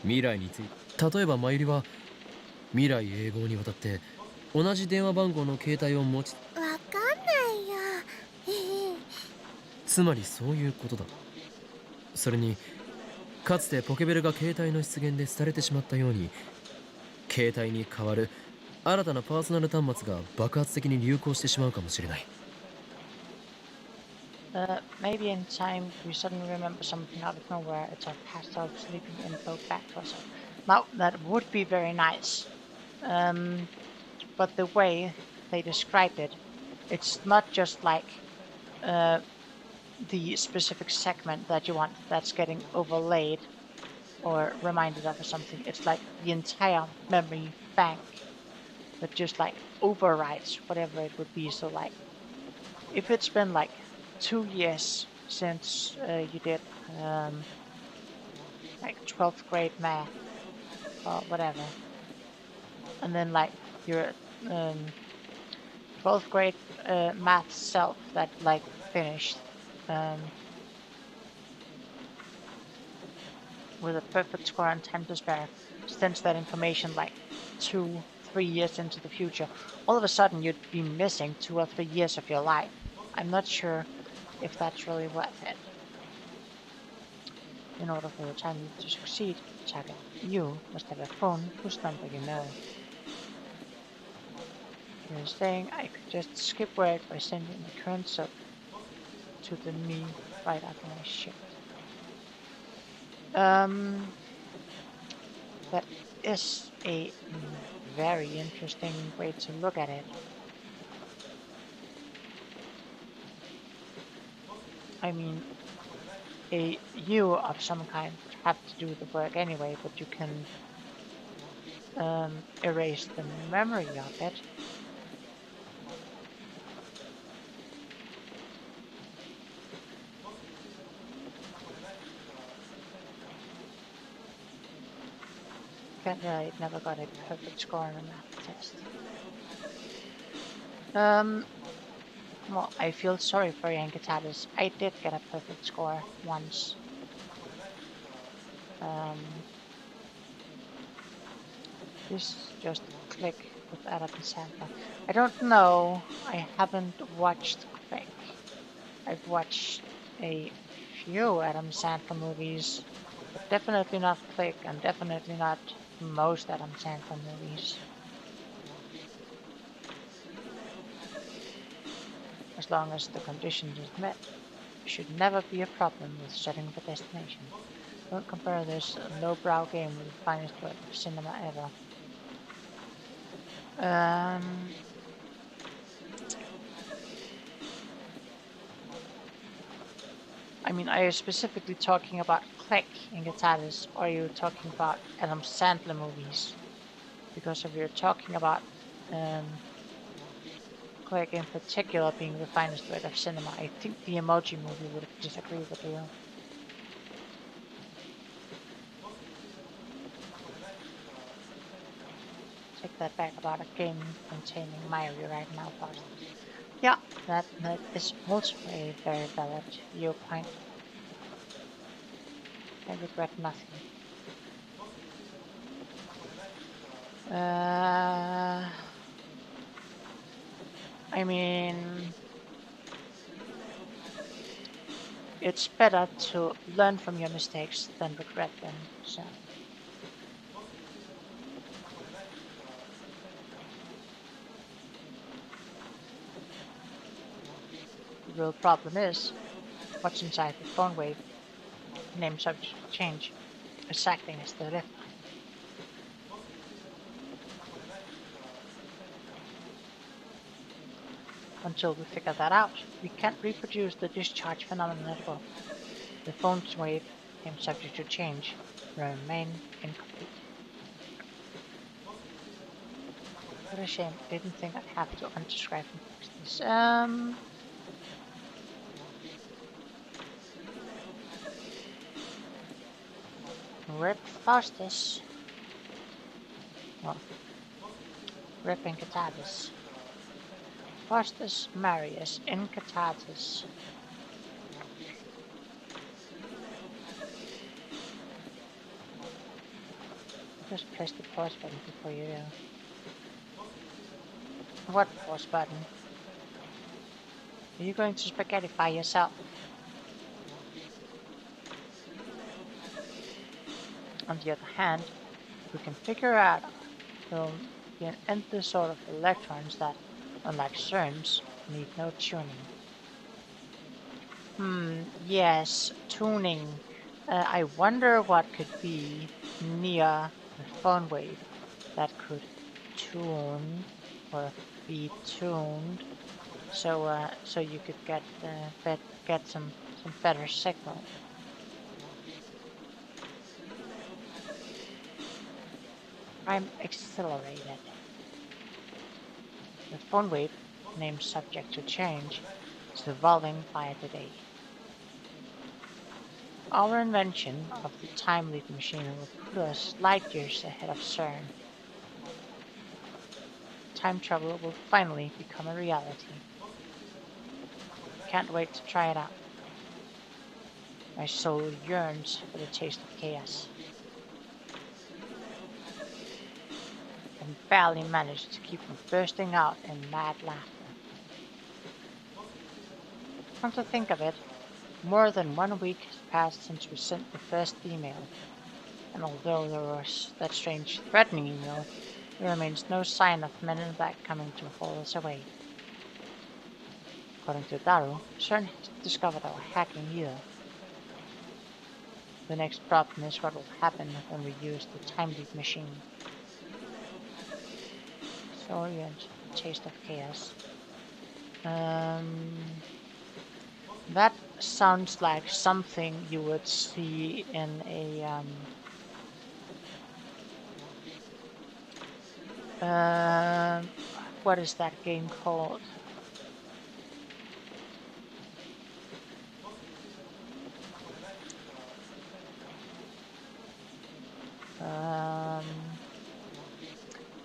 未来について、例えばマユリは未来永劫にわたって同じ電話番号の携帯を持ち、わかんないよ。つまりそういうことだ。それにかつてポケベルが携帯の出現で廃れてしまったように、携帯に代わる新たなパーソナル端末が爆発的に流行してしまうかもしれない。Maybe in time we suddenly remember something out of nowhere. It's our past self sleeping info back to us. Now that would be very nice. But the way they described it, it's not just like the specific segment that you want that's getting overlaid or reminded of or something. It's like the entire memory bank that just like overrides whatever it would be. So like if it's been like 2 years since you did like 12th grade math or whatever, and then like your 12th grade math self that like finished with a perfect score and time to spare sends that information like 2-3 years into the future. All of a sudden you'd be missing 2 or 3 years of your life. I'm not sure if that's really worth it. In order for your time to succeed, Target, you must have a phone whose number you know. You're saying I could just skip work by sending the current sub to the me right after my shift. That is a very interesting way to look at it. I mean, you of some kind have to do the work anyway, but you can erase the memory of it. I never got a perfect score on a math test. Well, I feel sorry for Yankatatis. I did get a perfect score once. This just click with Adam Sandler. I don't know. I haven't watched Click. I've watched a few Adam Sandler movies, but Definitely not Click, and definitely not most Adam Sandler movies. As long as the conditions is met, there should never be a problem with setting the destination. Don't compare this lowbrow game with the finest work of cinema ever. Um, I mean, are you specifically talking about Click in Guitaris, or are you talking about Adam Sandler movies? Because if you're talking about Click in particular being the finest work of cinema, I think the Emoji Movie would disagree with you. Take that back about a game containing Mario right now, Foster. Yeah, that is also a very valid viewpoint. I regret nothing. I mean, it's better to learn from your mistakes than regret them. So, the real problem is what's inside the phone wave, name subject to change, exactly as they left. Until we figure that out, we can't reproduce the discharge phenomenon at all. The phone wave, name subject to change, remain incomplete. What a shame. I didn't think I'd have to unsubscribe from this. Rip Faustus. Well, Rip Incatatus. Faustus Marius Incatatus. Just press the pause button before you do. What pause button? Are you going to spaghettify yourself? On the other hand, we can figure out there'll be an endless sort of electrons that, unlike CERNs, need no tuning. Yes, tuning. I wonder what could be near the phone wave that could tune or be tuned, so you could get some better signal. I'm accelerated. The phone wave, named subject to change, is evolving by the day. Our invention of the time leap machine will put us light years ahead of CERN. Time travel will finally become a reality. Can't wait to try it out. My soul yearns for the taste of chaos. I can barely manage to keep from bursting out in mad laughter. Come to think of it, more than 1 week has passed since we sent the first email, and although there was that strange threatening email, there remains no sign of Men in Black coming to haul us away. According to Daru, CERN hasn't discovered our hacking either. The next problem is what will happen when we use the time leap machine. So yes, taste of chaos. That sounds like something you would see in a what is that game called?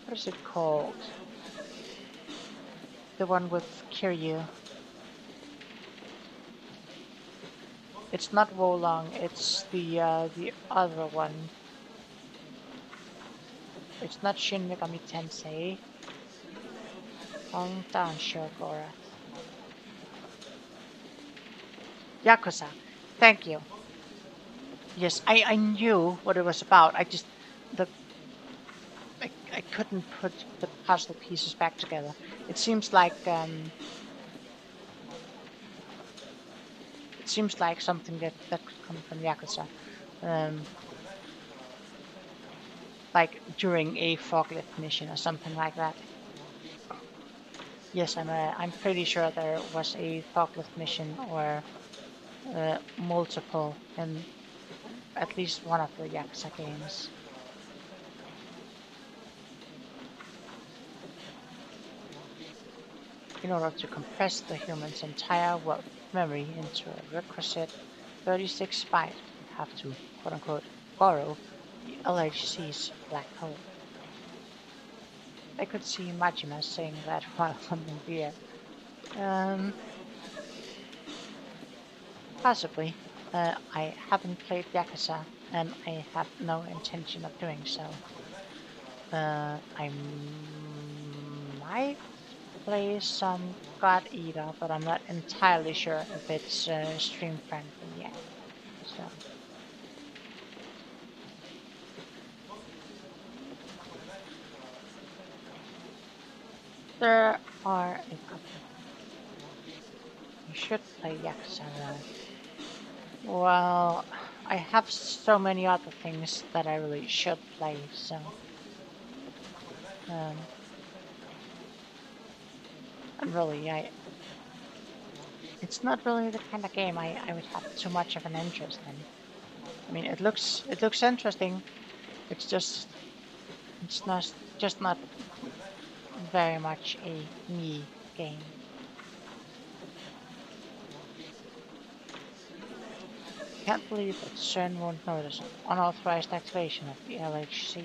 What is it called? The one with Kiryu. It's not Wolong, it's the other one. It's not Shin Megami Tensei. Hometown Shogorath. Yakuza. Thank you. Yes, I knew what it was about. The I couldn't put the puzzle pieces back together. It seems like something that could come from Yakuza, um, like during a forklift mission or something like that. Yes, I'm pretty sure there was a forklift mission or multiple in at least one of the Yakuza games. In order to compress the human's entire world memory into a requisite 36 byte, you have to, quote unquote, borrow the LHC's black hole. I could see Majima saying that while humming beer. Um, Possibly. I haven't played Yakuza, and I have no intention of doing so. I might play some God Eater, but I'm not entirely sure if it's stream friendly yet. So there are a couple. You should play Yakuza though. Well, I have so many other things that I really should play, so um, and really, it's not really the kind of game I would have too much of an interest in. I mean, it looks interesting. It's just not very much a me game. Can't believe that CERN won't notice an unauthorized activation of the LHC.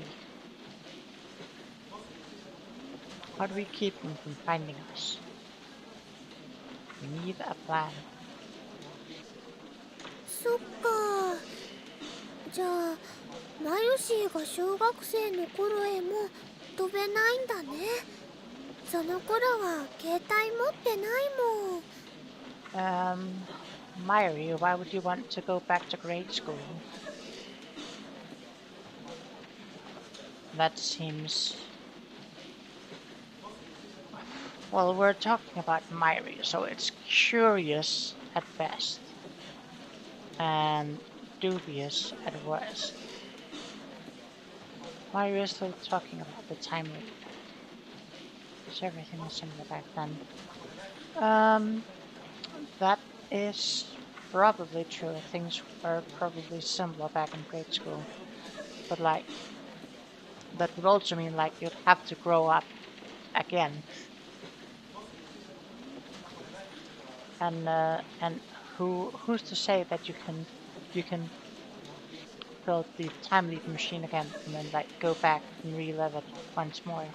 How do we keep them from finding us? We need a plan. そっか。じゃあマユシーが小学生の頃へも飛べないんだね。その頃は携帯持ってないもん。Myri, why would you want to go back to grade school? That seems... Well, we're talking about Myri, so it's curious at best and dubious at worst. Myri is still talking about the time leap. So everything was similar back then. That is probably true. Things were probably similar back in grade school. But like, that would also mean like you'd have to grow up again. And who's to say that you can build the time leap machine again and then like go back and relive it once more?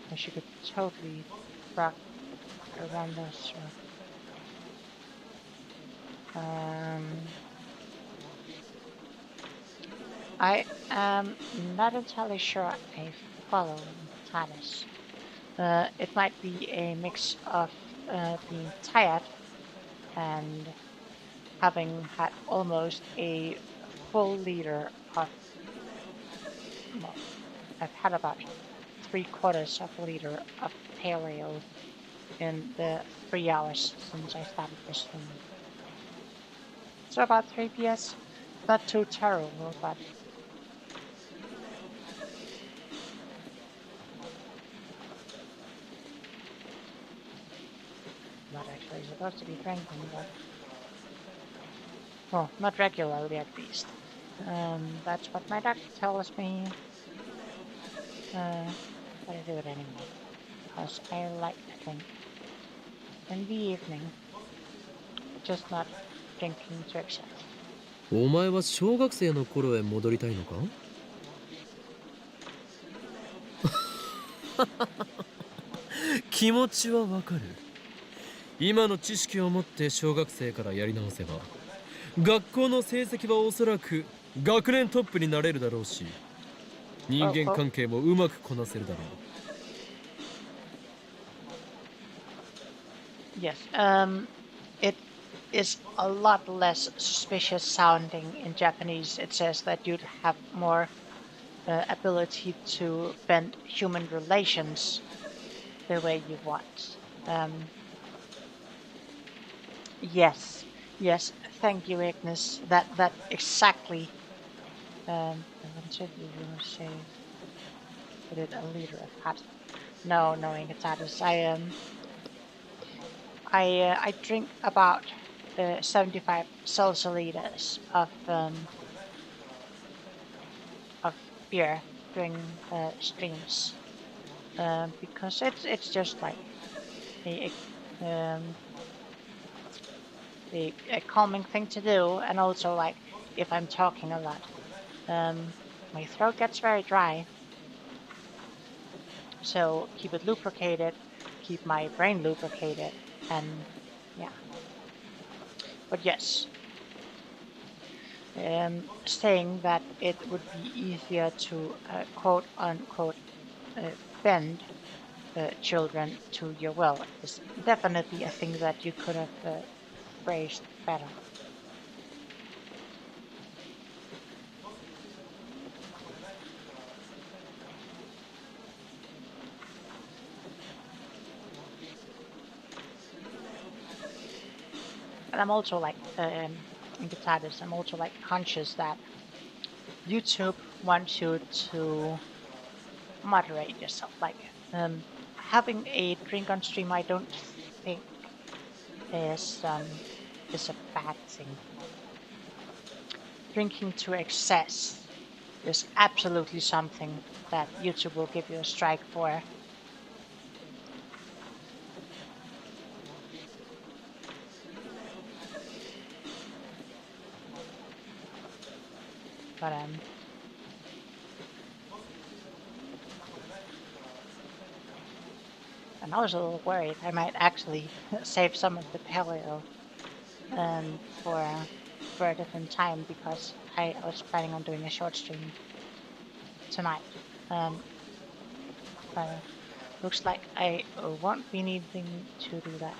Because you could totally rock around this. I am not entirely sure I follow Talis. It might be a mix of being tired and having had almost a full liter of, well, I've had about 3/4 of a liter of pale ale in the 3 hours since I started this stream. So about 3 PS. Not too terrible, but not actually supposed to be drinking, but well, not regularly at least. That's what my doctor tells me. But I do it anyway, because I like to drink in the evening, just not drinking to excess. お前は小学生の頃へ戻りたいのか？気持ちはわかる。今の知識を持って小学生からやり直せば、学校の成績はおそらく学年トップになれるだろうし、人間関係もうまくこなせるだろう。Yes. It is a lot less suspicious sounding in Japanese. It says that you'd have more ability to bend human relations the way you want. Um, yes, yes. Thank you, Ignis. That exactly. What should you say? Put it a liter of hot. No, no, Ingatatus. I drink about 75 centiliters of beer during streams, because it's just like a, um, a calming thing to do, and also like if I'm talking a lot, um, my throat gets very dry. So keep it lubricated, keep my brain lubricated, and yeah. But yes, saying that it would be easier to quote unquote uh, bend children to your will is definitely a thing that you could have phrased better. And I'm also like in guitarist, I'm also like conscious that YouTube wants you to moderate yourself. Like having a drink on stream, I don't think is um, is a bad thing. Drinking to excess is absolutely something that YouTube will give you a strike for. But and I was a little worried I might actually save some of the paleo for a different time because I was planning on doing a short stream tonight. Um, but looks like I won't be needing to do that.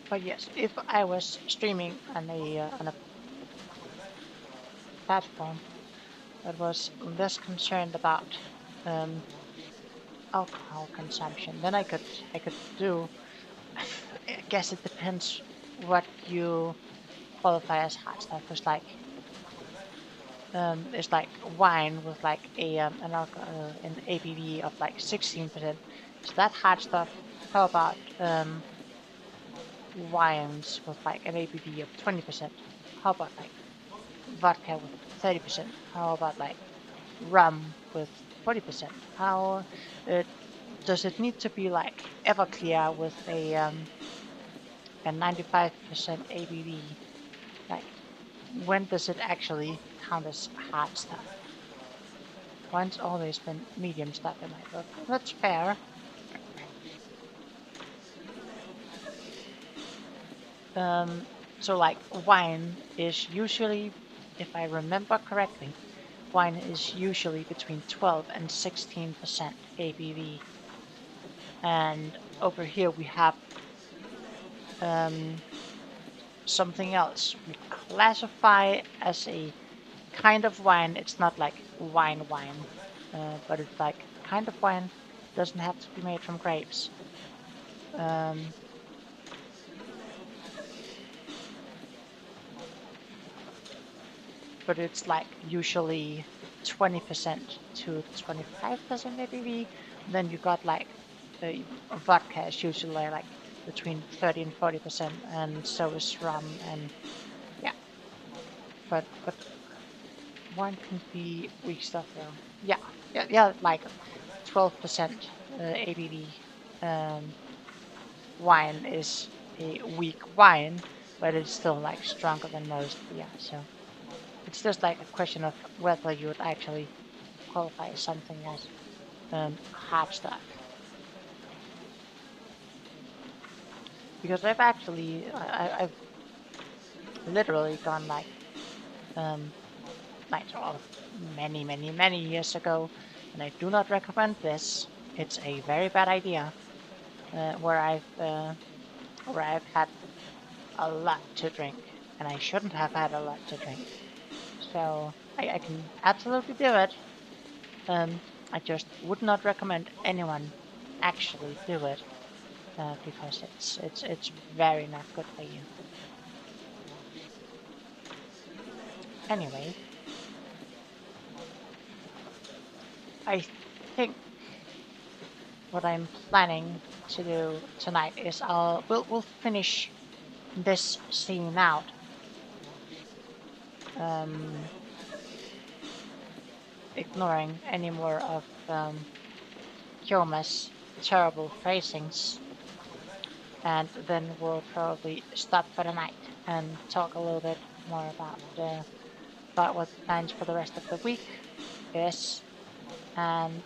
But yes, if I was streaming on a platform that was less concerned about um, alcohol consumption, then I could do. I guess it depends what you qualify as hard stuff. Because like it's like wine with like an ABV of like 16%. Is that hard stuff? How about wines with like an ABV of 20%? How about like vodka with 30%? How about like rum with 40%? How uh, does it need to be like Everclear with a 95% ABV? Like when does it actually count as hard stuff? Wine's always been medium stuff in my book. That's fair. So like wine is usually, if I remember correctly, wine is usually between 12 and 16% ABV. And over here we have um, something else. We classify as a kind of wine. It's not like wine, but it's like kind of wine. Doesn't have to be made from grapes. Um, but it's like usually 20% to 25% ABV. Then you got like the vodka is usually like between 30 and 40%, and so is rum, and yeah. But wine can be weak stuff though. Yeah, yeah, like 12% ABV. Um, Wine is a weak wine, but it's still like stronger than most. Yeah, so it's just like a question of whether you would actually qualify something as hard stuff. Because I've literally gone like um, like many years ago, and I do not recommend this. It's a very bad idea. Where I've had a lot to drink, and I shouldn't have had a lot to drink. So I can absolutely do it. I just would not recommend anyone actually do it because it's very not good for you. Anyway, I think what I'm planning to do tonight is we'll finish this scene out. Ignoring any more of Kyoma's terrible phrasings, and then we'll probably stop for the night and talk a little bit more about what the plans for the rest of the week is, and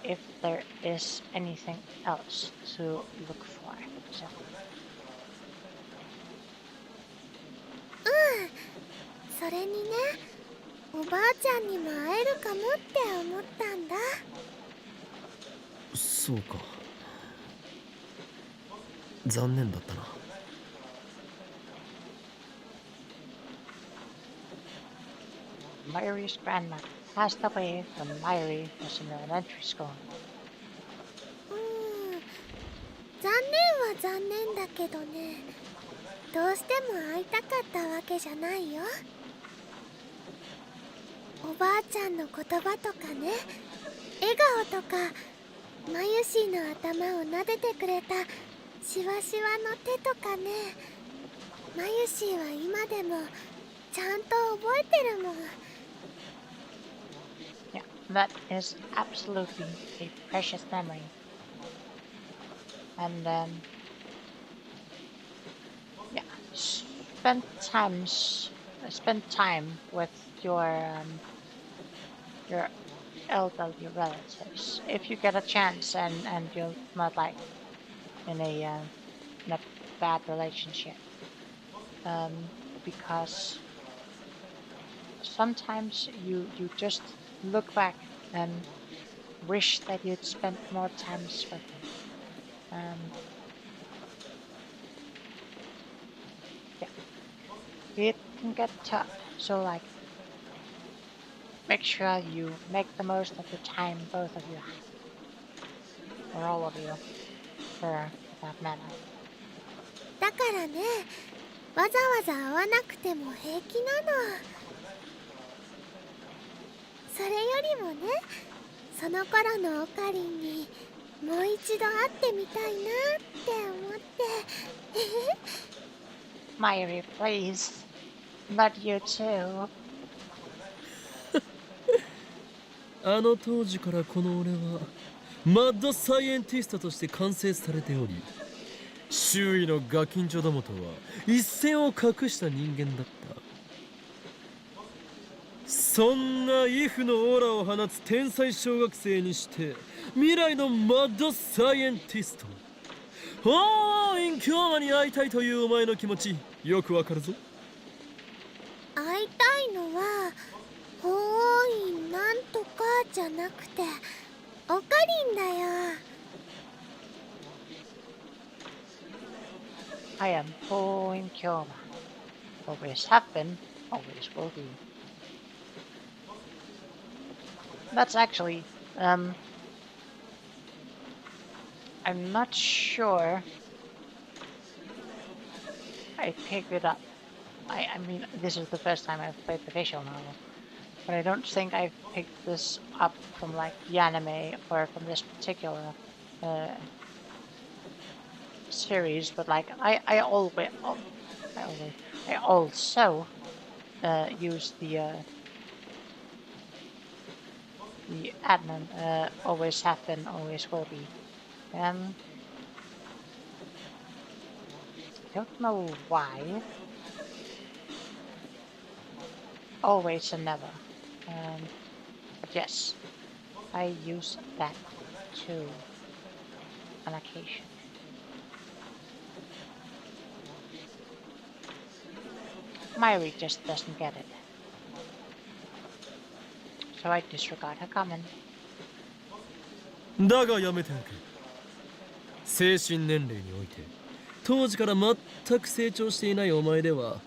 if there is anything else to look for. So. それにね、おばあちゃんにも会えるかもって思ったんだ。そうか。残念だったな。Mayuri's grandmother passed away when Mayuri was in elementary school. 残念は残念だけどね、どうしても会いたかったわけじゃないよ。おばあちゃんの言葉とかね、笑顔とか、マユシーの頭を撫でてくれたシワシワの手とかね、マユシーは今でもちゃんと覚えてるもん。Yeah, that is absolutely a precious memory. And yeah, spend time with your elderly relatives if you get a chance, and you're not like in a bad relationship, because sometimes you just look back and wish that you'd spent more time with them. Yeah, it can get tough, so like make sure you make the most of the time both of you have, or all of you, for that matter. だからね、わざわざ会わなくても平気なの。それよりもね、その頃のオカリンにもう一度会ってみたいなって思って。Mayuri, please. Not you too. あの当時からこの俺はマッドサイエンティストとして完成されており、周囲のガキンチョどもとは一線を画した人間だった。そんなイフのオーラを放つ天才小学生にして未来のマッドサイエンティスト、イン・キョーマに会いたいというお前の気持ちよくわかるぞ。会いたいのは法王院なんとかじゃなくてオカリンだよ。I am full in Kyoma. Always have been, always will be. That's actually, I'm not sure I picked it up. I mean, this is the first time I've played the visual novel, but I don't think I've picked this up from like the anime or from this particular series. But like I also use the admin, always have been, always will be. I don't know why. Always and never. But yes, I use that too on occasion. Myri just doesn't get it. So I disregard her comment. だがやめておけ。精神年齢において当時から全く成長していないお前では、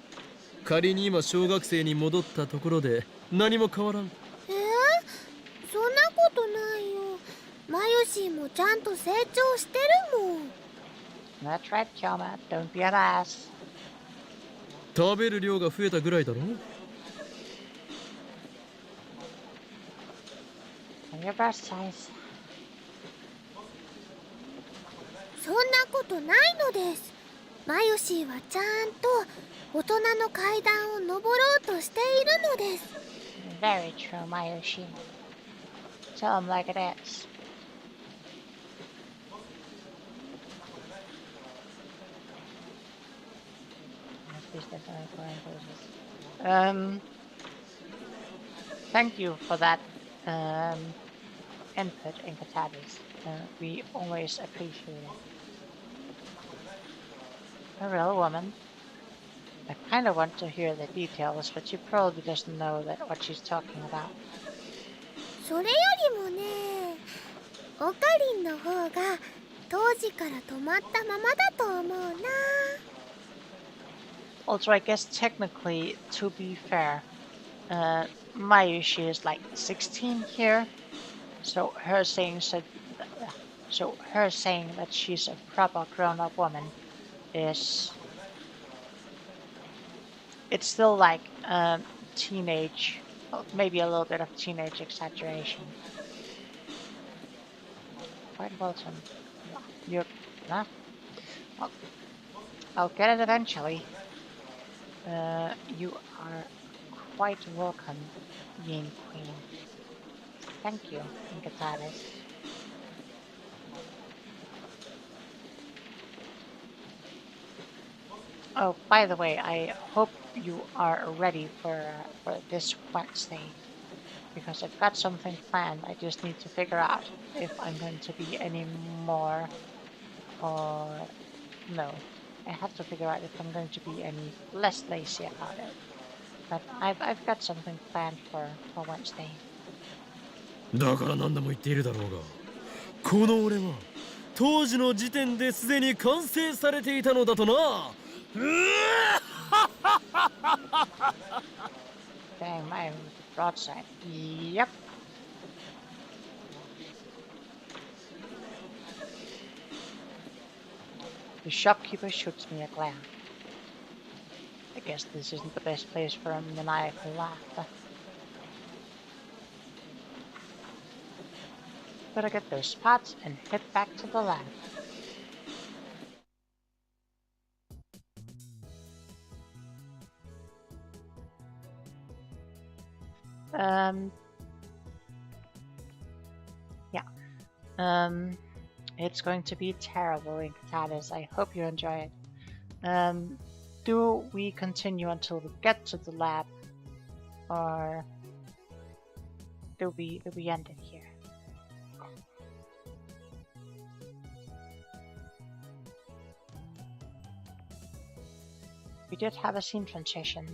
仮に今小学生に戻ったところで何も変わらん。そんなことないよ。マユシーもちゃんと成長してるもん。 That's right, Choma. Don't be an ass. 食べる量が増えたぐらいだろ。On your breast size. そんなことないのです。マユシーはちゃんと大人の階段を登ろうとしているのです。 Very true, Mayoshi. Tell him like it is. Thank you for that input in Kataris. We always appreciate it. A real woman. I kind of want to hear the details, but she probably doesn't know that what she's talking about. それよりもね、オカリンの方が当時から止まったままだと思うな。 Also, I guess technically, to be fair, Mayushi is like 16 here, so her saying that she's a proper grown-up woman is, it's still like teenage, maybe a little bit of teenage exaggeration. Quite welcome. You're, huh? I'll get it eventually. You are quite welcome, Yin Queen. Thank you, Inkataris. Oh, by the way, I hope you are ready for this Wednesday, because I've got something planned. I just need to figure out if I'm going to be any more, or no. I have to figure out if I'm going to be any less lazy about it. But I've got something planned for Wednesday. だから何度も言っているだろうが、この俺は当時の時点ですでに完成されていたのだとな。Dang, my broadside. Yep. The shopkeeper shoots me a glare. I guess this isn't the best place for a maniacal laughter. Better get those spots and head back to the lab. Yeah. It's going to be terrible in Katalis. I hope you enjoy it. Do we continue until we get to the lab, or do we end it here? We did have a scene transition.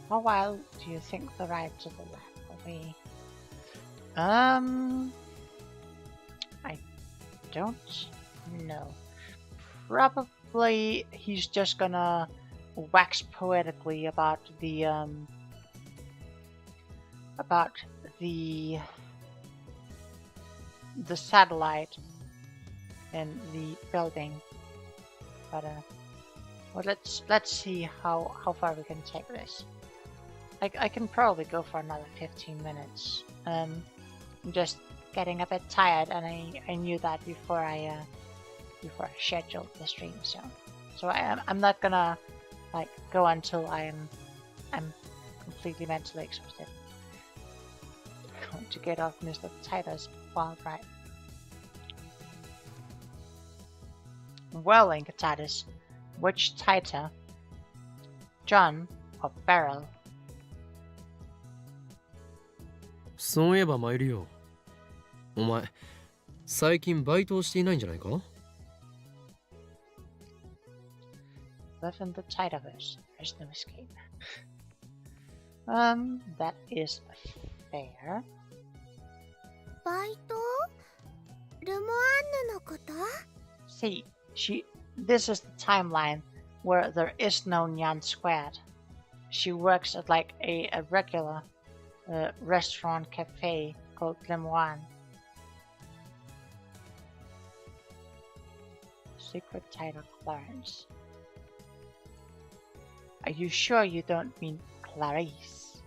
How while do you think the ride to the lab will be? I don't know. Probably he's just gonna wax poetically about the satellite and the building. But well, let's see how far we can take this. I can probably go for another 15 minutes. I'm just getting a bit tired, and I knew that before I scheduled the stream. So I'm not gonna like go until I'm completely mentally exhausted. to get off Mr. Titus' wild ride. Well, Inca Titus, which tighter, John or Beryl? そういえば参るよ。お前、最近バイトをしていないんじゃないか？ Live in the Tigerverse. There's no escape. That is fair. バイト？ルモアンヌのこと？ See, this is the timeline where there is no Nyan Squared. She works at like a regular restaurant cafe called Lemoine. Secret title Clarence. Are you sure you don't mean Clarice?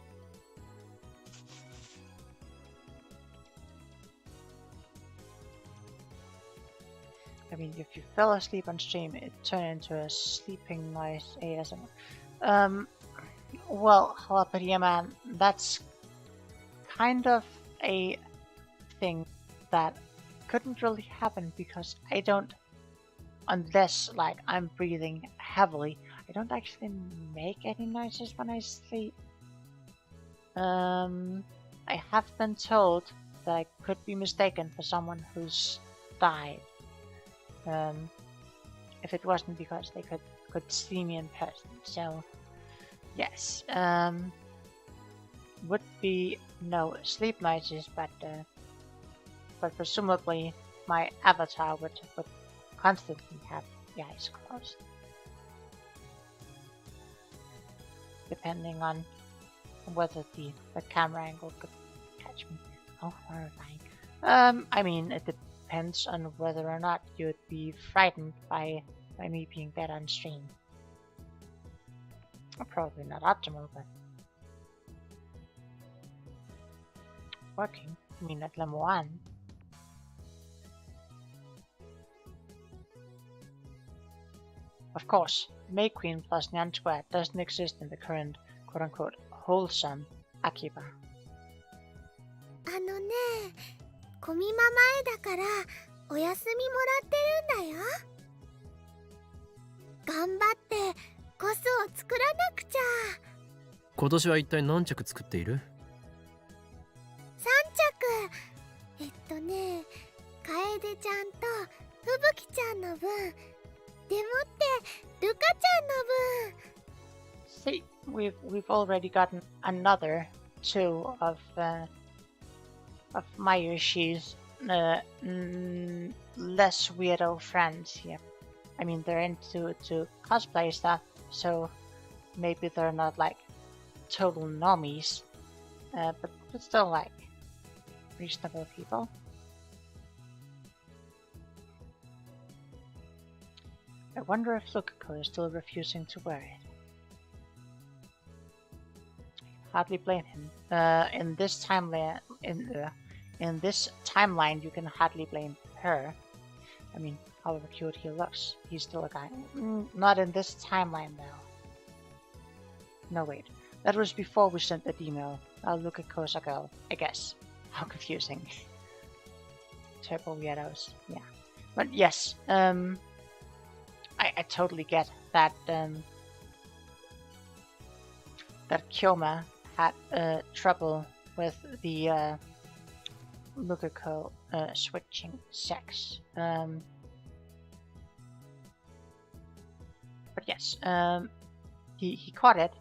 I mean, if you fell asleep on stream, it turned into a sleeping noise ASMR. Well, Jalapeno Man, that's kind of a thing that couldn't really happen because I don't, unless like I'm breathing heavily, I don't actually make any noises when I sleep. I have been told that I could be mistaken for someone who's died. If it wasn't because they could see me in person. So yes, would be no sleep noises, but presumably my avatar would constantly have the eyes closed, depending on whether the camera angle could catch me. Oh, horrifying. I mean, it depends on whether or not you'd be frightened by me being dead on stream. Probably not optimal, but working. I mean, at Lemoine. Of course, May Queen plus Nyan Squared doesn't exist in the current quote-unquote wholesome Akiba. あのね、コミマ前だからお休みもらってるんだよ。頑張ってコスを作らなくちゃ。今年は一体何着作っている？ 3着。ね、楓ちゃんと吹雪ちゃんの分、でもってルカちゃんの分。See, we've already gotten another two of Mayushi's less weirdo friends here. I mean, they're into cosplay stuff, so maybe they're not like total normies, but still like reasonable people. I wonder if Lukako is still refusing to wear it. Hardly blame him. In this timeline, in this timeline, you can hardly blame her. I mean, however cute he looks, he's still a guy. Not in this timeline, though. No, wait. That was before we sent that email. I'll look at Kosa girl, I guess. How confusing. Turbo weirdos. Yeah. But yes, I totally get that, that Kyoma had trouble with the Lukako switching sex. But yes, he caught it.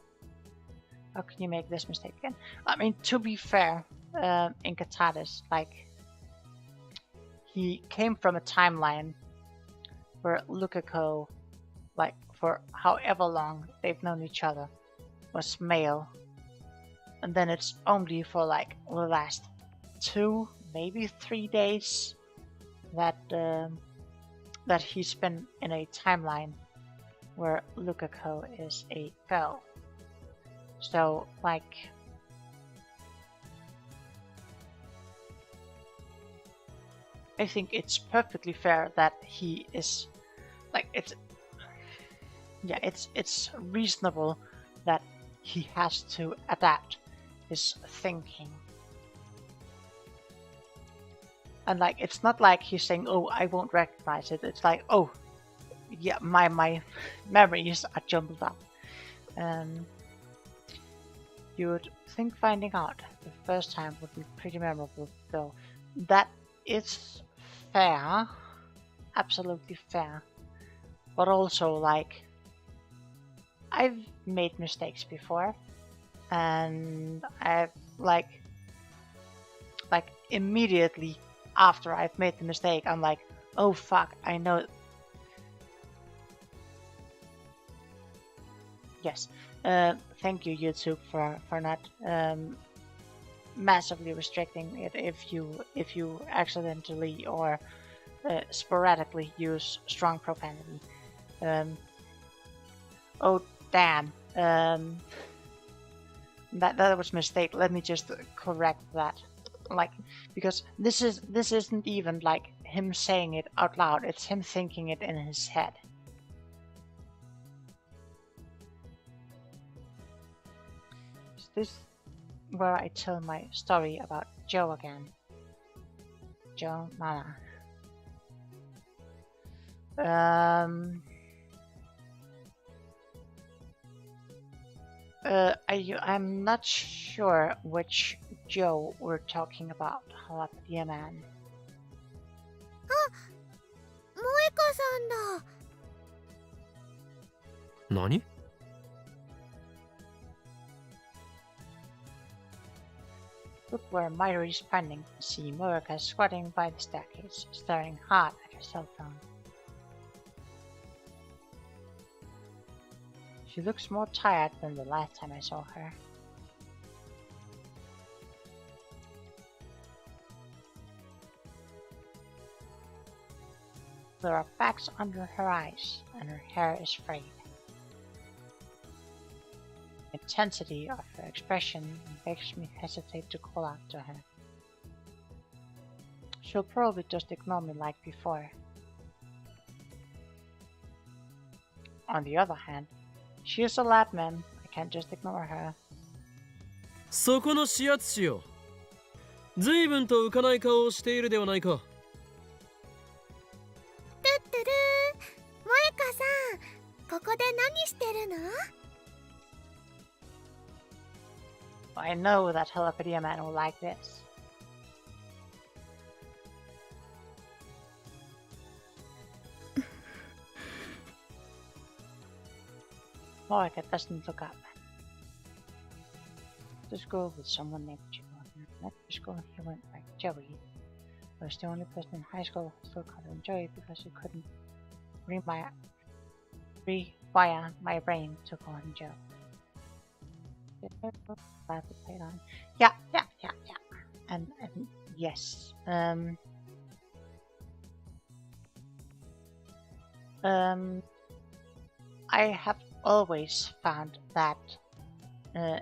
How can you make this mistake again? I mean, to be fair, in Katatis, like, he came from a timeline where Lukako, like, for however long they've known each other, was male. And then it's only for, like, the last 2, maybe 3 days that that he's been in a timeline where Lukako is a girl. So, like, I think it's perfectly fair that he is, like, it's reasonable that he has to adapt his thinking. And like, it's not like he's saying, "Oh, I won't recognize it." It's like, "Oh, yeah, my memories are jumbled up." Um, you would think finding out the first time would be pretty memorable, though. That is fair, absolutely fair. But also, like, I've made mistakes before, and I've like immediately after I've made the mistake, I'm like, oh fuck, I know. Yes. Thank you, YouTube, for not massively restricting it if you accidentally or sporadically use strong profanity. Um, oh damn. That was a mistake. Let me just correct that. Like, because this isn't even like him saying it out loud. It's him thinking it in his head. Is this where I tell my story about Joe again? Joe Mama. I'm not sure which Joe we're talking about. Jalapeno Man. 萌香さんだ。何？ Look where Mayuri's finding. See Murica squatting by the staircase, staring hard at her cell phone. She looks more tired than the last time I saw her. There are bags under her eyes, and her hair is frayed. The intensity of her expression makes me hesitate to call out to her. She'll probably just ignore me like before. On the other hand, she is a lab man. I can't just ignore her. そこの指圧師よ。随分と浮かない顔をしているではないか。トゥットゥルー。萌香さん、ここで何してるの？ I know that Jalapeno Man will like this. Monica doesn't look up. To school with someone named Joe. At school, he went by Joey. He was the only person in high school who still called him Joey because he couldn't rewire my brain to call him Joe. Yeah. And yes. I have always found that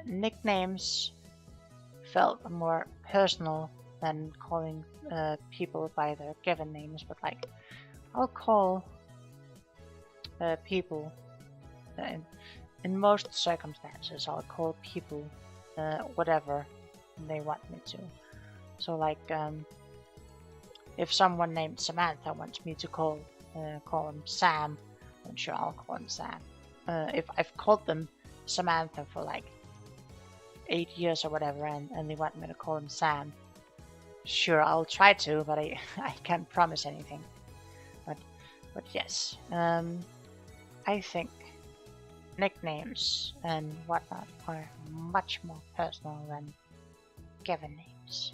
nicknames felt more personal than calling people by their given names, but like I'll call people in most circumstances. I'll call people whatever they want me to. So like if someone named Samantha wants me to call him Sam, then sure, I'll call him Sam. If I've called them Samantha for like 8 years or whatever, and they want me to call him Sam, sure, I'll try to, but I can't promise anything. But yes, I think nicknames and whatnot are much more personal than given names.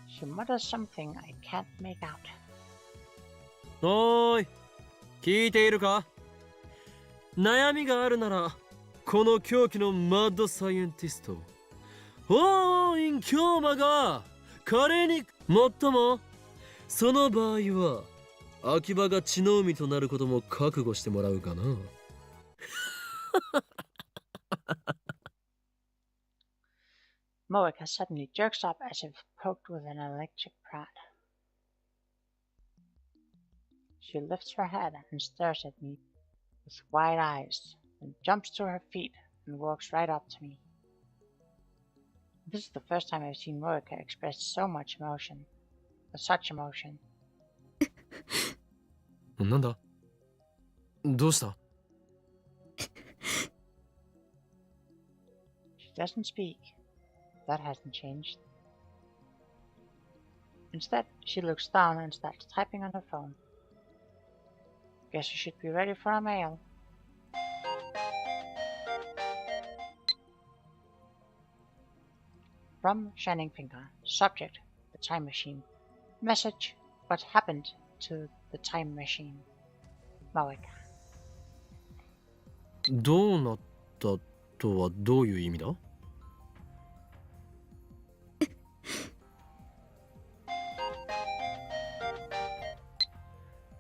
She mutters something I can't make out. おーい、聞いているか？悩みがあるなら、この狂気のマッドサイエンティスト、オーイン・キョーマが華麗にもっとも、その場合は秋葉が血の海となることも覚悟してもらうかな。Moeka suddenly jerks up as if poked with an electric prod. She lifts her head and stares at me with wide eyes. and jumps to her feet and walks right up to me. This is the first time I've seen Moeka express so much emotion. Such emotion. なんだどうした She doesn't speak. That hasn't changed. Instead, she looks down and starts typing on her phone. Guess you should be ready for a mail. From Shining Finger. Subject: the time machine. Message: what happened to the time machine? Moeka. どうなったとはどういう意味だ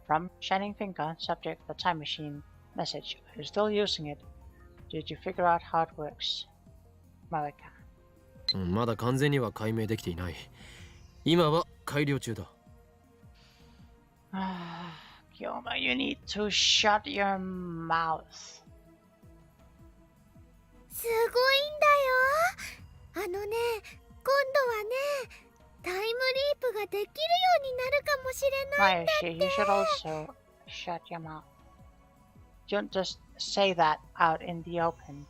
From Shining Finger. Subject: the time machine. Message: are you still using it? Did you figure out how it works? Moeka. まだ完全には解明できていない。今は改良中だ。Kyoma, you need to shut your mouth. すごいんだよ。あのね、今度はね、タイムリープができるようになるかもしれないんだって。 Mayoshi, you should also shut your mouth. Don't just say that out in the open.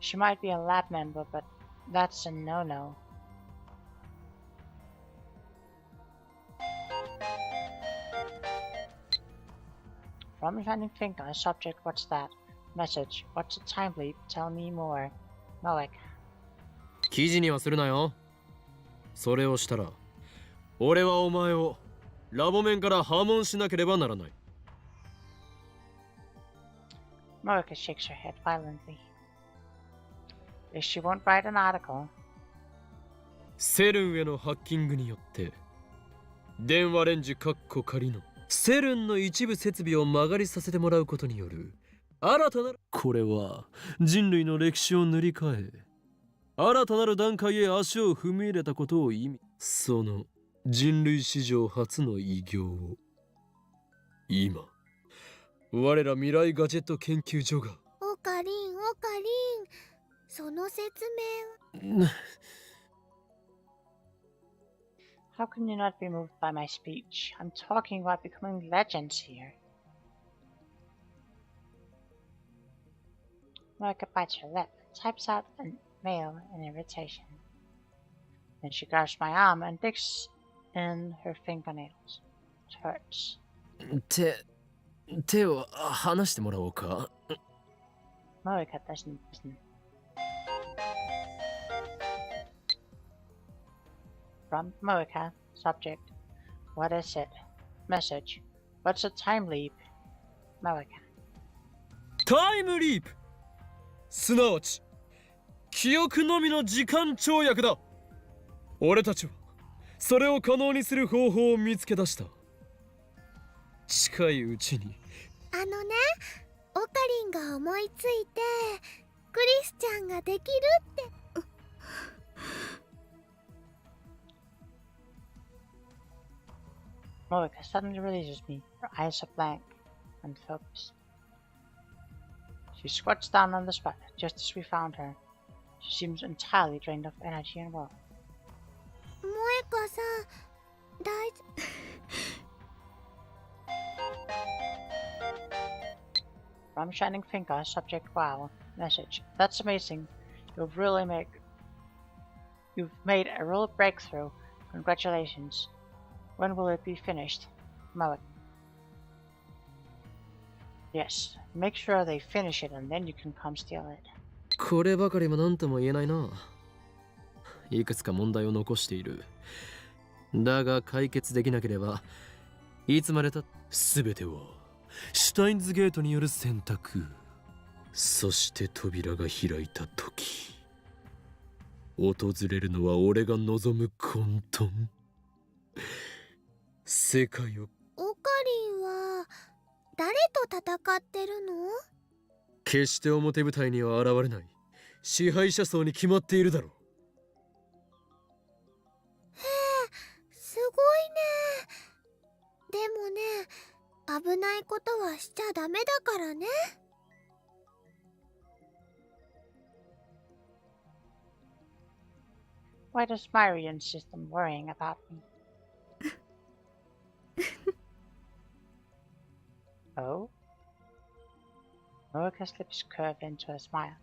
She might be a lab member, but that's a no-no. From Shining Finger. Subject: what's that? Message: what's a time leap? Tell me more. Moeka. 記事にはするなよ。それをしたら、俺はお前をラボ面から破門しなければならない。Moeka shakes her head violently. If she won't write an article, セルンへのハッキングによって電話レンジ仮のセルンの一部設備を曲がりさせてもらうことによる新たなるこれは人類の歴史を塗り替え新たなる段階へ足を踏み入れたことを意味その人類史上初の偉業を今我ら未来ガジェット研究所がオカリン、その説明は。how can you not be moved by my speech? I'm talking about becoming legends here. Moeka bites her lip, types out a mail in irritation. Then she grabs my arm and digs in her fingernails. It hurts. 手を離してもらおうか Moeka doesn't listen. From Moeka. Subject: what is it? Message: what's a time leap? Moeka. タイムリープすなわち記憶のみの時間跳躍だ俺たちはそれを可能にする方法を見つけ出した近いうちにあのね、オカリンが思いついて、クリスちゃんができるって。Moeka suddenly releases me. Her eyes are blank and focused. She squats down on the spot just as we found her. She seems entirely drained of energy and will. 萌香さん、大丈夫。From Shining Finger. Subject: wow. Message: that's amazing. You've made a real breakthrough. Congratulations. When will it be finished? Moeka. Yes. Make sure they finish it and then you can come steal it. こればかりも何とも言えないないくつか問題を残しているだが解決できなければいつまでた全てはシュタインズゲートによる選択そして扉が開いた時訪れるのは俺が望む混沌世界をオカリンは誰と戦ってるの？決して表舞台には現れない支配者層に決まっているだろうへえ、すごいね。でもね、危ないことはしちゃダメだからね。Why does Mary insist on worrying about me? Oh? Norika's lips curve into a smile.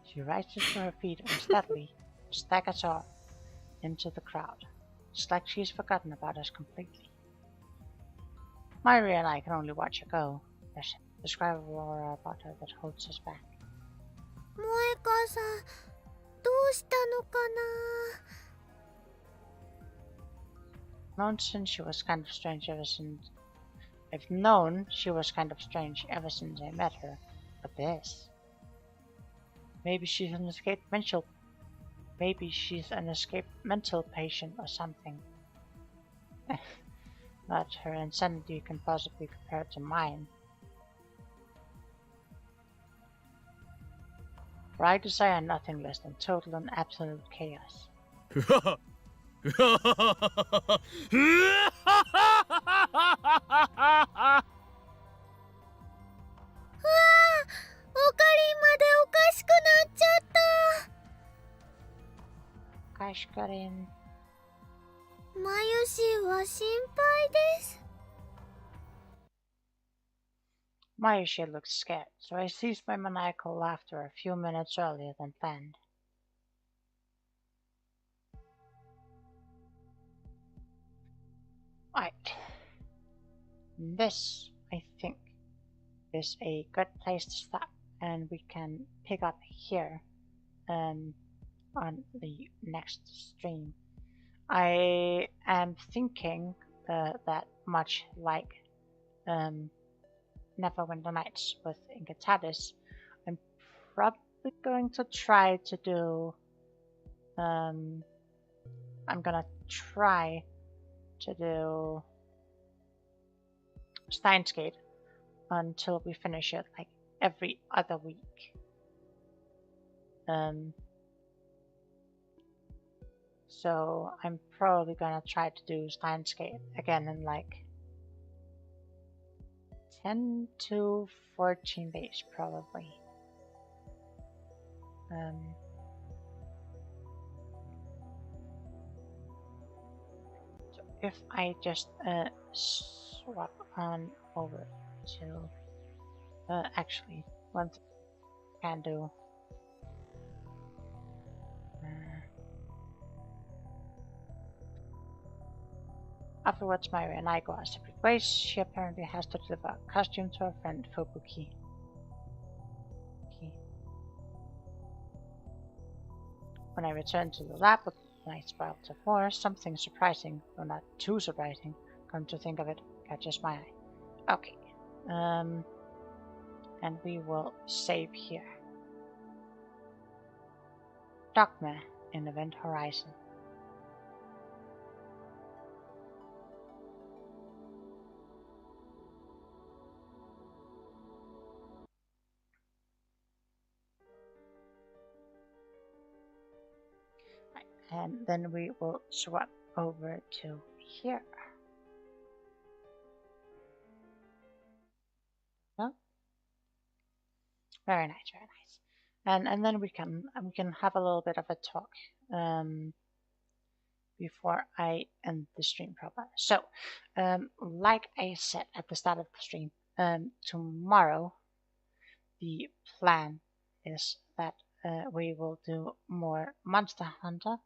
She rises to her feet unsteadily and staggers off into the crowd. It's like she's forgotten about us completely. Myri and I can only watch her go. There's a describable aura about her that holds us back. 萌香さん、どうしたのかな。 Known since she was kind of strange ever since I've known she was kind of strange ever since I met her. But this. Maybe she's an escaped mental patient or something. Not her insanity can possibly compare to mine. For I desire nothing less than total and absolute chaos. オカリンまでおかしくなっちゃった。Kashkarin. マユシンは心配です。Mayushi looked scared, so I ceased my maniacal laughter a few minutes earlier than planned. Right. This, I think, is a good place to stop, and we can pick up here on the next stream. I am thinking that much like Neverwinter Nights with Inkatatis, I'm probably going to try to do I'm gonna try to do Steins Gate until we finish it, like every other week. So I'm probably gonna try to do Steins Gate again in like 10 to 14 days, probably. So if I just swap on over to actually one thing I can do. Afterwards, Mary and I go our separate ways. She apparently has to deliver a costume to her friend Fubuki. When I return to the lab with my sprouts of horror, something surprising, though not too surprising, come to think of it, catches my eye. Okay. And we will save here. Dogma in Event Horizon. And then we will swap over to here. No? Very nice, very nice. And then we can have a little bit of a talk before I end the stream proper. So, like I said at the start of the stream, tomorrow the plan is that we will do more Monster Hunter.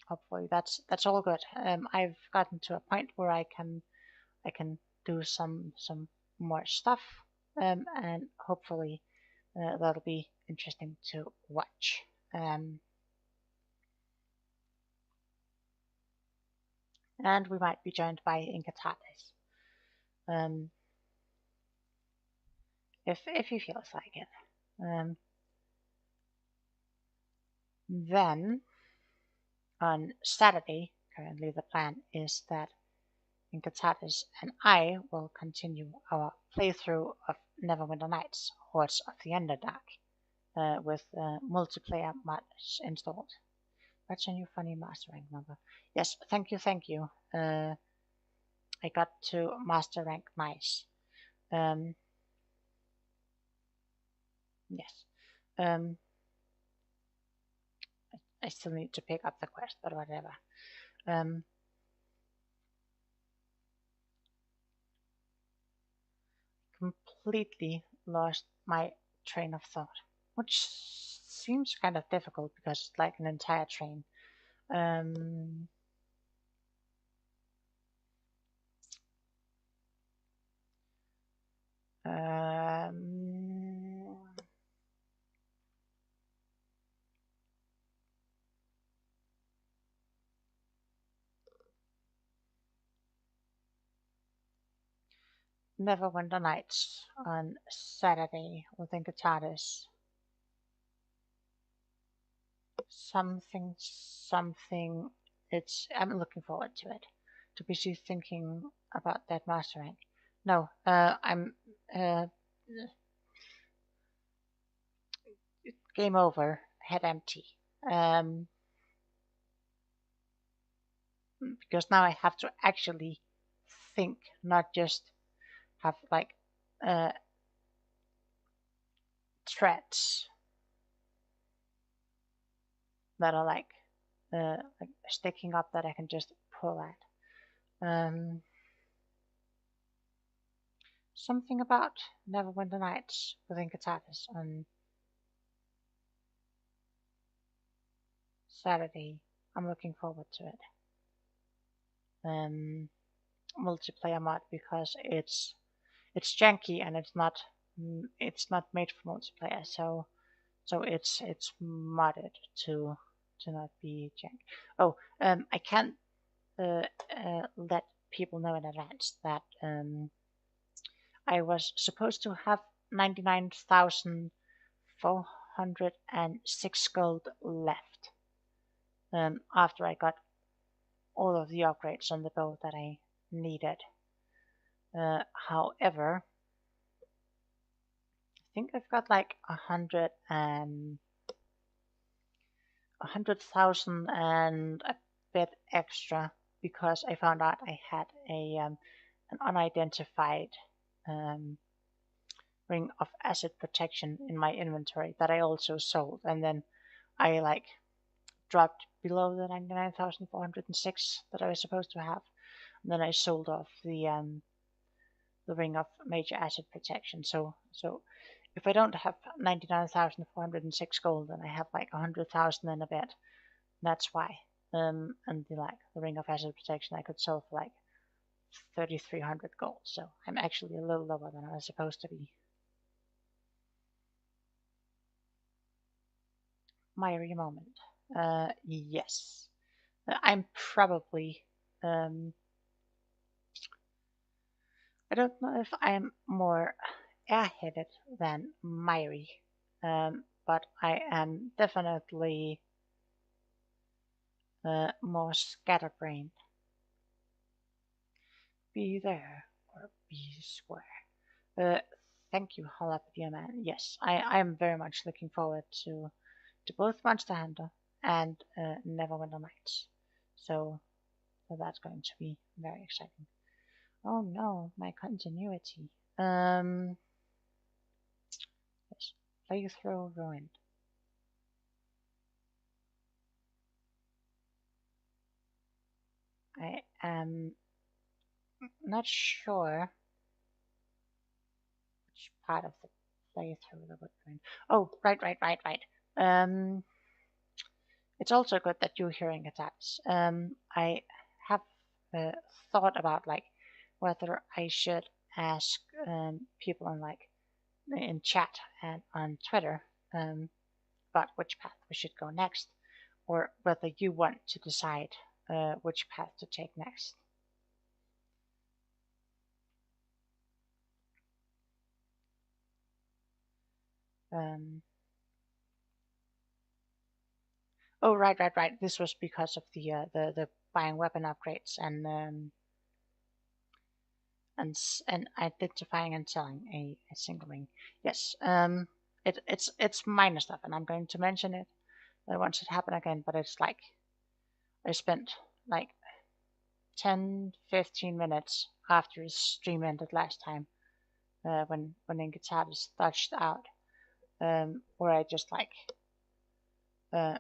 Hopefully that's all good. I've gotten to a point where I can do some more stuff, and hopefully that'll be interesting to watch. And we might be joined by Inkatatis. If he feels like it. Then on Saturday, currently the plan is that Inkatatis and I will continue our playthrough of Neverwinter Nights, Hordes of the Underdark, with multiplayer mods installed. That's a new funny master rank number. Yes, thank you. I got to master rank nice. Yes. Um, I still need to pick up the quest, but whatever. Um, completely lost my train of thought, which seems kind of difficult because it's like an entire train. Um, um, Neverwinter Nights on Saturday within Cataris. Something. I'm looking forward to it. Too busy thinking about that master rank. No, I'm uh, game over. Head empty. Um, because now I have to actually think, not just have like uh, threads that are like sticking up that I can just pull at. Something about Neverwinter Nights within Cataris on Saturday. I'm looking forward to it. Um, multiplayer mod because it's janky and it's not made for multiplayer. So it's modded to not be janky. Oh, I can't let people know in advance that I was supposed to have 99,406 gold left after I got all of the upgrades on the bow that I needed. However, I think I've got like 100,000 and a bit extra because I found out I had an unidentified um, ring of acid protection in my inventory that I also sold, and then I like dropped below the 99,406 that I was supposed to have. And then I sold off the ring of major acid protection. So if I don't have 99,406 gold, then I have like 100,000 and a bit. That's why. And the ring of acid protection I could sell for like 3,300 gold. So I'm actually a little lower than I was supposed to be. Myri moment. Yes. I'm probably I don't know if I'm more airheaded than Myri, but I am definitely more scatterbrained. Be there or be square. Uh, thank you, Jalapeno Man. Yes, I am very much looking forward to both Monster Hunter and Neverwinter Nights. So that's going to be very exciting. Oh no, my continuity. Yes, playthrough ruined. I am not sure which part of the playthrough that would ruin. Oh, right. Um, it's also good that you're hearing attacks. I have uh, thought about like whether I should ask people in chat and on Twitter about which path we should go next, or whether you want to decide which path to take next. Um, oh, right. This was because of the buying weapon upgrades and identifying and selling a single ring. Yes, it's minor stuff, and I'm going to mention it once it happened again. But it's like I spent like 10-15 minutes after the stream ended last time when Inkitabis touched out where I just like uh,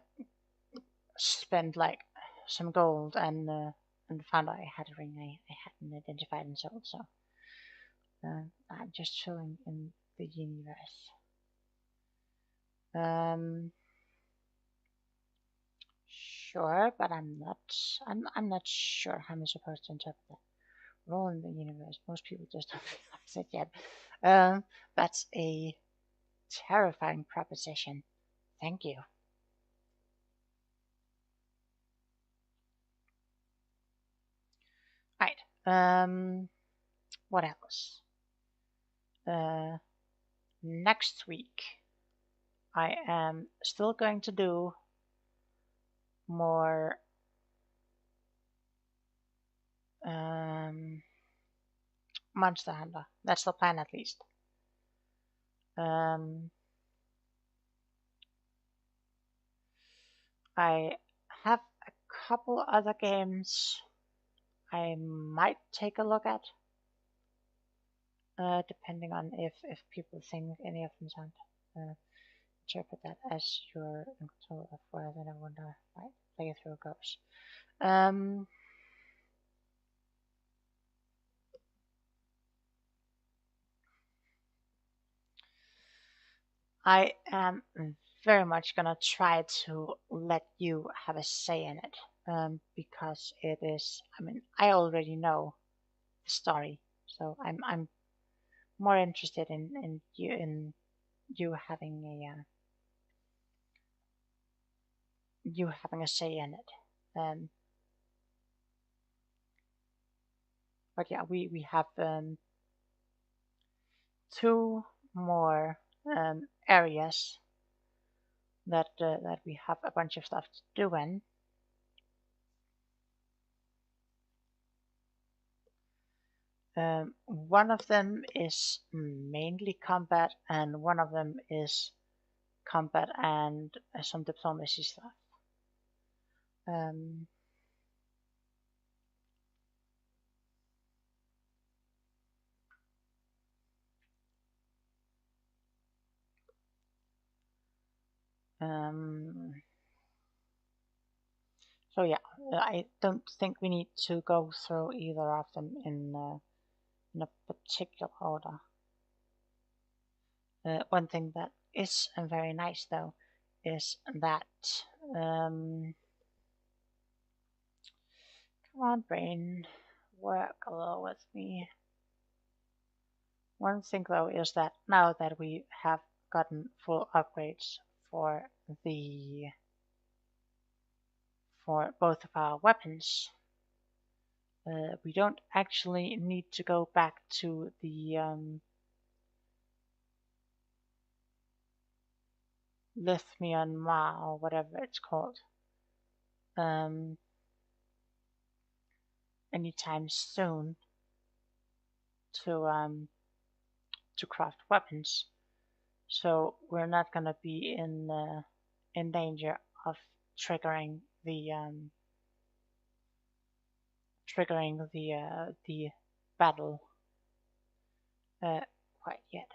spent like some gold and found out I had a ring I hadn't identified and sold. So I'm just chilling in the universe. Um, sure, but I'm not. I'm not sure how I'm supposed to interpret that. Role in the universe. Most people just don't realize it yet. That's a terrifying proposition. Thank you. Right. What else? Uh, next week I am still going to do more Monster Hunter. That's the plan at least. Um, I have a couple other games I might take a look at, depending on if people think any of them sound. Interpret that as you're in control of where the wonder right playthrough goes. Um, I am very much gonna try to let you have a say in it, because it is. I mean, I already know the story, so I'm more interested in you having a say in it. But yeah, we have two more areas that we have a bunch of stuff to do in. One of them is mainly combat, and one of them is combat and some diplomacy stuff. Um, um, so yeah, I don't think we need to go through either of them in a particular order. One thing that is very nice though is that come on, brain, work a little with me. One thing though is that now that we have gotten full upgrades for the for both of our weapons, we don't actually need to go back to the Lithium Ma or whatever it's called um, anytime soon to craft weapons. So we're not gonna be in danger of triggering the battle uh, quite yet.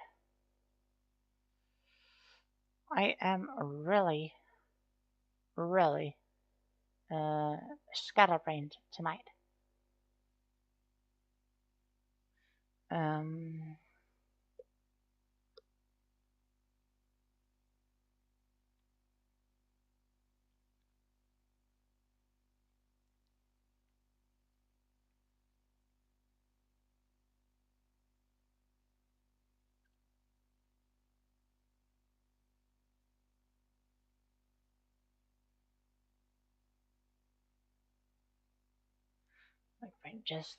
I am really, really scatterbrained tonight. Um, my brain just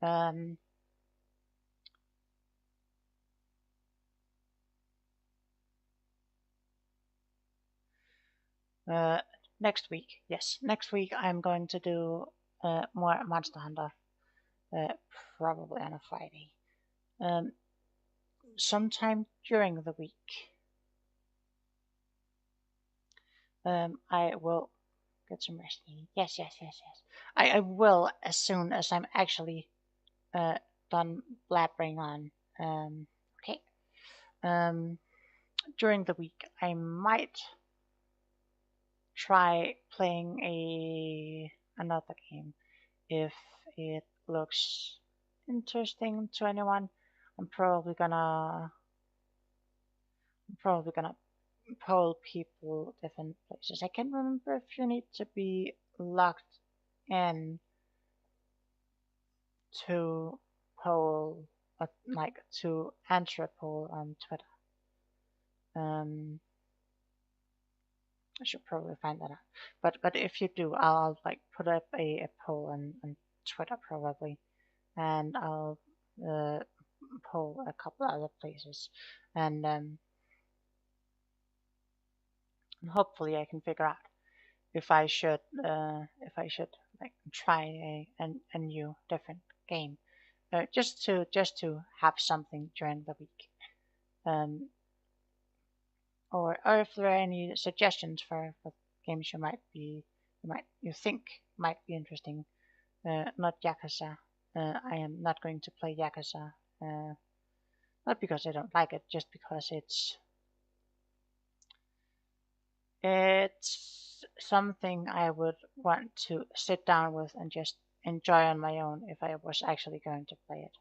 um, uh, next week. Yes, next week I'm going to do more Monster Hunter, uh, probably on a Friday. Um, sometime during the week, I will get some rest. Yes, yes, yes, yes. I will as soon as I'm actually done blabbering on. Okay. Um, during the week I might try playing another game if it looks interesting to anyone. I'm probably gonna poll people different places. I can't remember if you need to be logged in to poll, like to answer a poll on Twitter. I should probably find that out. But if you do, I'll like put up a poll on Twitter probably, and I'll uh, poll a couple other places, and hopefully I can figure out if I should like try a new different game, just to have something during the week, um, or if there are any suggestions for games you think might be interesting. Not Yakuza. I am not going to play Yakuza. Not because I don't like it, just because it's something I would want to sit down with and just enjoy on my own if I was actually going to play it.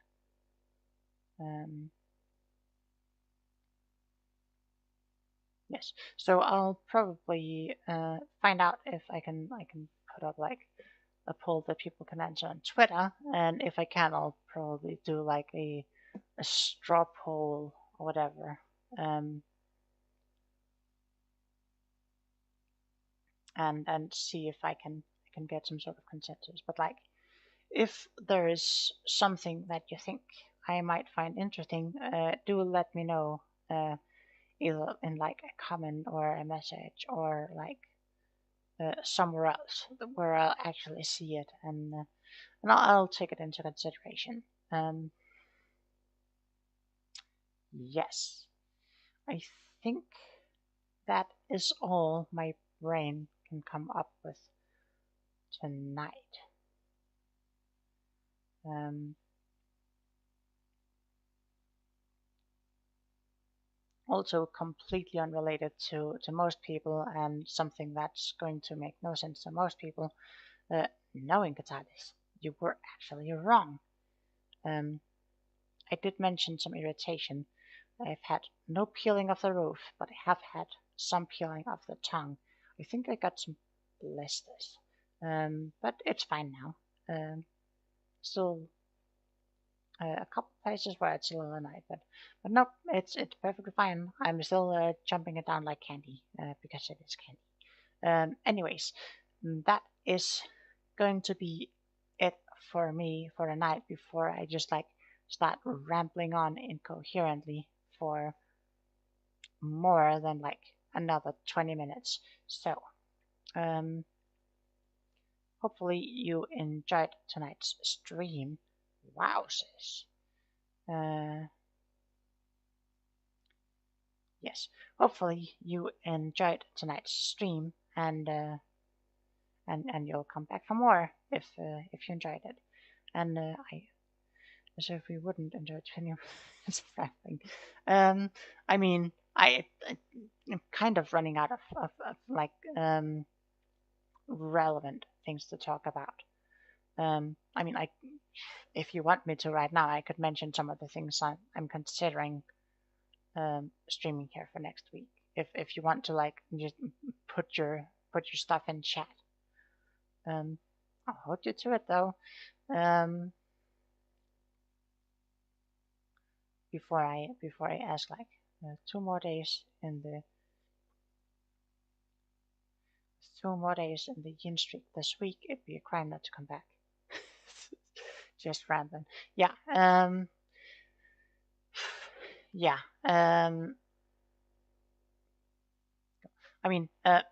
Yes, so I'll probably find out if I can put up like a poll that people can answer on Twitter, and if I can, I'll probably do like a straw poll or whatever, and see if I can get some sort of consensus. But like, if there is something that you think I might find interesting, do let me know, either in like a comment or a message or like somewhere else where I'll actually see it, and I'll take it into consideration. Um, yes, I think that is all my brain can come up with tonight. Um, Also completely unrelated to most people, and something that's going to make no sense to most people. Knowing Katalis, you were actually wrong. Um, I did mention some irritation. I've had no peeling of the roof, but I have had some peeling of the tongue. I think I got some blisters, but it's fine now. Still a couple places where it's a little annoyed, but nope, it's perfectly fine. I'm still jumping it down like candy because it is candy. Anyways, that is going to be it for me for a night before I just like start rambling on incoherently for more than like another 20 minutes. So, um, hopefully you enjoyed tonight's stream. Wowzers. Uh, yes, hopefully you enjoyed tonight's stream, and you'll come back for more if you enjoyed it. And as if we wouldn't enjoy 20 minutes of rambling. I mean, I'm kind of running out of like relevant things to talk about. I mean, if you want me to right now, I could mention some of the things I'm considering streaming here for next week. If you want to like just put your stuff in chat. I'll hold you to it though. Before I ask like 2 more days in the yin streak this week, it'd be a crime not to come back. Just random. Yeah. Yeah. I mean, I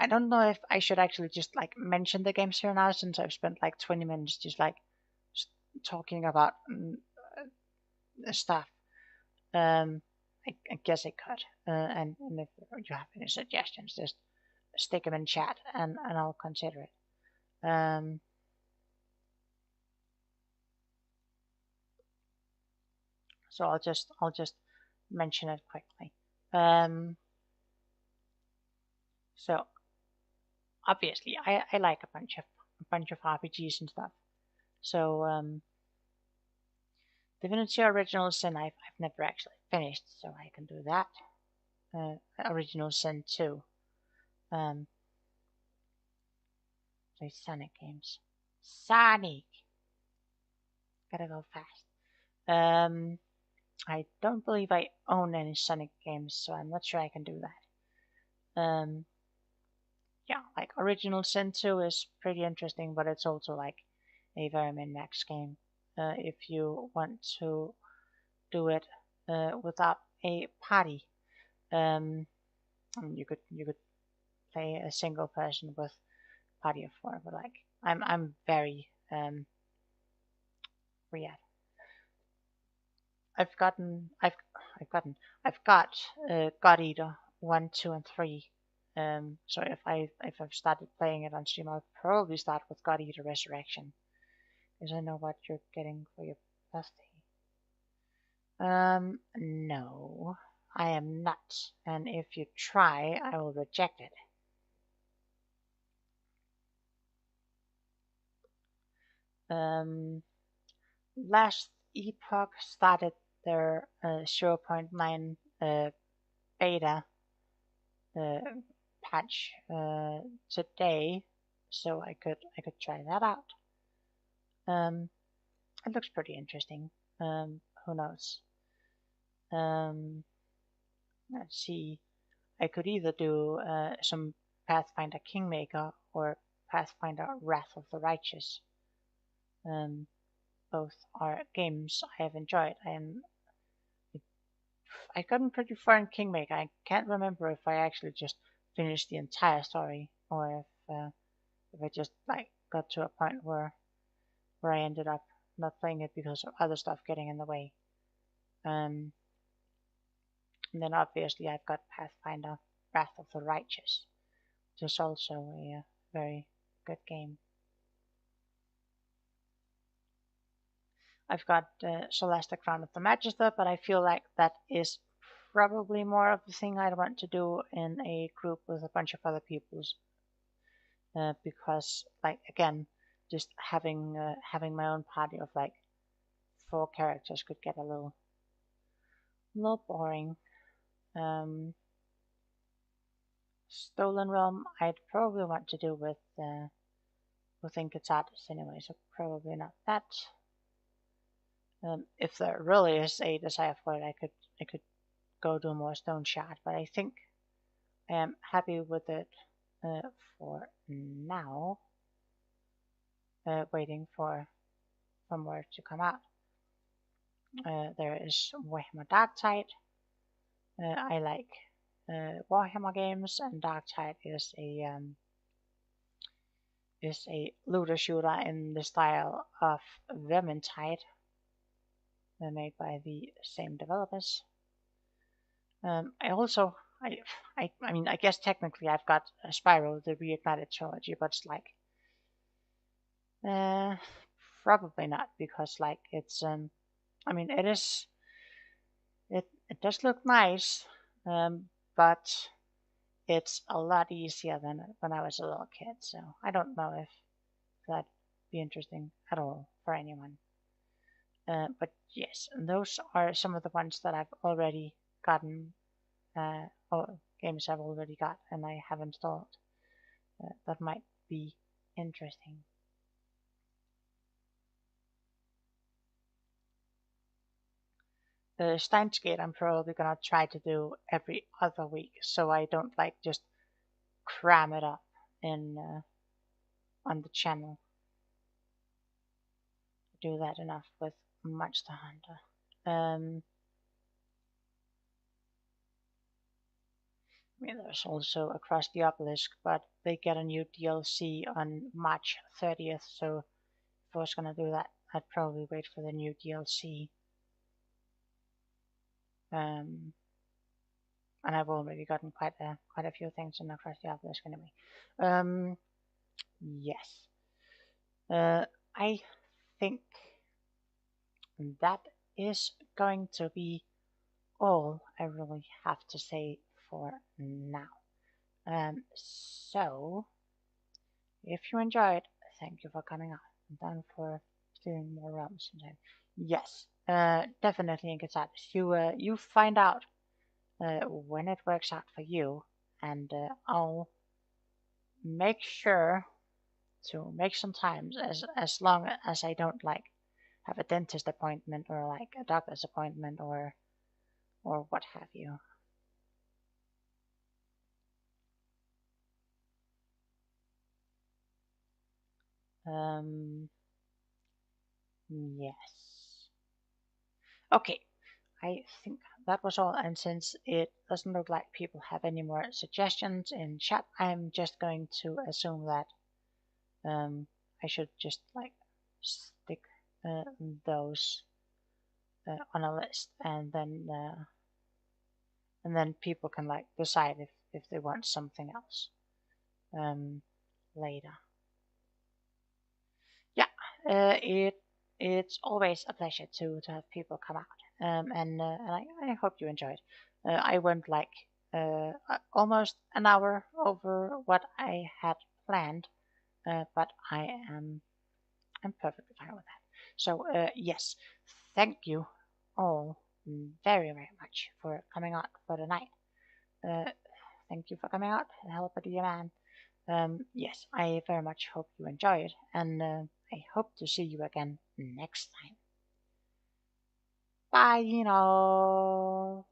don't know if I should actually just like mention the games here now, since I've spent like 20 minutes just like talking about stuff. I guess I could. And if you have any suggestions, just stick them in chat, and I'll consider it. So I'll just mention it quickly. Um, so obviously, I like a bunch of RPGs and stuff. So Divinity Original Sin I've never actually finished, so I can do that. Original Sin 2. Um, play Sonic games. Sonic! Gotta go fast. Um, I don't believe I own any Sonic games, so I'm not sure I can do that. Yeah, like Original Sin 2 is pretty interesting, but it's also like a very min-max game. If you want to do it without a party, um, you could play a single person with party of four, but like I'm very weird. I've gotten I've gotten I've got God Eater 1, 2, and 3. So if I've started playing it on Steam, I'll probably start with God Eater Resurrection, because I know what you're getting for your birthday. No, I am not, and if you try, I will reject it. Um, Last Epoch started their zero point 0.9 beta uh, patch today, so I could try that out. Um, it looks pretty interesting. Who knows? Um, let's see. I could either do some Pathfinder Kingmaker or Pathfinder Wrath of the Righteous. Um, both are games I have enjoyed. I've gotten pretty far in Kingmaker. I can't remember if I actually just finished the entire story or if I just like got to a point where I ended up not playing it because of other stuff getting in the way. Um, and then obviously I've got Pathfinder Wrath of the Righteous, which is also a very good game. I've got Celeste Crown of the Magister, but I feel like that is probably more of the thing I'd want to do in a group with a bunch of other people, because, like, again, just having my own party of like 4 characters could get a little boring. Um, Stolen Realm, I'd probably want to do with Inkatatis anyway, so probably not that. If there really is a desire for it, I could go do more Stone Shard, but I think I am happy with it uh, for now, waiting for more to come out. There is Warhammer Darktide. I like Warhammer games, and Darktide is a looter shooter in the style of Vermintide, made by the same developers. I also I mean I guess technically I've got Spyro the Reignited trilogy, but it's like uh, probably not, because like it's I mean it does look nice, but it's a lot easier than when I was a little kid, so I don't know if that'd be interesting at all for anyone. But yes, those are some of the ones that I've already gotten, or games I've already got and I have installed. That might be interesting. The Stein I'm probably gonna try to do every other week, so I don't like just cram it up in on the channel. Do that enough with Monster Hunter. I mean, there's also Across the Obelisk, but they get a new DLC on March 30th, so if I was gonna do that, I'd probably wait for the new DLC. Um, and I've already gotten quite a few things in Across the Obelisk anyway. Yes. I think that is going to be all I really have to say for now. So if you enjoyed, thank you for coming out and for doing more realms sometime. Yes, definitely in Katsatis. You find out when it works out for you, and I'll make sure to make some times as long as I don't like have a dentist appointment or like a doctor's appointment or what have you. Um, yes. Okay, I think that was all. And since it doesn't look like people have any more suggestions in chat, I'm just going to assume that I should just like stick uh, those on a list, and then people can like decide if they want something else um, later. Yeah, it's always a pleasure to have people come out, and I hope you enjoyed. I went like almost an hour over what I had planned, but I'm perfectly fine with that. So yes, thank you all very very much for coming out for the night. Uh, Thank you for coming out, help dear man. Yes, I very much hope you enjoyed, and I hope to see you again next time. Bye, you know.